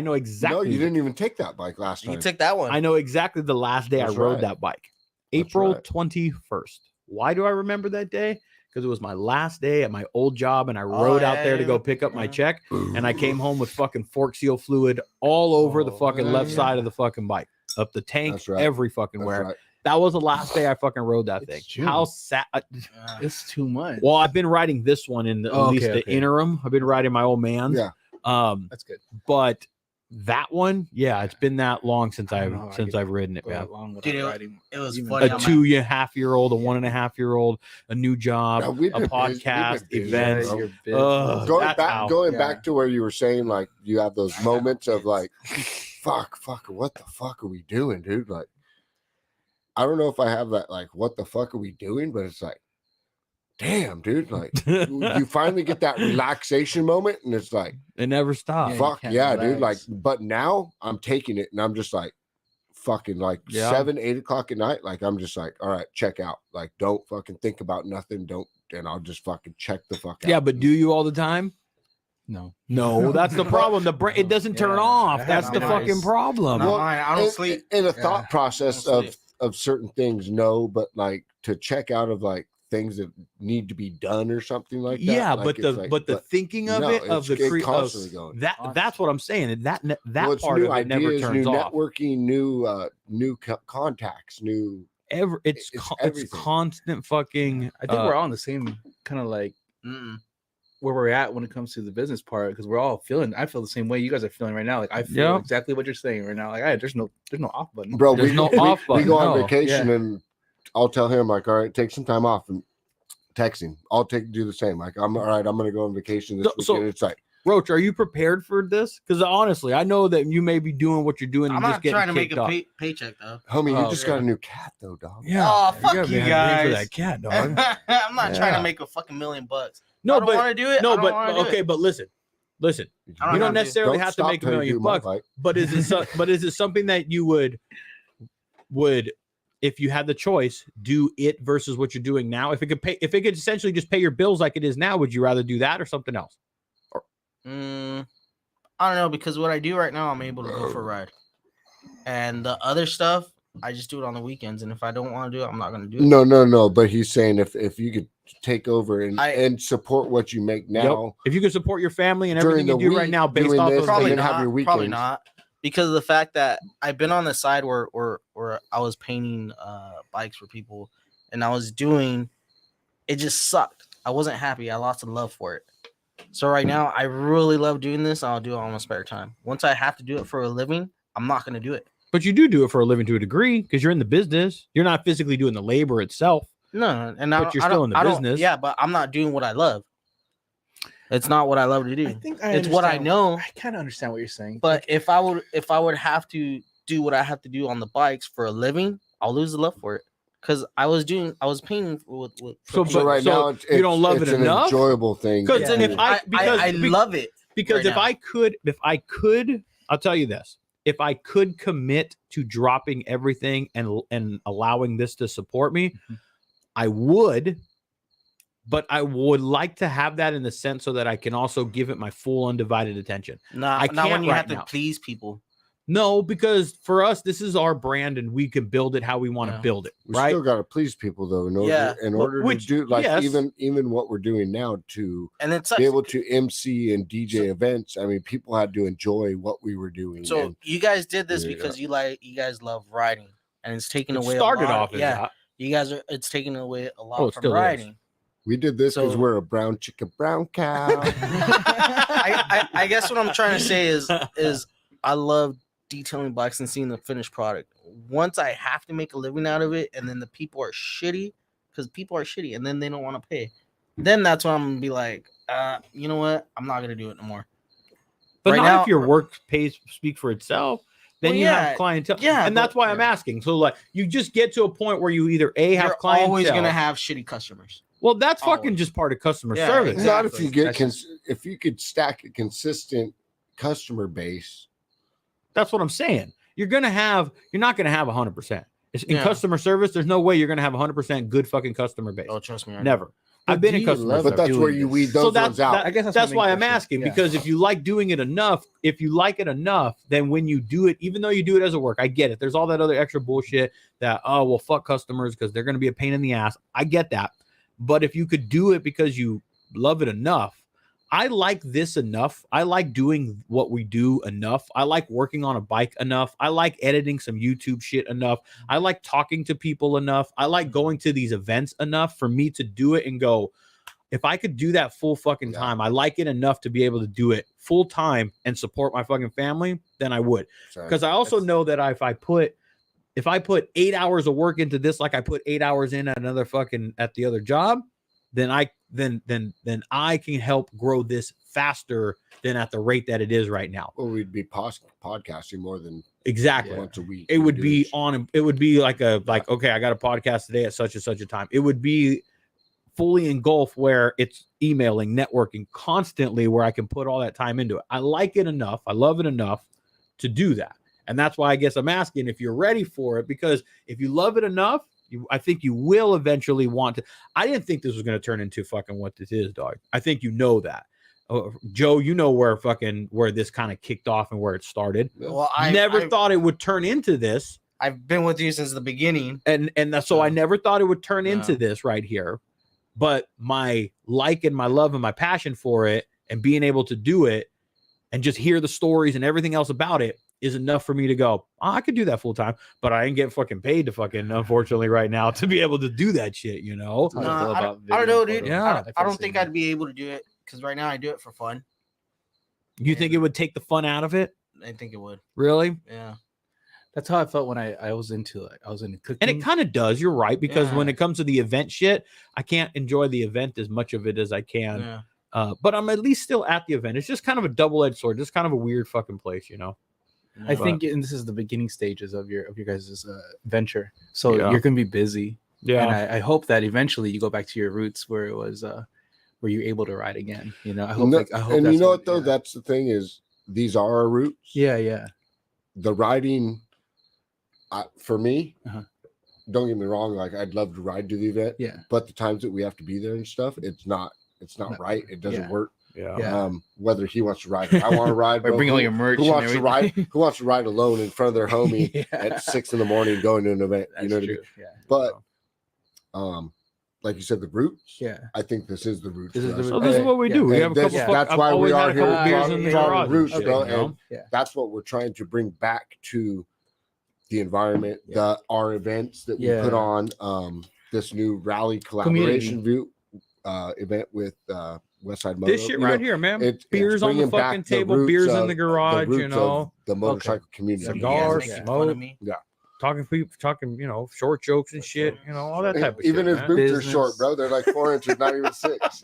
know exactly. No, you didn't even take that bike last time. You took that one. I know exactly the last day That's I rode right. that bike. That's April right. 21st. Why do I remember that day? Because it was my last day at my old job, and I rode out there to go pick up my check, and I came home with fucking fork seal fluid all over the fucking left side of the fucking bike, up the tank, That's right. every fucking That's where. right. That was the last day I fucking rode that It's thing. June. How sad. It's too much. Well, I've been riding this one in the, Oh, at least okay, the okay. interim. I've been riding my old man's. Yeah. That's good. But that one, yeah, it's been that long since I don't know how I I've get ridden it, Go man. that long without Dude, riding. it was Even funny. A on my- 2.5-year-old, a 1.5-year-old, a new job, No, we've a been busy. We've podcast, been busy, events. bro. You're busy. Going That's back, how- going yeah. back to where you were saying, like you have those I got moments of kids. like, fuck, what the fuck are we doing, dude? Like, I don't know if I have that, like, what the fuck are we doing? But it's like, damn, dude, like you finally get that relaxation moment, and it's like, It never stops. Yeah, you fuck can't yeah, dude. Like, relax. but now I'm taking it, and I'm just like, fucking like Yeah. 7-8 o'clock at night. Like, I'm just like, all right, check out. Like, don't fucking think about nothing. Don't, and I'll just fucking check the fuck out. Yeah, but do you all the time? No. No, that's the problem. The brain, it doesn't turn Yeah, off. I That's have the my fucking eyes. problem. Not Well, mine. I don't sleep. In a Yeah, thought process I don't of certain things, no, but like to check out of like things that need to be done or something like that. Yeah, like, but it's the like, but the thinking of no, it of it's the constantly going. that's what I'm saying. That well, it's part new of it never ideas, turns new off. networking, new contacts, new. It's it's it's everything. constant fucking. I think we're all on the same kind of like Mm-mm. where we're at when it comes to the business part because we're all feeling. I feel the same way you guys are feeling right now. Like I feel Yeah. exactly what you're saying right now. Like there's no off button. Bro, There's no off we button, go on no. vacation Yeah. and I'll tell him like, all right, take some time off and text him. I'll do the same. Like, I'm all right. I'm gonna go on vacation this So- weekend. It's like, Roach, are you prepared for this? Because honestly, I know that you may be doing what you're doing. I'm and just not getting trying to make kicked a off. paycheck though. homie, you Oh, just yeah. got a new cat though, dog. Yeah. Oh, fuck gotta you be happy for guys. that cat, dog. I'm not trying Yeah. to make a fucking $1 million. No, I don't but want to do it. I no, don't but wanna do okay, it. but listen. I don't You have don't to. necessarily Don't have to stop make $1 till you million do my bucks, bike. but is it something that you would if you had the choice do it versus what you're doing now? If it could essentially just pay your bills like it is now, would you rather do that or something else? I don't know, because what I do right now, I'm able to go for a ride, and the other stuff, I just do it on the weekends. And if I don't want to do it, I'm not going to do it. No. But he's saying if you could take over I- and support what you make now. Yep. If you could support your family and During everything you the do right week, now based doing off this, of Probably and then have not. your Probably weekends. not, because of the fact that I've been on the side where I was painting bikes for people, and I was doing. It just sucked. I wasn't happy. I lost the love for it. So right now, I really love doing this. I'll do it on my spare time. Once I have to do it for a living, I'm not going to do it. But you do it for a living to a degree because you're in the business. You're not physically doing the labor itself. No, and But you're still in the business. Yeah, but I'm not doing what I love. It's not what I love to do. I think It's what I understand- know. I kind of understand what you're saying. But if I would have to do what I have to do on the bikes for a living, I'll lose the love for it. Because I was painting with So, for So But- right so now, you don't love it's it an enough? enjoyable thing. Because Yeah. then if I I love it. because right if now. I could, I'll tell you this. If I could commit to dropping everything and allowing this to support me, I would. But I would like to have that in the sense so that I can also give it my full undivided attention. Not, I not when can't you right have to now. please people. No, because for us, this is our brand and we can build it how we want to Yeah. build it. we Right. still got to please people though in order Yeah. Which- to do like yes. even what we're doing now to And it sucks. be able to MC and DJ events. I mean, people had to enjoy what we were doing. So and you guys did this Yeah. because you guys love riding. and it's taking It away. started a lot, off as yeah. that. You guys are. It's taking away a lot Oh, it from still is. riding. We did this because So- we're a brown chicken, brown cow. I guess what I'm trying to say is I love detailing bikes and seeing the finished product. Once I have to make a living out of it, and then the people are shitty, because people are shitty, and then they don't want to pay. Then that's when I'm gonna be like, you know what? I'm not gonna do it no more. But Right not now- if your work pays speak for itself. Then Well, you yeah, have clientele. yeah, and that's but- why I'm asking. So like you just get to a point where you either have You're clientele. always gonna have shitty customers. Well, that's fucking always. just part of customer Yeah, service. exactly. Not if you get That's if you could stack a consistent customer base. That's what I'm saying. You're not gonna have 100%. In Yeah. customer service, there's no way you're gonna have 100% good fucking customer base. Oh, trust me. I know. Never. But I've been do in you customer love service. But that's doing where you this. weed those ones out. I guess that's that's my why main I'm question. asking, Yeah. because if you like doing it enough, if you like it enough, then when you do it, even though you do it as a work, I get it. There's all that other extra bullshit that, oh, well, fuck customers because they're going to be a pain in the ass. I get that. But if you could do it because you love it enough, I like this enough. I like doing what we do enough. I like working on a bike enough. I like editing some YouTube shit enough. I like talking to people enough. I like going to these events enough for me to do it and go, if I could do that full fucking Yeah. time, I like it enough to be able to do it full time and support my fucking family, then I would. So, Because I also know that if I put 8 hours of work into this, like I put 8 hours in at the other job, then I can help grow this faster than at the rate that it is right now. well, we'd be podcasting more than Exactly. once a week. It would We'd be do on. It would be like okay, I got a podcast today at such and such a time. It would be fully engulfed where it's emailing, networking constantly, where I can put all that time into it. I like it enough. I love it enough to do that. And that's why I guess I'm asking if you're ready for it, because if you love it enough, I think you will eventually want to. I didn't think this was going to turn into fucking what this is, dog. I think you know that. Joe, you know where this kind of kicked off and where it started. Well, I never thought it would turn into this. I've been with you since the beginning. And so I never thought it would turn Yeah. into this right here. But my like and my love and my passion for it and being able to do it and just hear the stories and everything else about it is enough for me to go, I could do that full time, but I ain't getting fucking paid to fucking, unfortunately, right now to be able to do that shit, you know? How do you No, feel I about don't know, video dude. Yeah. photos? I don't think I'd be able to do it because right now I do it for fun. You think it would take the fun out of it? I think it would. Really? Yeah. That's how I felt when I was into cooking. And it kind of does. You're right. Because when Yeah. it comes to the event shit, I can't enjoy the event as much of it as I can. Yeah. But I'm at least still at the event. It's just kind of a double-edged sword. Just kind of a weird fucking place, you know? I But- think and this is the beginning stages of your guys' venture. So Yeah. you're gonna be busy. Yeah. And I hope that eventually you go back to your roots where it was where you're able to ride again. You know, I hope No, I hope and that's you know what though? yeah. That's the thing is these are our roots. Yeah. The riding, for me, Uh-huh. don't get me wrong. Like I'd love to ride to the event, Yeah. but the times that we have to be there and stuff, it's not No, right. It doesn't yeah. work. Yeah. Whether he wants to ride, or I want to ride. Or bro. bring all Who- your merch Who and wants to ride? everything. Who wants to ride alone in front of their homie Yeah. at 6 a.m. going to an event? That's You know what I true. mean? Yeah. But like you said, the roots. Yeah. I think this is the roots. This is for the us. So roots. this is Okay. what we do. We And have a that's- couple. that's I've why we always are had a here couple beers talking in the about garage. roots, and shit, bro, you know? and Yeah. that's what we're trying to bring back to the environment, Yeah. our events that we Yeah. put on, this new rally collaboration view event with Westside Moto. This shit you know, right here, man. it's Beers on the bringing back fucking the table, roots beers in of- the garage, you roots of know. the motorcycle community. So you Cigars, guys making smoke. fun of me? Talking people, talking, you know, short jokes and shit, you know, all that type of Even shit. his man. boots are Business. short, bro. They're like 4 inches, not even 6.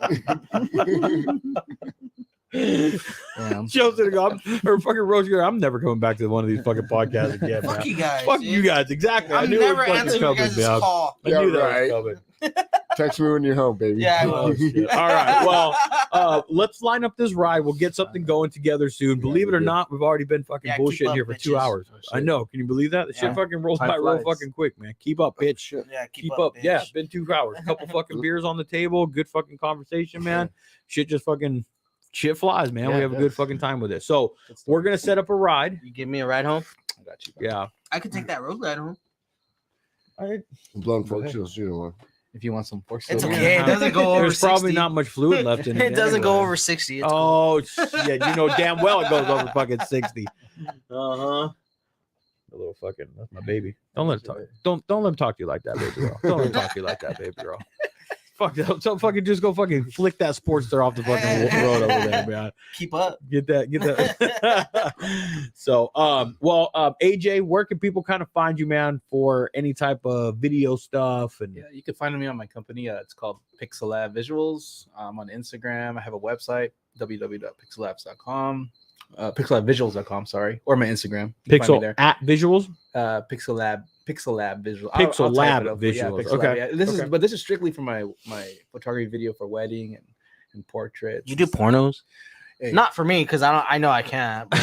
Yeah. Joe's gonna go, or fucking Roach, I'm never coming back to one of these fucking podcasts again, man. Fuck you guys. Fuck dude. you guys, exactly. I I'm knew never it was answering fucking your coming, guys' man. call. I knew Yeah, that right. was coming. Text me when you're home, baby. Yeah, I will. Oh, shit. All right, well, let's line up this ride. We'll get something going together soon. Believe it or we did. not, we've already been fucking Yeah, keep bullshitting up, here for 2 bitches. hours. Oh, I shit. know. Can you believe that? The shit Yeah. fucking rolls Time by real flies. fucking quick, man. Keep up, bitch. Shit. Yeah, Keep up. bitch. Yeah, it's been 2 hours. A couple fucking beers on the table. Good fucking conversation, man. Shit just fucking shit flies, man. Yeah, we have a it good does. fucking time with it. So Good stuff. we're gonna set up a ride. You give me a ride home? I got you. bro. Yeah. I could take that road ride home. I'm blowing Go fork ahead. shields, you know what? If you want some pork It's silver. okay. It doesn't go over There's probably 60. not much fluid left in it. It doesn't go anyway. over 60. It's cool. Oh shit! You know damn well it goes over fucking 60. Uh huh. A little fucking, that's my baby. Don't let it talk. Don't let him talk to you like that, baby girl. Don't let him talk to you like that, baby girl. Fuck, don't fucking just go fucking flick that sports star off the fucking road over there, man. Keep up. Get that. So, AJ, where can people kind of find you, man, for any type of video stuff? And Yeah, you can find me on my company. It's called Pixel Lab Visuals. I'm on Instagram. I have a website, www.pixellabs.com. Pixellabvisuals.com, sorry, or my Instagram. You can find me Pixel there. at visuals. Pixel Lab Visual. Pixel I'll type Lab it up. Visuals. Pixel Lab, Okay. yeah. This Okay. is, but this is strictly for my photography video for wedding and portraits. You do pornos? Hey. Not for me, because I know I can't. But,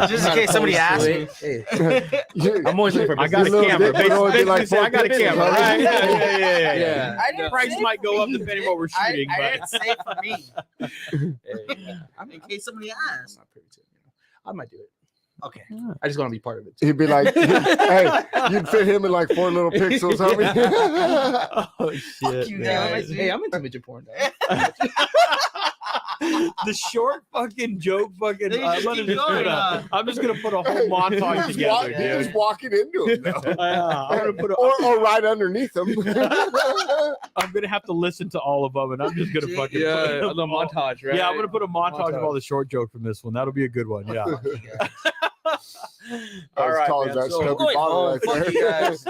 just in I'm case not somebody opposed asks to me. it. Hey, I'm always looking for I got a Little camera. dick would only be Basically, like say I got a 4 camera, pixels, right? right? Yeah. Yeah. I The didn't price say might for go up me. depending what we're shooting, I but didn't say for me. I'm In case somebody I'm asks. not privy to it, I might do it. Okay. I just want to be part of it. He'd be like, hey, you'd fit him in like 4 little pixels, homie. oh shit, you man. guys. Hey, I'm into midget porn. Though. The short fucking joke fucking Then you just I'm keep just going, gonna put a whole Hey, montage you're together, you're dude. just walking into him, though. I'm gonna put or right underneath him. I'm gonna have to listen to all of them, and I'm just gonna fucking Yeah, put the them all- montage, right? Yeah, I'm gonna put a montage of all the short jokes from this one. That'll be a good one. Yeah. Fuck you guys. All As right, tall man. as that So, stubby going bottle home. right Fuck there. you guys.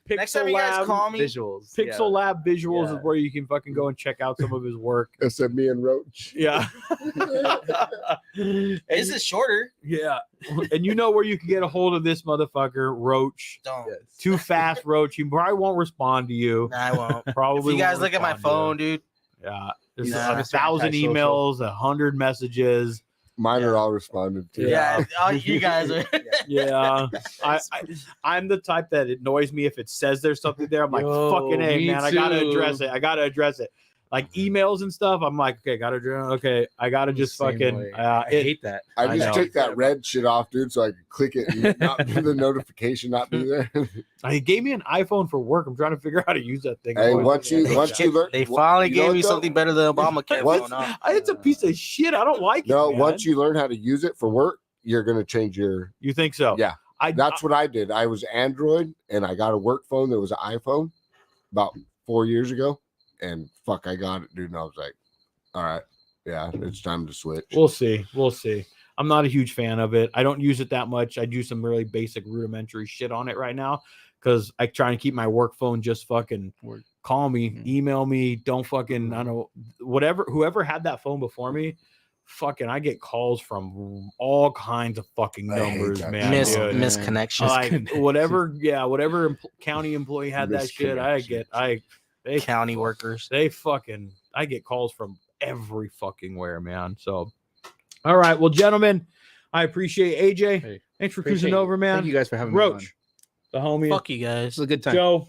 Next time Pixel you guys Lab, call me, Visuals. Pixel Lab Visuals Yeah. is where you can fucking go and check out some of his work. I said me and Roach. Yeah. And this is shorter. yeah. And you know where you can get a hold of this motherfucker, Roach. Don't. Yes. Too fast, Roach. He probably won't respond to you. Nah, I won't. If Probably. you guys won't look at my respond to you. phone, dude. Yeah. There's Nah. 1,000 Antisocial. emails, 100 messages. Mine are all responded to. Yeah, all you guys are. Yeah. I'm the type that it annoys me if it says there's something there. I'm like, Yo, fucking A, me man. I gotta too. address it. Like emails and stuff. I'm like, okay, I gotta just Same fucking way. I hate that. I I just know. take that red shit off, dude, so I can click it and not the notification not be there. He gave me an iPhone for work. I'm trying to figure out how to use that thing. Hey, I'm once always- you learn, They finally you know gave what, me though? something better than Obamacare. Once- going on. It's a piece of shit. I don't like No, it. man. once you learn how to use it for work, you're gonna change your. You think so? Yeah, that's what I did. I was Android, and I got a work phone that was an iPhone about 4 years ago, and fuck, I got it, dude. And I was like, all right, yeah, it's time to switch. We'll see. I'm not a huge fan of it. I don't use it that much. I do some really basic rudimentary shit on it right now because I try and keep my work phone just fucking call me, email me. Don't fucking, I don't know, whoever had that phone before me, fucking, I get calls from all kinds of fucking I hate numbers, that. man. dude. Misconnection. Like whatever county employee had that shit. County workers. I get calls from every fucking where, man. So, all right, well, gentlemen, I appreciate AJ. Hey, Thanks for appreciate cruising it. over, man. Thank you guys for having me on. Roach, the homie, Fuck you guys. This is a good time. Joe.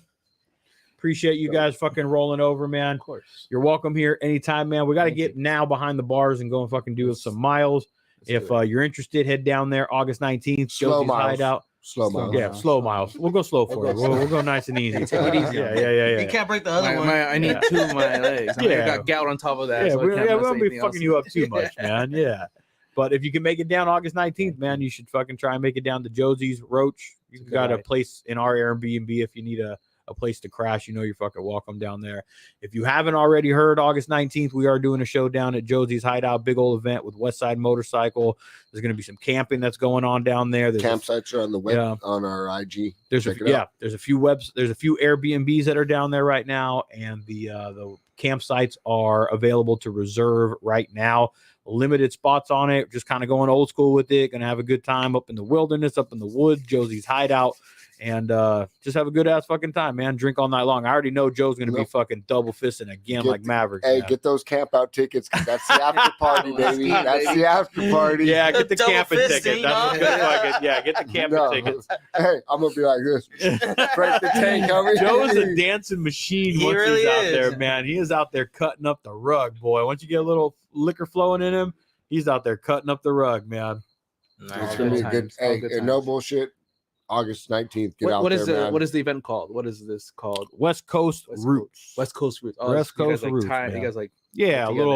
Appreciate you guys fucking rolling over, man. Of course. You're welcome here anytime, man. We got to get now behind the bars and go and fucking do some miles. If you're interested, head down there August 19th. Slow Josie's miles. Hideout. Slow miles. Yeah, slow miles. We'll go slow for We'll it. go We'll go nice and easy. Take it easy. Yeah. You can't break the other one. I need two of my legs. I Yeah. got gout on top of that. Yeah, so I we can't mess won't be anything fucking else. you up too much, man. Yeah. But if you can make it down August 19th, man, you should fucking try and make it down to Josie's Roach. It's a You've good got a ride. place in our Airbnb if you need a place to crash. You know you're fucking welcome down there. If you haven't already heard, August 19th, we are doing a show down at Josie's Hideout, big old event with Westside Motorcycle. There's going to be some camping that's going on down there. There's Campsites are on the web Yeah. on our IG. There's Check a, it out. yeah, there's a few Airbnbs that are down there right now, and the campsites are available to reserve right now. Limited spots on it, just kind of going old school with it. Gonna have a good time up in the wilderness, up in the woods, Josie's Hideout, and just have a good ass fucking time, man. Drink all night long. I already know Joe's gonna be fucking double fisting again, Get like Maverick. Hey, man. get those camp out tickets. 'Cause that's the after party, baby. That's the after party. Yeah, get the Double camping fisting, ticket. That's huh? what's gonna fucking, yeah, get the camping No. tickets. Hey, I'm gonna be like this. Break the tank, homie. Joe is a dancing machine He once really he's out is. there, man. He is out there cutting up the rug, boy. Once you get a little liquor flowing in him, he's out there cutting up the rug, man. It's Nice. gonna be a Good good. times, all Hey, good and no times. bullshit. August 19th. Get out What there, is man. what is the event called? What is this called? West Coast West Roots. West Coast Roots. West you guys Coast Roots, You man. guys like Yeah, a together.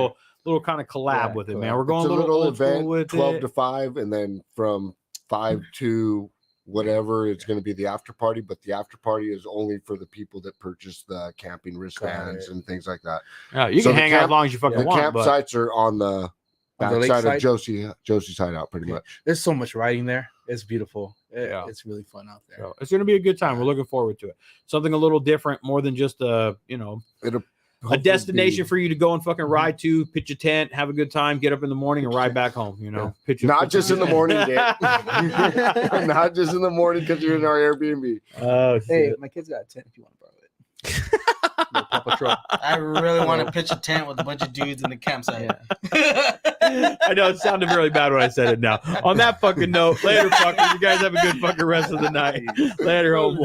little kind of collab Yeah, with it, collab. man. We're going It's a little old school event, with 12 it. to 5, and then from 5 to whatever it's going to be the after party, but the after party is only for the people that purchase the camping wristbands and things like that. Yeah, you So can the hang out as camp- long as you fucking The want. But campsites are on the On the backside lakeside? of Josie's hideout, pretty Yeah. much. There's so much riding there. It's beautiful. Yeah. It's really fun out there. so it's going to be a good time. We're looking forward to it. Something a little different, more than just a It'll a hopefully destination be- for you to go and fucking ride to, pitch a tent, have a good time, get up in the morning and ride back home. Pitch not just in the morning, Dick. Not just in the morning because you're in our Airbnb. Oh, Hey, my kid's got a tent if you want to borrow it. Little Paw Patrol. I really want to pitch a tent with a bunch of dudes in the campsite. I know it sounded really bad when I said it now. On that fucking note, later, fuckers. You guys have a good fucking rest of the night. Later, homeboy.